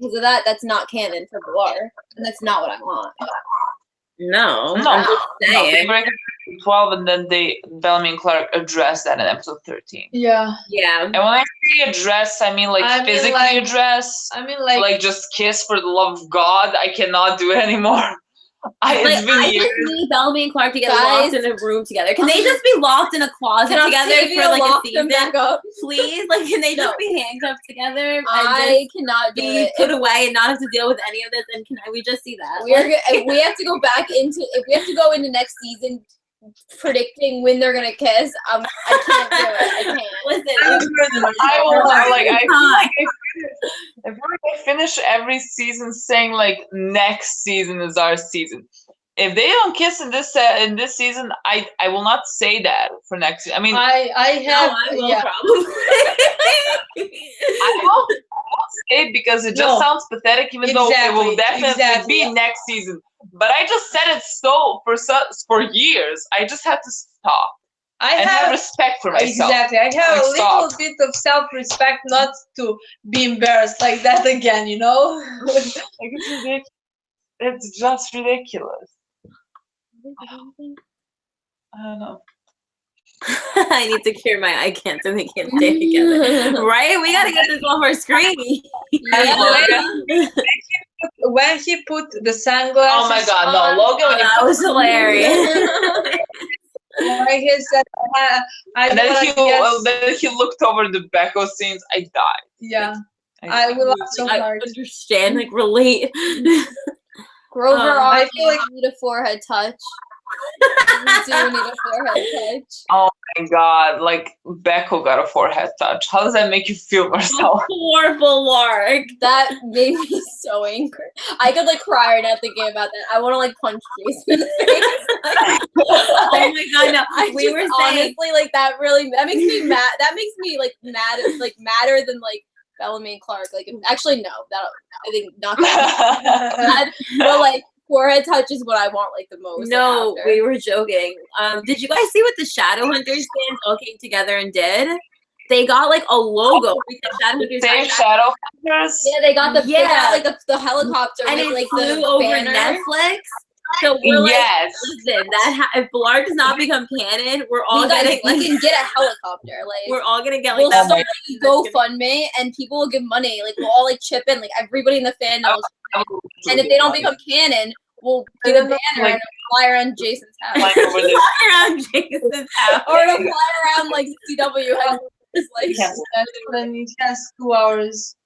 S1: of that, that's not canon for Blark, and that's not what I want.
S4: No, I'm just saying.
S3: They break up in 12, and then Bellamy and Clark address that in episode 13.
S2: Yeah.
S3: And when I say address, I mean physically address.
S2: I mean
S3: like just kiss for the love of God. I cannot do it anymore. It's been years.
S4: Just need Bellamy and Clark to get locked in a room together. Can they just be locked in a closet together for like a season? Please, like, can they just be handcuffed together? And
S1: I cannot
S4: be put away and not have to deal with any of this. And can we just see that?
S1: We have to go back into. If we have to go into next season predicting when they're gonna kiss, I can't do it. I can't.
S4: Listen,
S3: I feel like I finish every season saying like next season is our season. If they don't kiss in this season, I will not say that for next season. I mean,
S4: I will probably.
S3: I won't say it because it just sounds pathetic, even though it will definitely be next season. But I just said it for years. I just had to stop. I have respect for myself.
S2: Exactly. I have a little bit of self-respect, not to be embarrassed like that again, you know?
S3: It's ridiculous. It's just ridiculous. I don't know.
S4: I need to cure my eye cancer. They can't stay together. Right? We gotta get this off our screen.
S2: When he put the sunglasses.
S3: Oh my God! No, Logan.
S4: That was hilarious.
S2: He said,
S3: and then he looked over the Becco scenes. I died.
S2: Yeah, I will so hard.
S4: Understand, like, relate.
S1: Grover, I feel like you need a forehead touch. You do need a forehead touch.
S3: Oh my God! Like, Becco got a forehead touch. How does that make you feel, Marcel?
S4: Poor Blark.
S1: That made me so angry. I could like cry right now thinking about that. I want to like punch Jason in the face.
S4: Oh my God! No, we were saying,
S1: honestly, like, that makes me mad. That makes me like mad, like madder than like Bellamy and Clark. Like, actually, no, I think not that. But like, forehead touch is what I want like the most.
S4: No, we were joking. Did you guys see what the Shadowhunters fans all came together and did? They got like a logo.
S3: Shadowhunters.
S1: Yeah, they got they got, like the helicopter
S4: and
S1: with,
S4: it
S1: like,
S4: flew
S1: the
S4: over
S1: banner.
S4: Netflix. So we're like, listen, if Blark does not become canon, we're all
S1: we can get a helicopter. Like,
S4: we're all gonna get like
S1: we'll start a GoFundMe, and people will give money. Like, we'll all like chip in. Like, everybody in the fan knows. And if they don't become canon, we'll get a banner and fly around Jason's house.
S4: Fly around Jason's house,
S1: or to fly around like CW. Like,
S2: then it has 2 hours.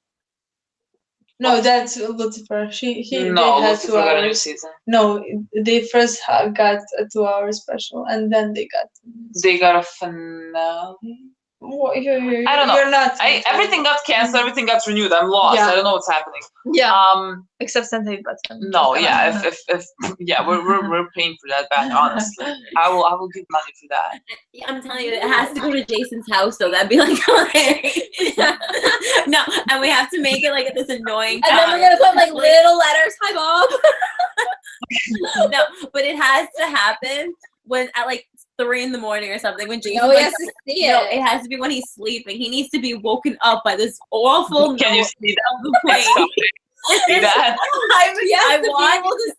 S2: No, that's Lucifer. He did have 2 hours.
S3: Got a new season.
S2: No, they first got a 2 hour special, and then they got
S3: a finale.
S2: I
S3: don't know.
S2: You're not.
S3: Everything got canceled. Everything got renewed. I'm lost. I don't know what's happening.
S2: Yeah. Except Sensei Button.
S3: No. Yeah. If we're paying for that bad. Honestly, I will give money for that.
S4: I'm telling you, it has to go to Jason's house, so that'd be like hilarious. No, and we have to make it like this annoying.
S1: And then we're gonna put like little letters. Hi, Bob.
S4: No, but it has to happen when at like 3 in the morning or something when Jason.
S1: Oh, he has to see
S4: No,
S1: it.
S4: it has to be when he's sleeping. He needs to be woken up by this awful.
S3: Can you see
S4: that?
S3: See that?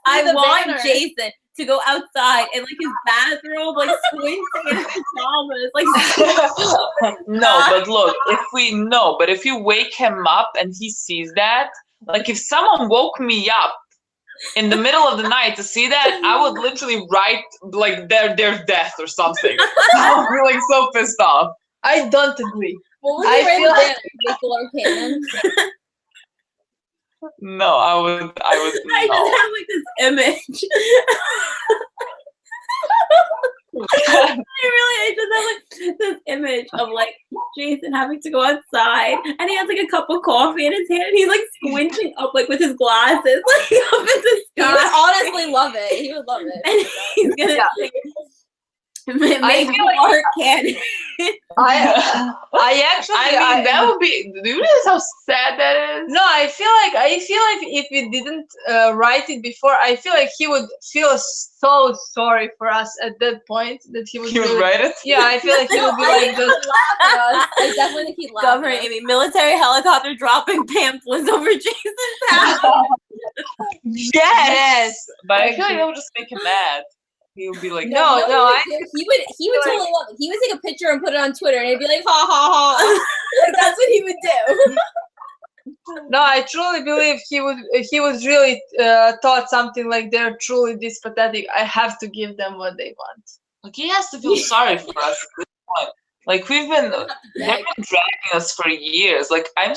S4: I want Jason to go outside in like his bathrobe, like squinting in his pajamas, like.
S3: No, but look, if you wake him up and he sees that, like if someone woke me up in the middle of the night to see that, I would literally write like their death or something. I would be like so pissed off.
S2: I don't agree.
S1: What would you feel like Nicola Cannon?
S3: No, I would.
S4: I just have like this image. I just have like this image of like Jason having to go outside, and he has like a cup of coffee in his hand, and he's like squinting up like with his glasses, like up in the sky.
S1: He would honestly love it. He would love it.
S4: And he's gonna make Clark Cannon.
S2: I mean,
S3: that would be. Do you realize how sad that is?
S2: No, I feel like if we didn't write it before, I feel like he would feel so sorry for us at that point that he would.
S3: He would write it.
S2: Yeah, I feel like he would be like just
S1: laugh at us. I definitely think he'd laugh.
S4: Governor Amy, military helicopter dropping pamphlets over Jason's house.
S2: Yes,
S3: but I feel like that would just make him mad. He would be like,
S1: he would totally love it. He would take a picture and put it on Twitter, and he'd be like, ha ha ha. Like, that's what he would do.
S2: No, I truly believe he would really thought something like they're truly this pathetic. I have to give them what they want.
S3: Like he has to feel sorry for us at this point. Like they've been dragging us for years. Like I'm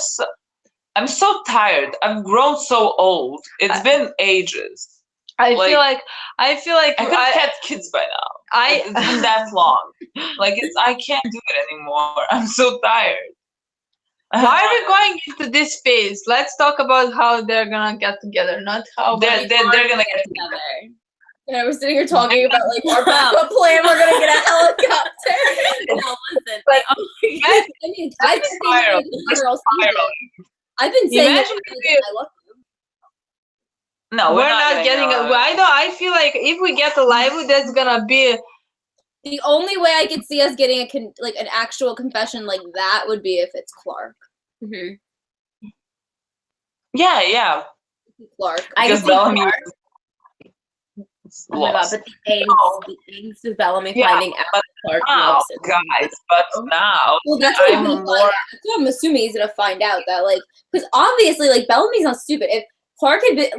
S3: so tired. I've grown so old. It's been ages.
S2: I feel like
S3: I could have had kids by now. It's been that long. Like I can't do it anymore. I'm so tired.
S2: Why are we going into this phase? Let's talk about how they're gonna get together, not how
S3: they're gonna get together.
S1: And I was sitting here talking about like our backup plan. We're gonna get a helicopter.
S4: No, listen.
S1: But I mean, I've been saying I love you.
S3: No,
S2: we're not getting it. I feel like if we get a live, that's gonna be
S1: the only way I could see us getting an actual confession like that would be if it's Clark.
S4: Mm-hmm.
S3: Yeah.
S1: Clark.
S4: I guess
S3: Bellamy.
S4: Oh my god, but the angst of Bellamy finding out Clark loves it.
S3: Guys, but now
S1: well, that's what I'm assuming he's gonna find out that because obviously Bellamy's not stupid. If Clark had been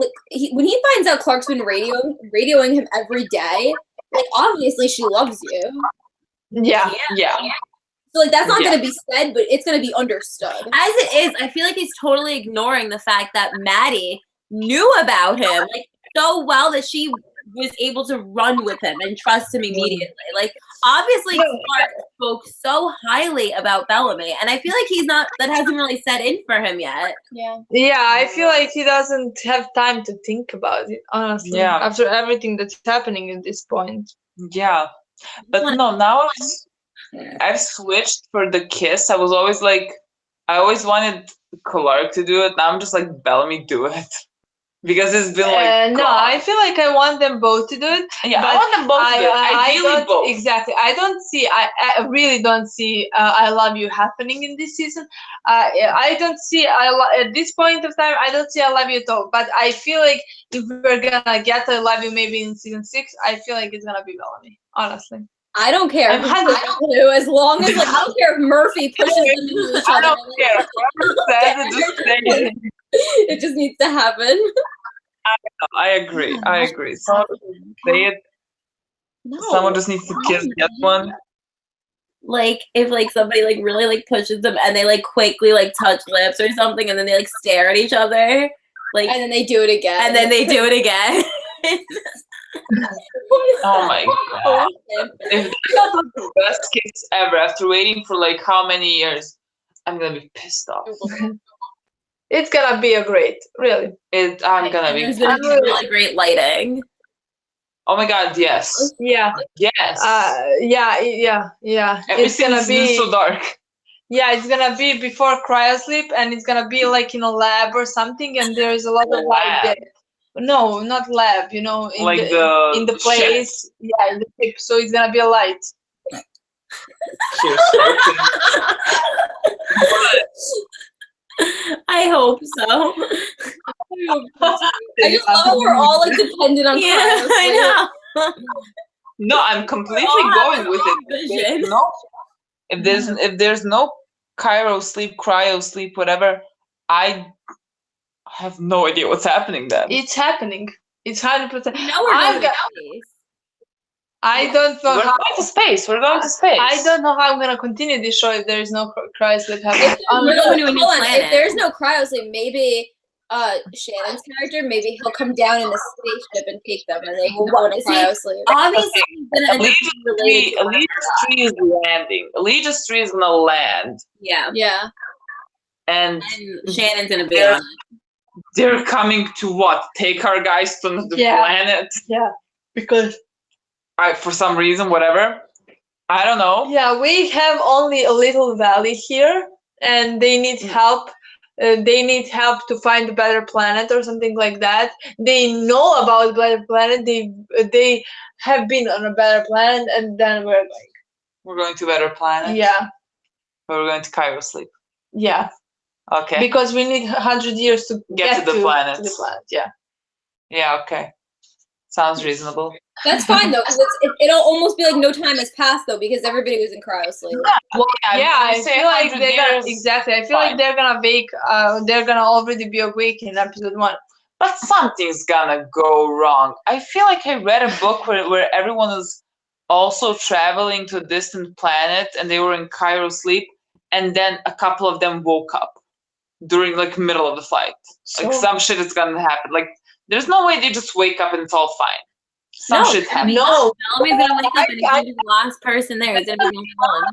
S1: when he finds out Clark's been radioing him every day, obviously she loves you.
S2: Yeah.
S1: So that's not gonna be said, but it's gonna be understood.
S4: As it is, I feel like he's totally ignoring the fact that Maddie knew about him so well that she was able to run with him and trust him immediately. Obviously Clark spoke so highly about Bellamy, and I feel like that hasn't really set in for him yet.
S1: Yeah,
S2: I feel like he doesn't have time to think about it, honestly.
S3: Yeah.
S2: After everything that's happening at this point.
S3: Yeah. But no, now I've switched for the kiss. I was always I always wanted Clark to do it. Now I'm just Bellamy, do it. Because it's been
S2: no, I feel like I want them both to do it.
S3: Yeah, I want them both to do it. Ideally both.
S2: Exactly. I really don't see I love you happening in this season. I don't see at this point of time, I don't see I love you at all. But I feel like if we're gonna get I love you maybe in season 6, I feel like it's gonna be Bellamy, honestly.
S1: I don't care. As long as I don't care if Murphy pushes them into each other.
S3: I don't care.
S1: It just needs to happen.
S3: I agree. Someone say it. No. Someone just needs to kiss the other one.
S4: If somebody really pushes them and they quickly touch lips or something, and then they stare at each other, and
S1: then they do it again.
S4: And then they do it again.
S3: Oh my god! If that's the best kiss ever, after waiting for how many years, I'm gonna be pissed off.
S2: It's gonna be a great, really.
S3: I'm gonna be.
S4: It's gonna be really great lighting.
S3: Oh my god! Yes.
S2: Yeah.
S3: Yes.
S2: Yeah.
S3: It's gonna be so dark.
S2: Yeah, it's gonna be before cryosleep, and it's gonna be in a lab or something, and there is a lot of light there. No, not lab. You know, in
S3: Like
S2: in the place.
S3: ship.
S2: Yeah, in the ship. So it's gonna be a light.
S4: I hope so.
S1: I just love how we're all like dependent on
S4: Yeah,
S1: cryo sleep.
S4: I know.
S3: No, I'm completely
S4: all have
S3: going
S4: the
S3: with
S4: same
S3: it.
S4: vision.
S3: No, if there's no cryo sleep, whatever, I have no idea what's happening then.
S2: It's happening. It's 100%.
S4: You know we're going to space.
S2: I don't know
S3: We're
S2: how.
S3: going to space. We're going to space.
S2: I don't know how I'm gonna continue this show if there is no cryosleep happening.
S4: We're going to a new planet.
S1: If there's no cryosleep, maybe Shannon's character, maybe he'll come down in a spaceship and take them, and they can go into cryosleep.
S4: Obviously, he's gonna end up being related to
S3: Allegiance 3 is landing. Allegiance 3 is gonna land.
S4: Yeah.
S1: Yeah.
S3: And
S4: Shannon's gonna be on.
S3: They're coming to what? Take our guys to the planet?
S2: Yeah. Because
S3: for some reason, whatever. I don't know.
S2: Yeah, we have only a little valley here, and they need help. They need help to find a better planet or something like that. They know about a better planet. They have been on a better planet, and then
S3: we're going to a better planet.
S2: Yeah.
S3: We're going to cryosleep.
S2: Yeah.
S3: Okay.
S2: Because we need 100 years to get to the planet. To the planet. Yeah.
S3: Yeah. Okay. Sounds reasonable.
S1: That's fine though, because it'll almost be like no time has passed though, because everybody was in cryosleep.
S2: Well, I feel like they're gonna exactly. I feel like they're gonna wake. They're gonna already be awake in episode 1.
S3: But something's gonna go wrong. I feel like I read a book where everyone was also traveling to a distant planet and they were in cryosleep, and then a couple of them woke up during like middle of the flight. Like some shit is gonna happen. Like there's no way they just wake up and it's all fine. Some shit happens.
S2: No,
S4: Bellamy's gonna wake up and he's gonna be the last person there. He's gonna be the only one.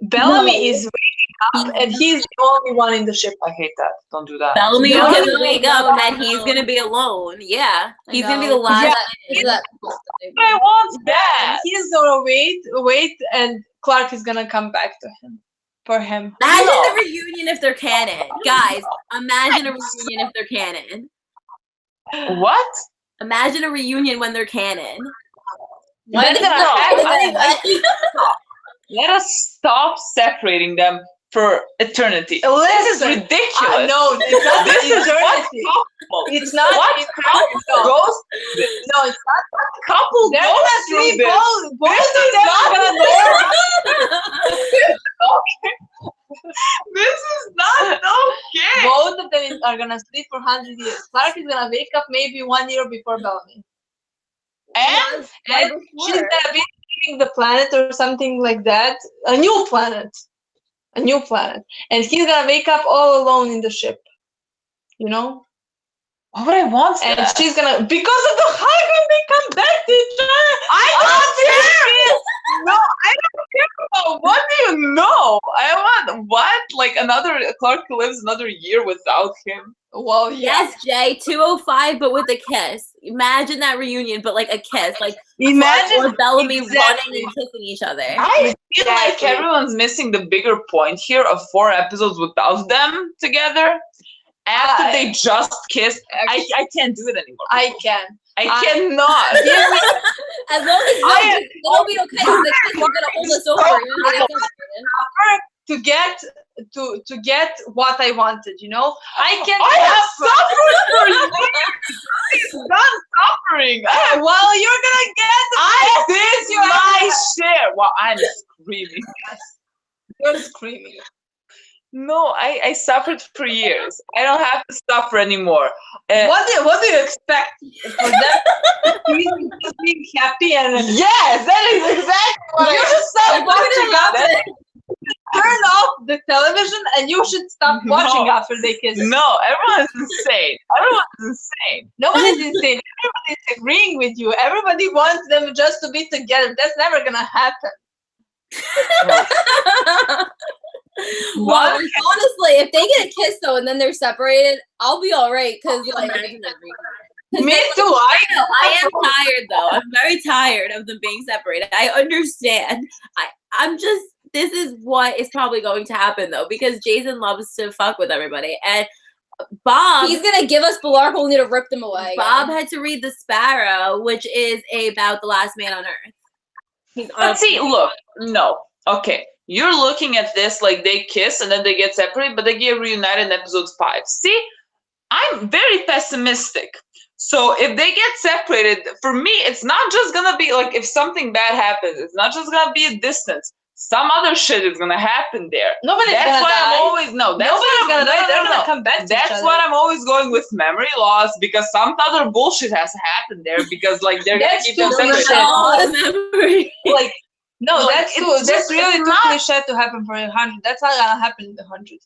S2: Bellamy is waking up and he's the only one in the ship.
S3: I hate that. Don't do that.
S4: Bellamy's gonna wake up and he's gonna be alone. Yeah. He's gonna be the last.
S3: I want that.
S2: He's gonna wait, and Clark is gonna come back to him. For him.
S4: Imagine the reunion if they're canon. Guys, imagine a reunion if they're canon.
S3: What?
S4: Imagine a reunion when they're canon.
S3: Let us stop separating them for eternity. This is ridiculous.
S2: No, it's not eternity. It's not.
S3: What couple goes?
S2: No, it's not.
S3: Couple
S2: They're
S3: goes
S2: gonna
S3: through
S2: see
S3: this.
S2: both of them are gonna go.
S3: This is not okay.
S2: Both of them are gonna sleep for 100 years. Clark is gonna wake up maybe 1 year before Bellamy.
S3: And
S2: she's gonna be leaving the planet or something like that. A new planet. And he's gonna wake up all alone in the ship. You know?
S3: Why would I want that?
S2: And she's gonna, because of the hype when they come back to each other.
S3: I don't care. No, I don't care about what do you know. I want what? Like Clark lives another year without him.
S2: Well,
S4: yes, Jay, 205, but with a kiss. Imagine that reunion, but like a kiss, like
S2: imagine
S4: Bellamy running and kissing each other.
S3: I feel like everyone's missing the bigger point here of 4 episodes without them together. After they just kissed, I can't do it anymore.
S2: I can.
S3: I cannot.
S1: As long as it'll be okay. The kiss is gonna hold us over.
S2: To get what I wanted, you know. I
S3: have suffered for years. Not suffering.
S2: Well, you're gonna get.
S3: I did my share. Wow, I'm screaming.
S2: You're screaming.
S3: No, I suffered for years. I don't have to suffer anymore.
S2: What do you expect for them? Just being happy and
S3: yes, that is exactly what
S2: you should stop watching. Turn off the television and you should stop watching after they kiss.
S3: No, everyone is insane.
S2: Nobody's insane. Everybody's agreeing with you. Everybody wants them just to be together. That's never gonna happen.
S1: Well, honestly, if they get a kiss though and then they're separated, I'll be all right because like.
S2: Me too.
S4: I am tired though. I'm very tired of them being separated. I understand. I'm just. This is what is probably going to happen though, because Jason loves to fuck with everybody, and Bob.
S1: He's gonna give us Bellark, only to rip them away.
S4: Bob had to read The Sparrow, which is about the last man on Earth.
S3: But see, look, no. Okay. You're looking at this like they kiss and then they get separated, but they get reunited in episode 5. See? I'm very pessimistic. So if they get separated, for me, it's not just gonna be like if something bad happens, it's not just gonna be a distance. Some other shit is gonna happen there.
S2: Nobody's
S3: that's
S2: gonna
S3: why
S2: die.
S3: I'm always
S2: Nobody's gonna die. They're gonna come back to each
S3: That's
S2: other.
S3: what I'm always going with memory loss, because some other bullshit has to happen there, because like they're gonna keep them separated.
S2: Like no,
S3: Like,
S2: that's too. That's really too cliche to happen for 100. That's not gonna happen in the 100.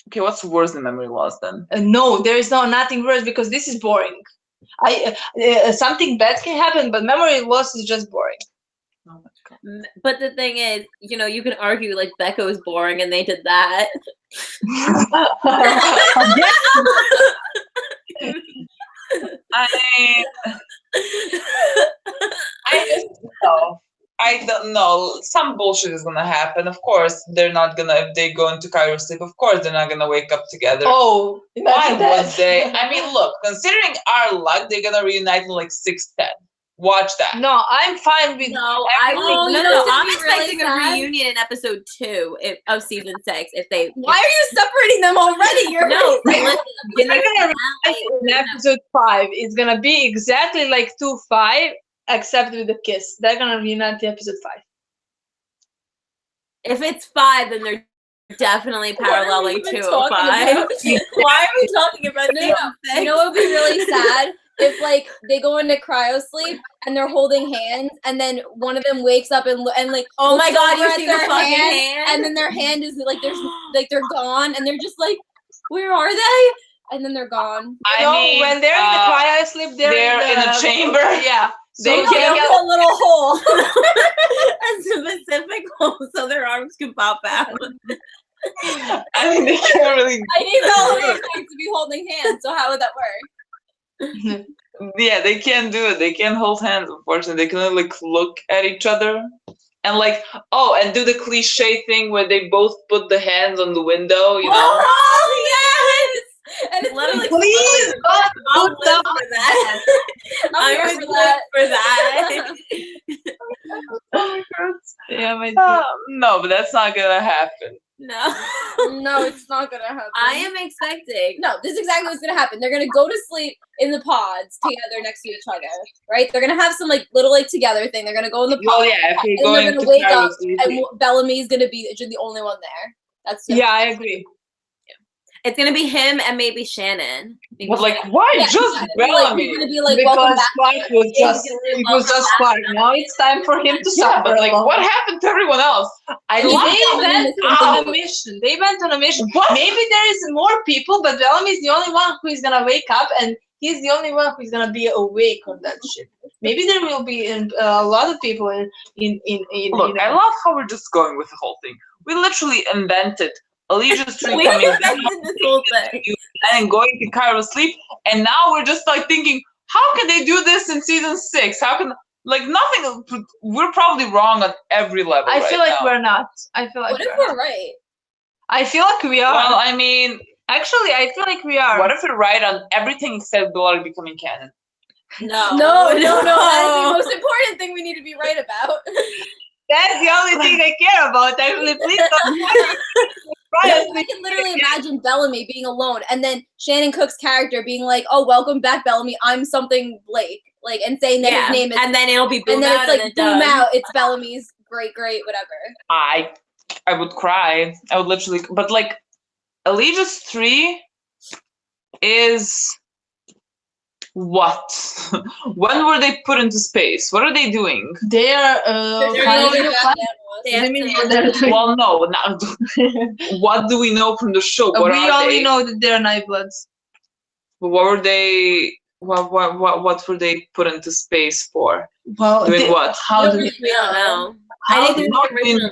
S3: Okay, what's worse than memory loss then?
S2: No, there is nothing worse because this is boring. Something bad can happen, but memory loss is just boring.
S3: Oh my God.
S4: But the thing is, you know, you can argue like Becca was boring and they did that.
S3: I don't know. Some bullshit is gonna happen. Of course, they're not gonna. If they go into Cairo sleep, of course they're not gonna wake up together.
S2: Oh,
S3: why would they? I mean, look. Considering our luck, they're gonna reunite in like 6-10. Watch that.
S2: No, I'm fine with.
S4: No, I'm expecting a reunion in episode 2 of season 6. If they,
S1: why are you separating them already? You're
S4: no,
S2: in episode 5, it's gonna be exactly like 2-5. Except with the kiss. They're gonna reunite the episode 5.
S4: If it's 5, then they're definitely paralleling 2 of 5. Why are we talking about
S1: You know what would be really sad? If like they go into cryo sleep and they're holding hands, and then one of them wakes up and like,
S4: oh my God, you
S1: at
S4: see the
S1: their
S4: fucking hand,
S1: and then their hand is like there's like they're gone, and they're just like, where are they? And then they're gone.
S2: You know, when they're in the cryo sleep, they're in
S3: a chamber.
S2: Yeah.
S1: They can't get a little hole.
S4: A specific hole so their arms can pop out.
S3: I mean, they can't really.
S1: I need Bellamy to be holding hands, so how would that work?
S3: Yeah, they can't do it. They can't hold hands, unfortunately. They can only like look at each other and like, oh, and do the cliche thing where they both put the hands on the window, you know?
S1: Oh, yes! And it's
S4: literally,
S2: please,
S4: I'll live for that. I would live for that.
S2: Yeah, my
S3: no, but that's not gonna happen.
S4: No.
S1: No, it's not gonna happen.
S4: I am expecting.
S1: No, this is exactly what's gonna happen. They're gonna go to sleep in the pods together next to each other, right? They're gonna have some like little like together thing. They're gonna go in the pod.
S3: Oh yeah, if you're
S1: and
S3: going
S1: they're gonna
S3: to
S1: wake up,
S3: sleep.
S1: and Bellamy's gonna be the only one there. That's
S2: yeah, I agree.
S4: It's gonna be him and maybe Shannon.
S3: But like, why just Bellamy?
S1: He's gonna be like,
S2: because
S1: welcome back.
S2: Clark was just Clark. Now it's time for him to suffer.
S3: But like, what happened to everyone else?
S2: They went on a mission. They went on a mission.
S3: What?
S2: Maybe there is more people, but Bellamy is the only one who is gonna wake up, and he's the only one who is gonna be awake on that ship. Maybe there will be a lot of people in.
S3: Look, I love how we're just going with the whole thing. We literally invented Allegiance Tree
S4: We
S3: coming
S4: invented this whole thing.
S3: and going to Cairo sleep, and now we're just like thinking, how can they do this in season 6? How can like nothing? We're probably wrong on every level.
S2: I feel like
S3: now.
S2: we're not. I feel like
S1: What if we're right?
S2: I feel like we are.
S3: Well, I mean,
S2: actually, I feel like we are.
S3: what if we're right on everything except Bellark becoming canon?
S1: No. That is the most important thing we need to be right about.
S2: That's the only thing I care about. Actually, please don't.
S1: I can literally imagine Bellamy being alone, and then Shannon Cook's character being like, "Oh, welcome back, Bellamy. I'm something Blake," like, and saying that his name is,
S4: and then it'll be boom
S1: and then
S4: out,
S1: it's like
S4: and
S1: boom
S4: done.
S1: out. It's Bellamy's great whatever.
S3: I would cry. I would literally. But like, Allegiance 3 is what? When were they put into space? What are they doing?
S2: They are.
S3: Well, no. Now, what do we know from the show? What
S2: we only know that they're Nightbloods.
S3: What were they? What were they put into space for?
S2: Well,
S3: doing what?
S2: How do
S4: we don't know?
S3: How
S4: I think
S3: not
S4: original.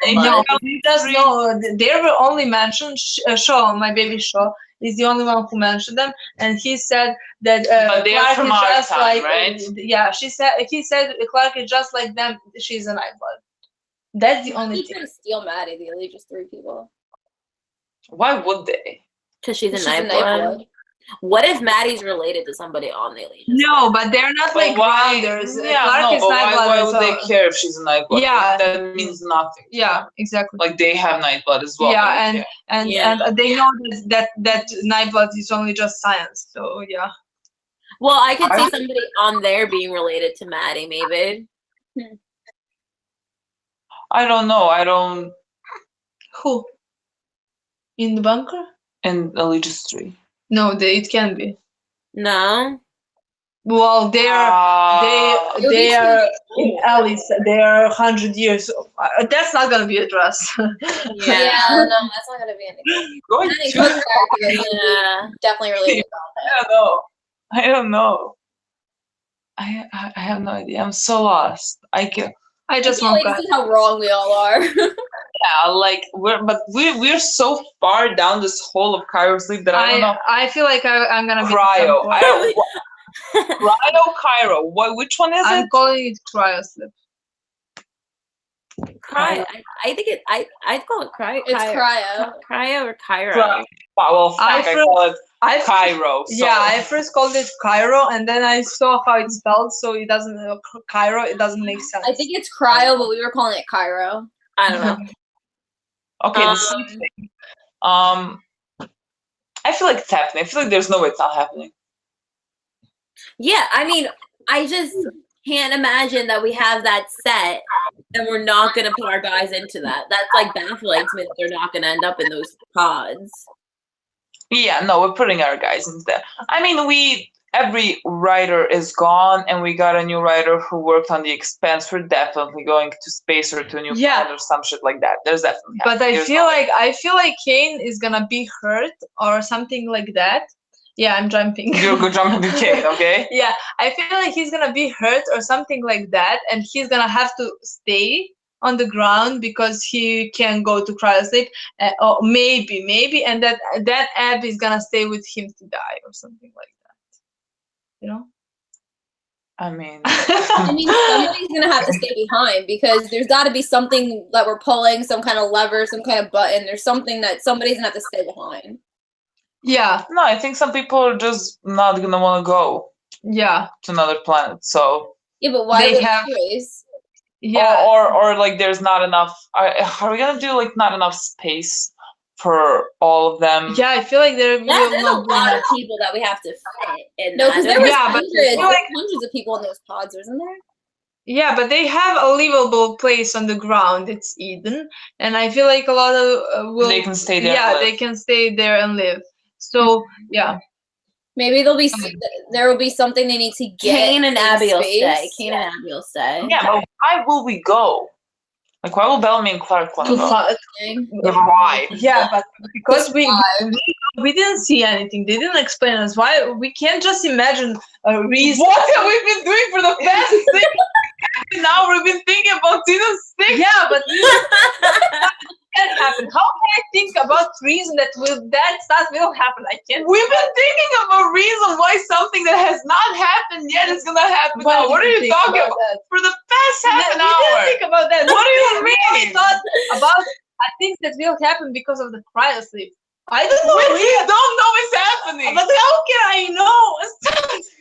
S2: No, we just know they were only mentioned. Shaw, my baby Shaw, is the only one who mentioned them, and he said that
S3: but they are from our
S2: just
S3: time,
S2: like
S3: right?
S2: Yeah, he said Clark is just like them. She's a Nightblood. That's the only
S1: He's
S2: thing.
S1: trying to steal Maddie, the Allegiance 3 people.
S3: Why would they?
S4: Because she's a
S1: She's
S4: night
S1: a night
S4: blood.
S1: blood.
S4: What if Maddie's related to somebody on the Allegiance?
S2: No, but they're not
S3: But
S2: like
S3: why?
S2: grounders.
S3: Yeah,
S2: Clark
S3: no,
S2: is
S3: but
S2: night
S3: why
S2: blood,
S3: would
S2: so-
S3: they care if she's a night blood?
S2: Yeah.
S3: That means nothing.
S2: Yeah, exactly.
S3: Like they have night blood as well.
S2: Yeah,
S3: they
S2: and
S4: Yeah.
S2: and they know that night blood is only just science. So yeah.
S4: Well, I could see somebody on there being related to Maddie, maybe.
S3: I don't know. I don't.
S2: Who? In the bunker?
S3: In Allegiance 3.
S2: No, it can be.
S4: No?
S2: Well, they are in Alice. They are 100 years. That's not gonna be addressed.
S1: Yeah, no, that's not gonna be anything.
S3: Going
S1: I think
S3: to-
S1: Cook's character is
S4: Yeah.
S1: definitely related.
S3: I don't know. I have no idea. I'm so lost.
S2: I
S1: I
S2: just
S1: can't
S2: want
S1: wait to
S2: that.
S1: see how wrong we all are.
S3: Yeah, like we're so far down this hole of cryo sleep that I don't know.
S2: I feel like I'm gonna
S3: Cryo.
S2: be. Cryo.
S3: Cryo, Cairo. Which one is
S2: I'm
S3: it?
S2: calling it cryo sleep.
S4: Cryo. I think I'd call it cryo.
S1: It's cryo.
S4: Cryo or Cairo.
S3: Cryo. Well, fuck, I call it Cairo.
S2: Yeah, I first called it Cairo, and then I saw how it's spelled, so it doesn't Cairo. It doesn't make sense.
S1: I think it's cryo, but we were calling it Cairo.
S4: I don't know.
S3: Okay, the same thing. I feel like it's happening. I feel like there's no way it's not happening.
S4: Yeah, I mean, I just can't imagine that we have that set and we're not going to put our guys into that. That's like baffling to me that they're not going to end up in those pods.
S3: Yeah, no, we're putting our guys into that. I mean, every writer is gone, and we got a new writer who worked on The Expanse. We're definitely going to space or to a new planet or some shit like that. There's definitely.
S2: But I feel like Kane is gonna be hurt or something like that. Yeah, I'm jumping.
S3: You're good jumping to Kane, okay?
S2: Yeah, I feel like he's gonna be hurt or something like that, and he's gonna have to stay on the ground because he can go to cryosleep, or maybe, and that Ab is gonna stay with him to die or something like that. You know?
S3: I mean,
S1: somebody's gonna have to stay behind because there's got to be something that we're pulling, some kind of lever, some kind of button. There's something that somebody's gonna have to stay behind.
S2: Yeah.
S3: No, I think some people are just not gonna want to go.
S2: Yeah.
S3: To another planet. So.
S1: Yeah, but why would choice?
S2: Yeah.
S3: Or like there's not enough. Are we gonna do like not enough space for all of them?
S2: Yeah, I feel like there's
S4: a lot of people that we have to fit in.
S1: No, because there was
S2: hundreds
S1: of people in those pods, isn't there?
S2: Yeah, but they have a livable place on the ground. It's Eden, and I feel like a lot of
S3: they can stay there.
S2: Yeah, they can stay there and live. So yeah,
S1: maybe there will be something they need to get.
S4: Kane and Abby will stay. Kane and Abby will stay.
S3: Yeah, but why will we go? Like, why will Bellamy and Clark want to go?
S2: Why? Yeah, but because we didn't see anything. They didn't explain us why. We can't just imagine a reason.
S3: What have we been doing for the past 6 now? We've been thinking about season 6.
S2: Yeah, but can't happen. How can I think about reason that stuff will happen? I can't.
S3: We've been thinking of a reason why something that has not happened yet is gonna happen now. What are you talking about? For the past half an hour.
S2: We didn't think about that.
S3: What do you mean?
S2: We thought about things that will happen because of the cryosleep. I don't know.
S3: You don't know it's happening.
S2: But how can I know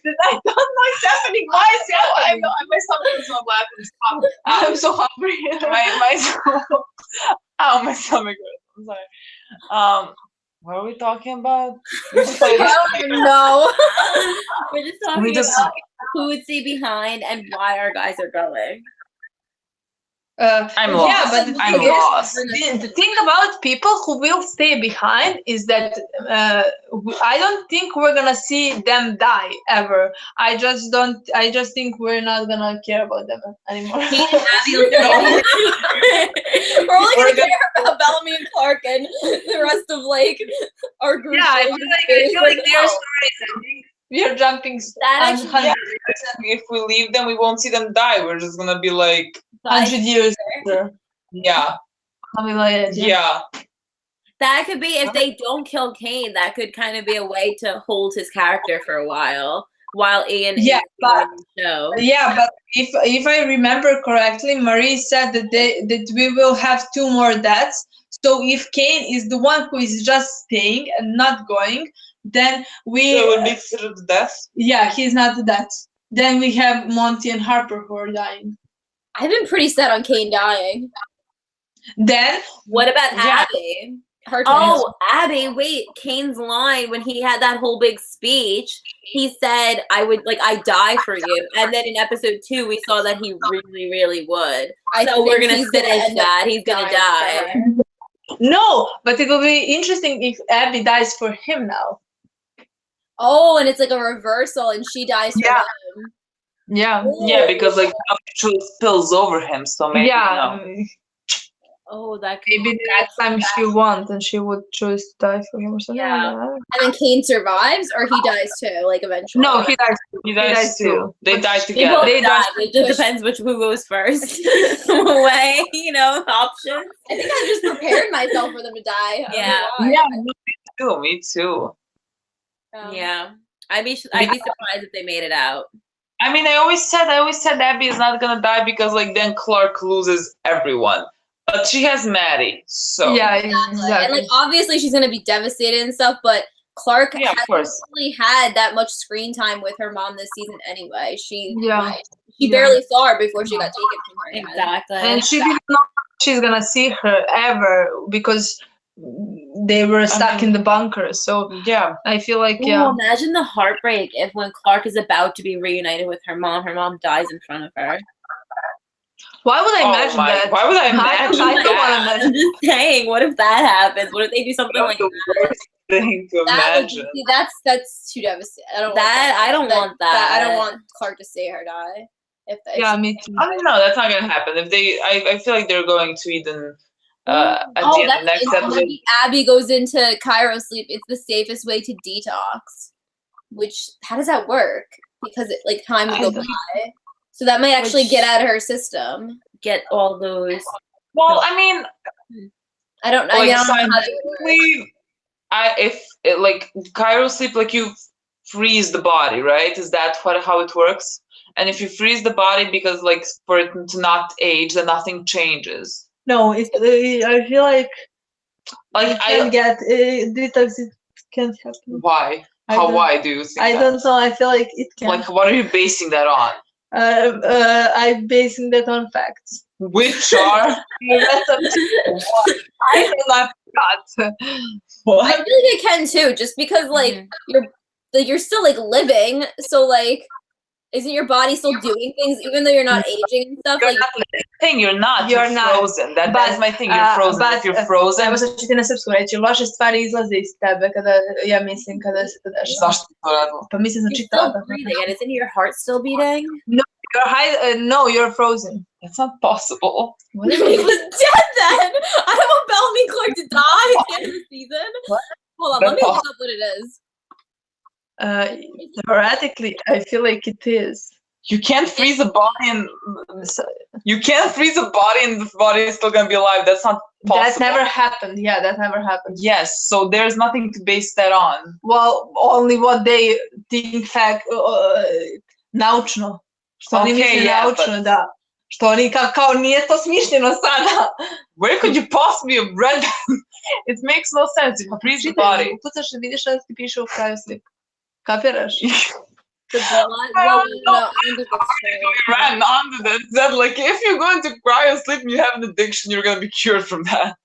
S2: that I don't know it's happening? Why is it happening?
S3: I know. My stomach is not laughing.
S2: I'm so hungry.
S3: My stomach hurts. I'm sorry. What are we talking about?
S1: I don't know.
S4: We're just talking about who would stay behind and why our guys are going.
S3: I'm lost.
S2: Yeah, but
S3: I'm lost.
S2: The thing about people who will stay behind is that I don't think we're gonna see them die ever. I just think we're not gonna care about them anymore.
S1: We're only gonna care about Bellamy and Clark and the rest of like our group.
S2: Yeah, I feel like their stories. We are jumping.
S3: If we leave them, we won't see them die. We're just gonna be like
S2: 100 years later.
S3: Yeah.
S2: Something like that.
S3: Yeah.
S4: That could be if they don't kill Kane. That could kind of be a way to hold his character for a while Ian is on the show.
S2: Yeah, but if I remember correctly, Marie said that we will have 2 more deaths. So if Kane is the one who is just staying and not going, then we...
S3: So it would be considered death?
S2: Yeah, he's not the death. Then we have Monty and Harper who are dying.
S1: I've been pretty set on Kane dying.
S2: Then...
S4: What about Abby? Abby, wait, Kane's line when he had that whole big speech, he said, I'd die for you. And then in episode 2, we saw that he really, really would. So we're going to finish that. He's going to die.
S2: No, but it will be interesting if Abby dies for him now.
S1: Oh, and it's like a reversal and she dies for him.
S2: Yeah.
S1: Ooh.
S3: Yeah, because like actually spills over him, so maybe
S4: Oh, that
S2: maybe next time she wants and she would choose to die for him or something.
S4: Yeah.
S1: And then Kane survives or he dies too, like eventually.
S2: No, he dies.
S3: He dies too. They die
S4: They
S3: together.
S4: both die. It just depends who goes first. Way, options.
S1: I think I just prepared myself for them to die.
S4: Yeah.
S3: Me too.
S4: Yeah. I'd be surprised if they made it out.
S3: I mean, I always said Abby is not gonna die because like then Clark loses everyone. But she has Maddie, so
S2: yeah, exactly.
S1: And like obviously she's gonna be devastated and stuff, but Clark hasn't really had that much screen time with her mom this season anyway. She barely saw her before she got taken from her.
S4: Exactly.
S2: And she didn't know she's gonna see her ever because they were stuck in the bunker. So
S3: yeah,
S2: I feel like
S4: imagine the heartbreak if when Clark is about to be reunited with her mom dies in front of her.
S2: Why would I imagine that?
S3: Why would I imagine
S2: I don't want to imagine.
S4: I'm just saying, what if that happens? What if they do something like
S3: the worst thing to imagine?
S1: That's too devastating. I don't want that. I don't want Clark to see her die.
S2: Me too.
S3: I don't know. That's not gonna happen. If they, I feel like they're going to Eden at the end of the next episode.
S1: Abby goes into Cairo sleep. It's the safest way to detox. Which, how does that work? Because time would go by. So that might actually get out of her system.
S4: Get all those.
S3: Well, I mean,
S1: I don't know.
S3: Scientifically, Cairo sleep, you freeze the body, right? Is that how it works? And if you freeze the body because for it to not age, then nothing changes.
S2: No, I feel like detox. It can't happen.
S3: Why? Why do you think
S2: I don't know. I feel like it can.
S3: What are you basing that on?
S2: I'm basing that on facts.
S3: Which are?
S2: I cannot cut.
S3: What?
S1: I feel like it can too, just because you're still living, so isn't your body still doing things even though you're not aging and stuff?
S3: You're not frozen. That's my thing. You're frozen. If you're frozen.
S2: Evo sad ću ti na srpsku reći, loše stvari izlaze iz tebe kada se to dešava.
S3: Zašto to radilo?
S2: Pa mislim
S4: You're still breathing, and isn't your heart still beating?
S2: No, you're no, you're frozen.
S3: That's not possible.
S1: He was dead then. I don't want Bellamy Clark to die at the end of the season. What? Hold on, let me look up what it is.
S2: Theoretically, I feel like it is.
S3: You can't freeze a body and the body is still gonna be alive. That's not possible.
S2: That never happened. Yeah, that never happened.
S3: Yes, so there's nothing to base that on.
S2: Well, only what they think naučno. Što oni misle naučno, da. Što oni kao nije to smišljeno sada.
S3: Where could you possibly have read that? It makes no sense. If you freeze the body.
S2: Kucaš i vidiš da ti piše u kraju slip. Kapiraš?
S1: The blood?
S3: Ran onto that. Said if you go into cryo sleep and you have an addiction, you're gonna be cured from that.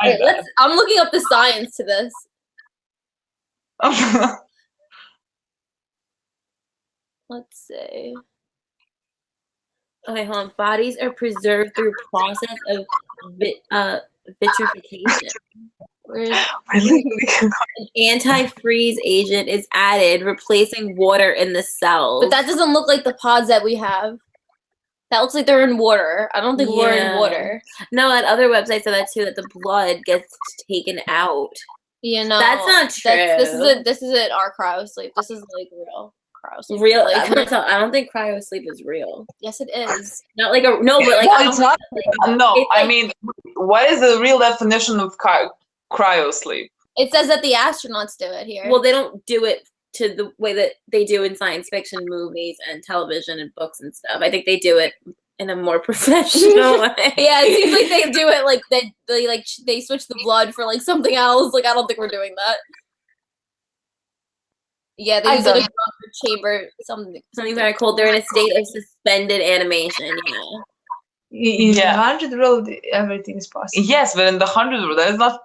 S1: Wait, I'm looking up the science to this. Let's see.
S4: Okay, hold on. Bodies are preserved through process of vitrification. An antifreeze agent is added, replacing water in the cells.
S1: But that doesn't look like the pods that we have. That looks like they're in water. I don't think we're in water.
S4: No, at other websites said that too, that the blood gets taken out. That's not true.
S1: This is our cryo sleep. This is real cryo sleep.
S4: Real? I don't think cryo sleep is real.
S1: Yes, it is.
S4: Not but
S3: it's not. No, I mean, what is the real definition of cryo sleep?
S1: It says that the astronauts do it here.
S4: Well, they don't do it to the way that they do in science fiction movies and television and books and stuff. I think they do it in a more professional way.
S1: Yeah, it seems like they do it like they switch the blood for like something else. Like I don't think we're doing that. Yeah, they use like a chamber, something
S4: very cool. They're in a state of suspended animation.
S2: In the 100 world, everything is possible.
S3: Yes, but in the 100 world, that is not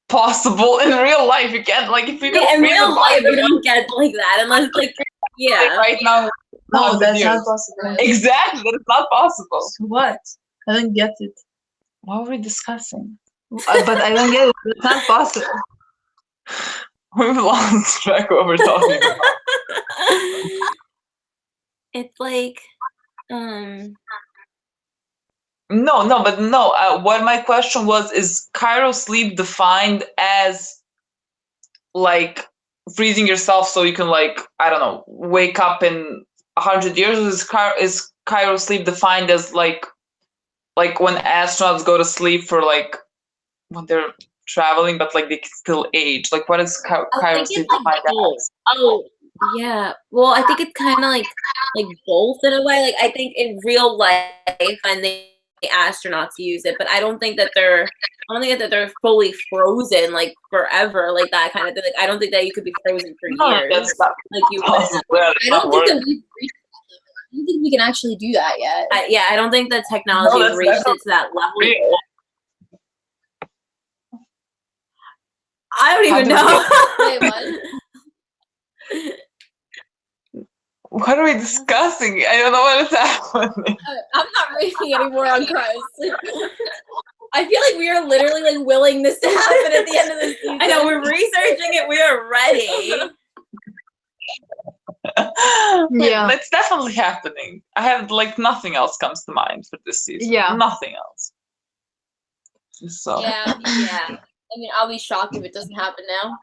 S3: possible in real life. You can't like if you
S4: in real life you don't get like that unless like
S3: right now.
S2: No, that's not possible.
S3: Exactly, that is not possible.
S2: So what? I don't get it.
S3: What were we discussing?
S2: But I don't get it. It's not possible.
S3: We've lost track of what we're talking about.
S4: It's like,
S3: No. What my question was, is Cairo sleep defined as like freezing yourself so you can like, I don't know, wake up in 100 years? Or is Cairo sleep defined as like when astronauts go to sleep for like when they're traveling, but like they can still age? Like what is Cairo sleep defined as?
S4: Oh yeah, well I think it's kind of like both in a way. Like I think in real life and the astronauts use it, but I don't think that they're fully frozen like forever, like that kind of thing. Like I don't think that you could be frozen for years.
S3: That's not
S4: like you
S3: possible.
S1: I don't think we can actually do that yet.
S4: I don't think that technology has reached it to that level yet. I don't even know.
S1: Wait, what?
S3: What are we discussing? I don't know what is happening.
S1: I'm not reading anymore on Christ. I feel like we are literally like willing this to happen at the end of the season.
S4: I know, we're researching it. We are ready.
S2: Yeah,
S3: it's definitely happening. I have like nothing else comes to mind for this season.
S2: Yeah,
S3: nothing else. So
S1: yeah. I mean, I'll be shocked if it doesn't happen now.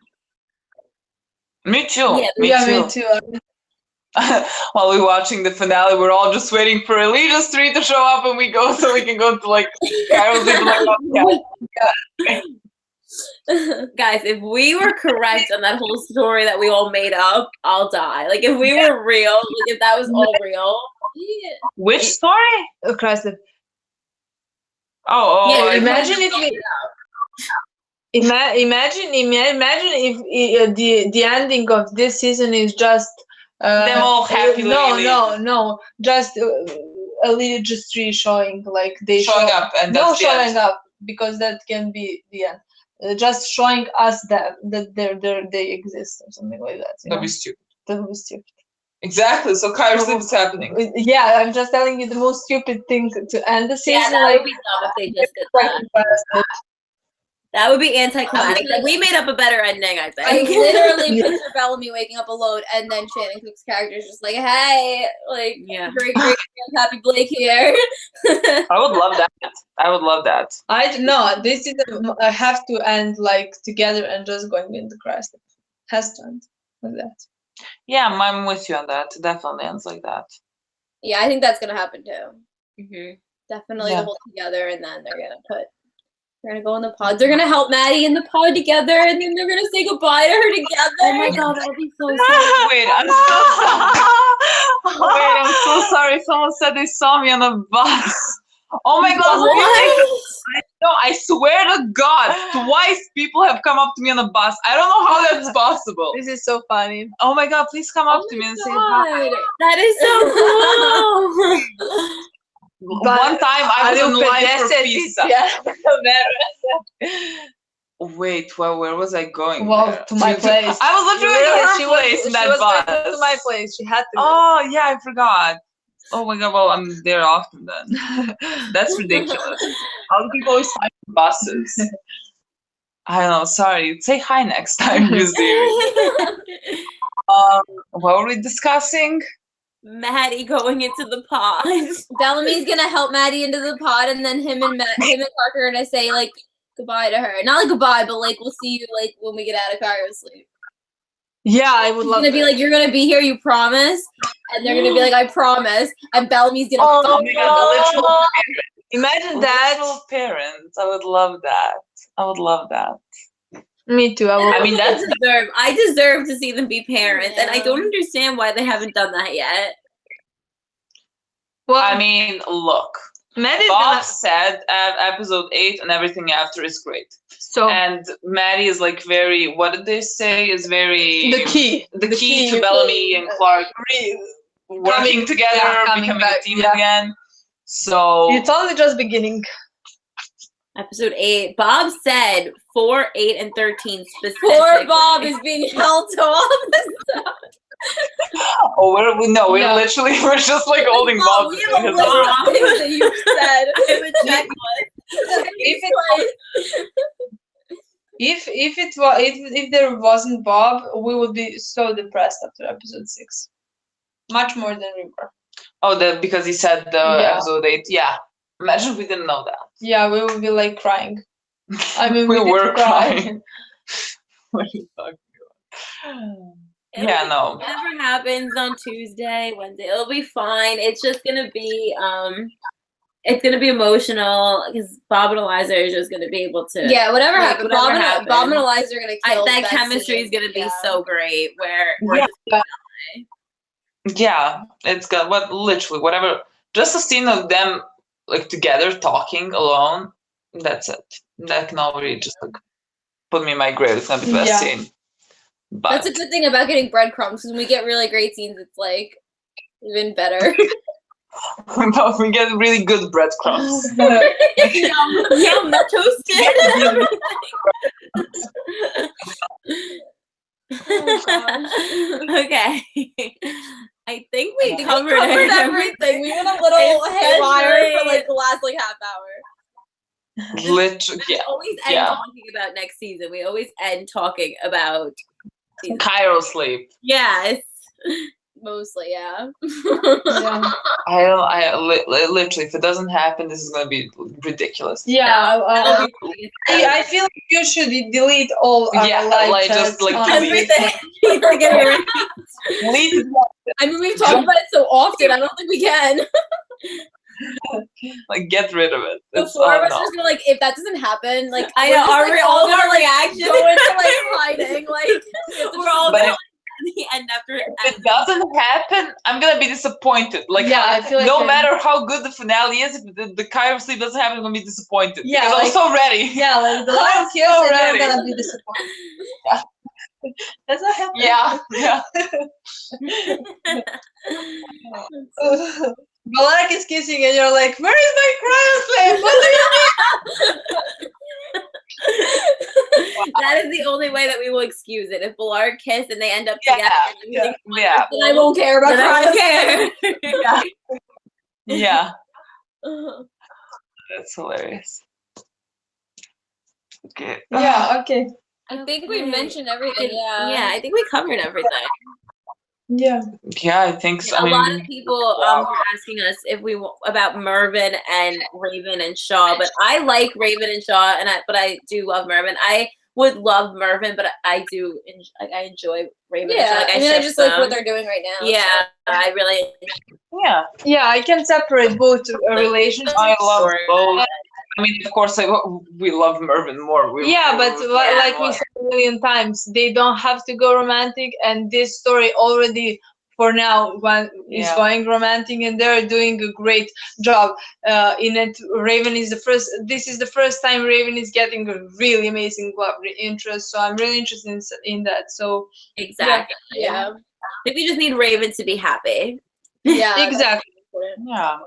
S3: Me too.
S2: Yeah, me too.
S3: While we're watching the finale, we're all just waiting for Elijah's 3 to show up, and we go so we can go to like Carol's
S4: Guys, if we were correct on that whole story that we all made up, I'll die. Like if we were real, like if that was all real.
S3: Which story?
S2: Christ.
S3: Oh,
S2: imagine if the ending of this season is just
S3: them all happy.
S2: No, just Elijah just showing like they
S3: showing up and that's
S2: showing up, because that can be the end. Just showing us that they exist or something like that.
S3: That'd be stupid.
S2: That would be stupid.
S3: Exactly. So Kairos sleep is happening.
S2: Yeah, I'm just telling you the most stupid thing to end the season.
S4: Yeah, that would be dumb if they just did that. That would be anticlimactic. Like, we made up a better ending, I think.
S1: I literally picture Bellamy waking up alone, and then Shannon Cook's character is just like, "Hey, like, great, happy Blake here."
S3: I would love that. I would love that.
S2: I know this is I have to end like together and just going in the Christ. Has to end like that.
S3: Yeah, I'm with you on that. It definitely ends like that.
S1: Yeah, I think that's gonna happen too.
S4: Mm-hmm.
S1: Definitely the whole together, and then they're gonna go in the pod. They're gonna help Maddie in the pod together, and then they're gonna say goodbye to her together.
S4: Oh my god, that'll be so sad.
S3: Wait, I'm so sorry. Wait, I'm so sorry. Someone said they saw me on a bus. Oh my god! I swear to God, twice people have come up to me on a bus. I don't know how that's possible.
S2: This is so funny.
S3: Oh my god! Please come up to me and say hi.
S4: That is so cool.
S3: One time I was in line for pizza. Wait, where was I going?
S2: Well, to my place.
S3: I was literally at her place in that bus.
S2: To my place. She had to.
S3: Oh yeah, I forgot. Oh my god, well, I'm there often then. That's ridiculous. How do people always find buses? I don't know, sorry. Say hi next time you see me. What were we discussing?
S4: Maddie going into the pod.
S1: Bellamy's gonna help Maddie into the pod, and then him and Parker are gonna say like goodbye to her. Not like goodbye, but like we'll see you like when we get out of Cairo sleep.
S2: Yeah, I would love.
S1: He's gonna be like, "You're gonna be here, you promise," and they're gonna be like, "I promise." And Bellamy's gonna.
S3: Oh my god, the literal
S2: imagine that.
S3: Literal parents. I would love that. I would love that.
S2: Me too.
S3: I mean, that's
S4: I deserve to see them be parents, and I don't understand why they haven't done that yet.
S2: Well,
S3: I mean, look.
S2: Matt is
S3: Bob said episode 8 and everything after is great.
S2: So
S3: and Maddie is like very. What did they say? Is very
S2: the key
S3: to Bellamy and Clark working together, becoming a team again. So
S2: it's only just beginning.
S4: Episode 8. Bob said 4, 8, and 13 specifically.
S1: Poor Bob is being held to all this stuff.
S3: Oh, we're literally we're just like holding Bob.
S1: We have a list of things that you said.
S2: If there wasn't Bob, we would be so depressed after episode 6. Much more than we were.
S3: Oh, because he said episode 8. Yeah. Imagine we didn't know that.
S2: Yeah, we would be like crying. I mean,
S3: we were crying. What are you talking about? No.
S4: Whatever happens on Tuesday, Wednesday, it'll be fine. It's just gonna be emotional because Bob and Eliza are just gonna be able to.
S1: Yeah, whatever happens. Bob and Eliza are gonna kill.
S4: That chemistry is gonna be so great.
S3: Yeah, it's got literally whatever. Just a scene of them like together talking alone. That's it. That can already just like put me in my grave. It's gonna be the best scene. But
S1: that's a good thing about getting breadcrumbs, because when we get really great scenes, it's like even better.
S3: No, we get really good breadcrumbs.
S4: Yum, toasted. Okay. I think we covered
S1: everything. We went a little haywire for like the last half hour.
S3: Literally,
S4: We always end talking about next season. We always end talking about
S3: Cairo sleep.
S4: Yes.
S1: Mostly, yeah.
S3: I literally, if it doesn't happen, this is gonna be ridiculous.
S2: Yeah, I feel like you should delete all our live chats.
S3: Just like
S4: everything.
S3: Delete.
S1: I mean, we've talked about it so often. I don't think we can.
S3: Like, get rid of it.
S1: The four of us are just gonna if that doesn't happen,
S4: I know all of our reactions
S1: go into hiding.
S4: We're all gonna the end after it.
S3: If it doesn't happen, I'm gonna be disappointed.
S2: I feel like
S3: no matter how good the finale is, if the Cairo sleep doesn't happen, I'm gonna be disappointed.
S2: Yeah,
S3: because I'm so ready.
S2: Yeah, the last kiss, I'm gonna be disappointed. Yeah. That's not happening.
S3: Yeah.
S2: Balark is kissing and you're like, where is my Cairo sleep? What do you mean?
S4: That is the only way that we will excuse it. If Balark kiss and they end up together,
S3: then
S1: I won't care about
S4: Cairo.
S3: Yeah. That's hilarious. Okay.
S2: Yeah, okay.
S1: I think we mentioned everything.
S4: Yeah, I think we covered everything.
S2: Yeah,
S3: I think so.
S4: A lot of people were asking us if we about Mervyn and Raven and Shaw, but I like Raven and Shaw, but I do love Mervyn. I would love Mervyn, but I enjoy Raven.
S1: Yeah,
S4: and Shaw.
S1: I just like what they're doing right now.
S4: Yeah, so. I really.
S2: Yeah, I can separate both relationships.
S3: I love both. I mean, of course, we love Mervyn more.
S2: But like we said a million times, they don't have to go romantic, and this story already, for now, is going romantic, and they're doing a great job in it. Raven is this is the first time Raven is getting a really amazing love interest, so I'm really interested in that. So
S4: exactly,
S1: yeah.
S4: I think we just need Raven to be happy.
S2: Yeah, exactly.
S3: Yeah.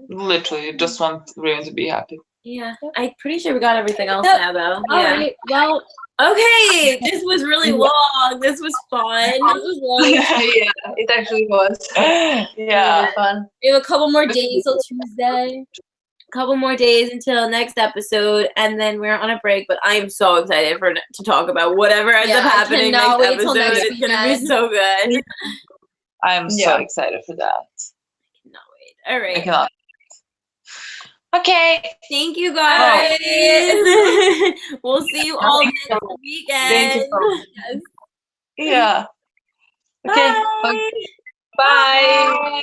S3: Literally, you just want Raven to be happy.
S4: Yeah, I'm pretty sure we got everything else now, though.
S1: All right. Well,
S4: okay. This was really long. This was fun. This was long.
S2: Yeah, it actually was.
S3: Yeah.
S2: Really fun.
S1: We have a couple more days till Tuesday.
S4: A couple more days until next episode, and then we're on a break. But I am so excited to talk about whatever ends up happening next episode. It's gonna be so good.
S3: I'm so excited for that.
S4: All right.
S3: I cannot. Okay.
S4: Thank you, guys. We'll see you all next weekend.
S3: Thank you so much. Yeah. Okay.
S4: Bye.
S3: Bye.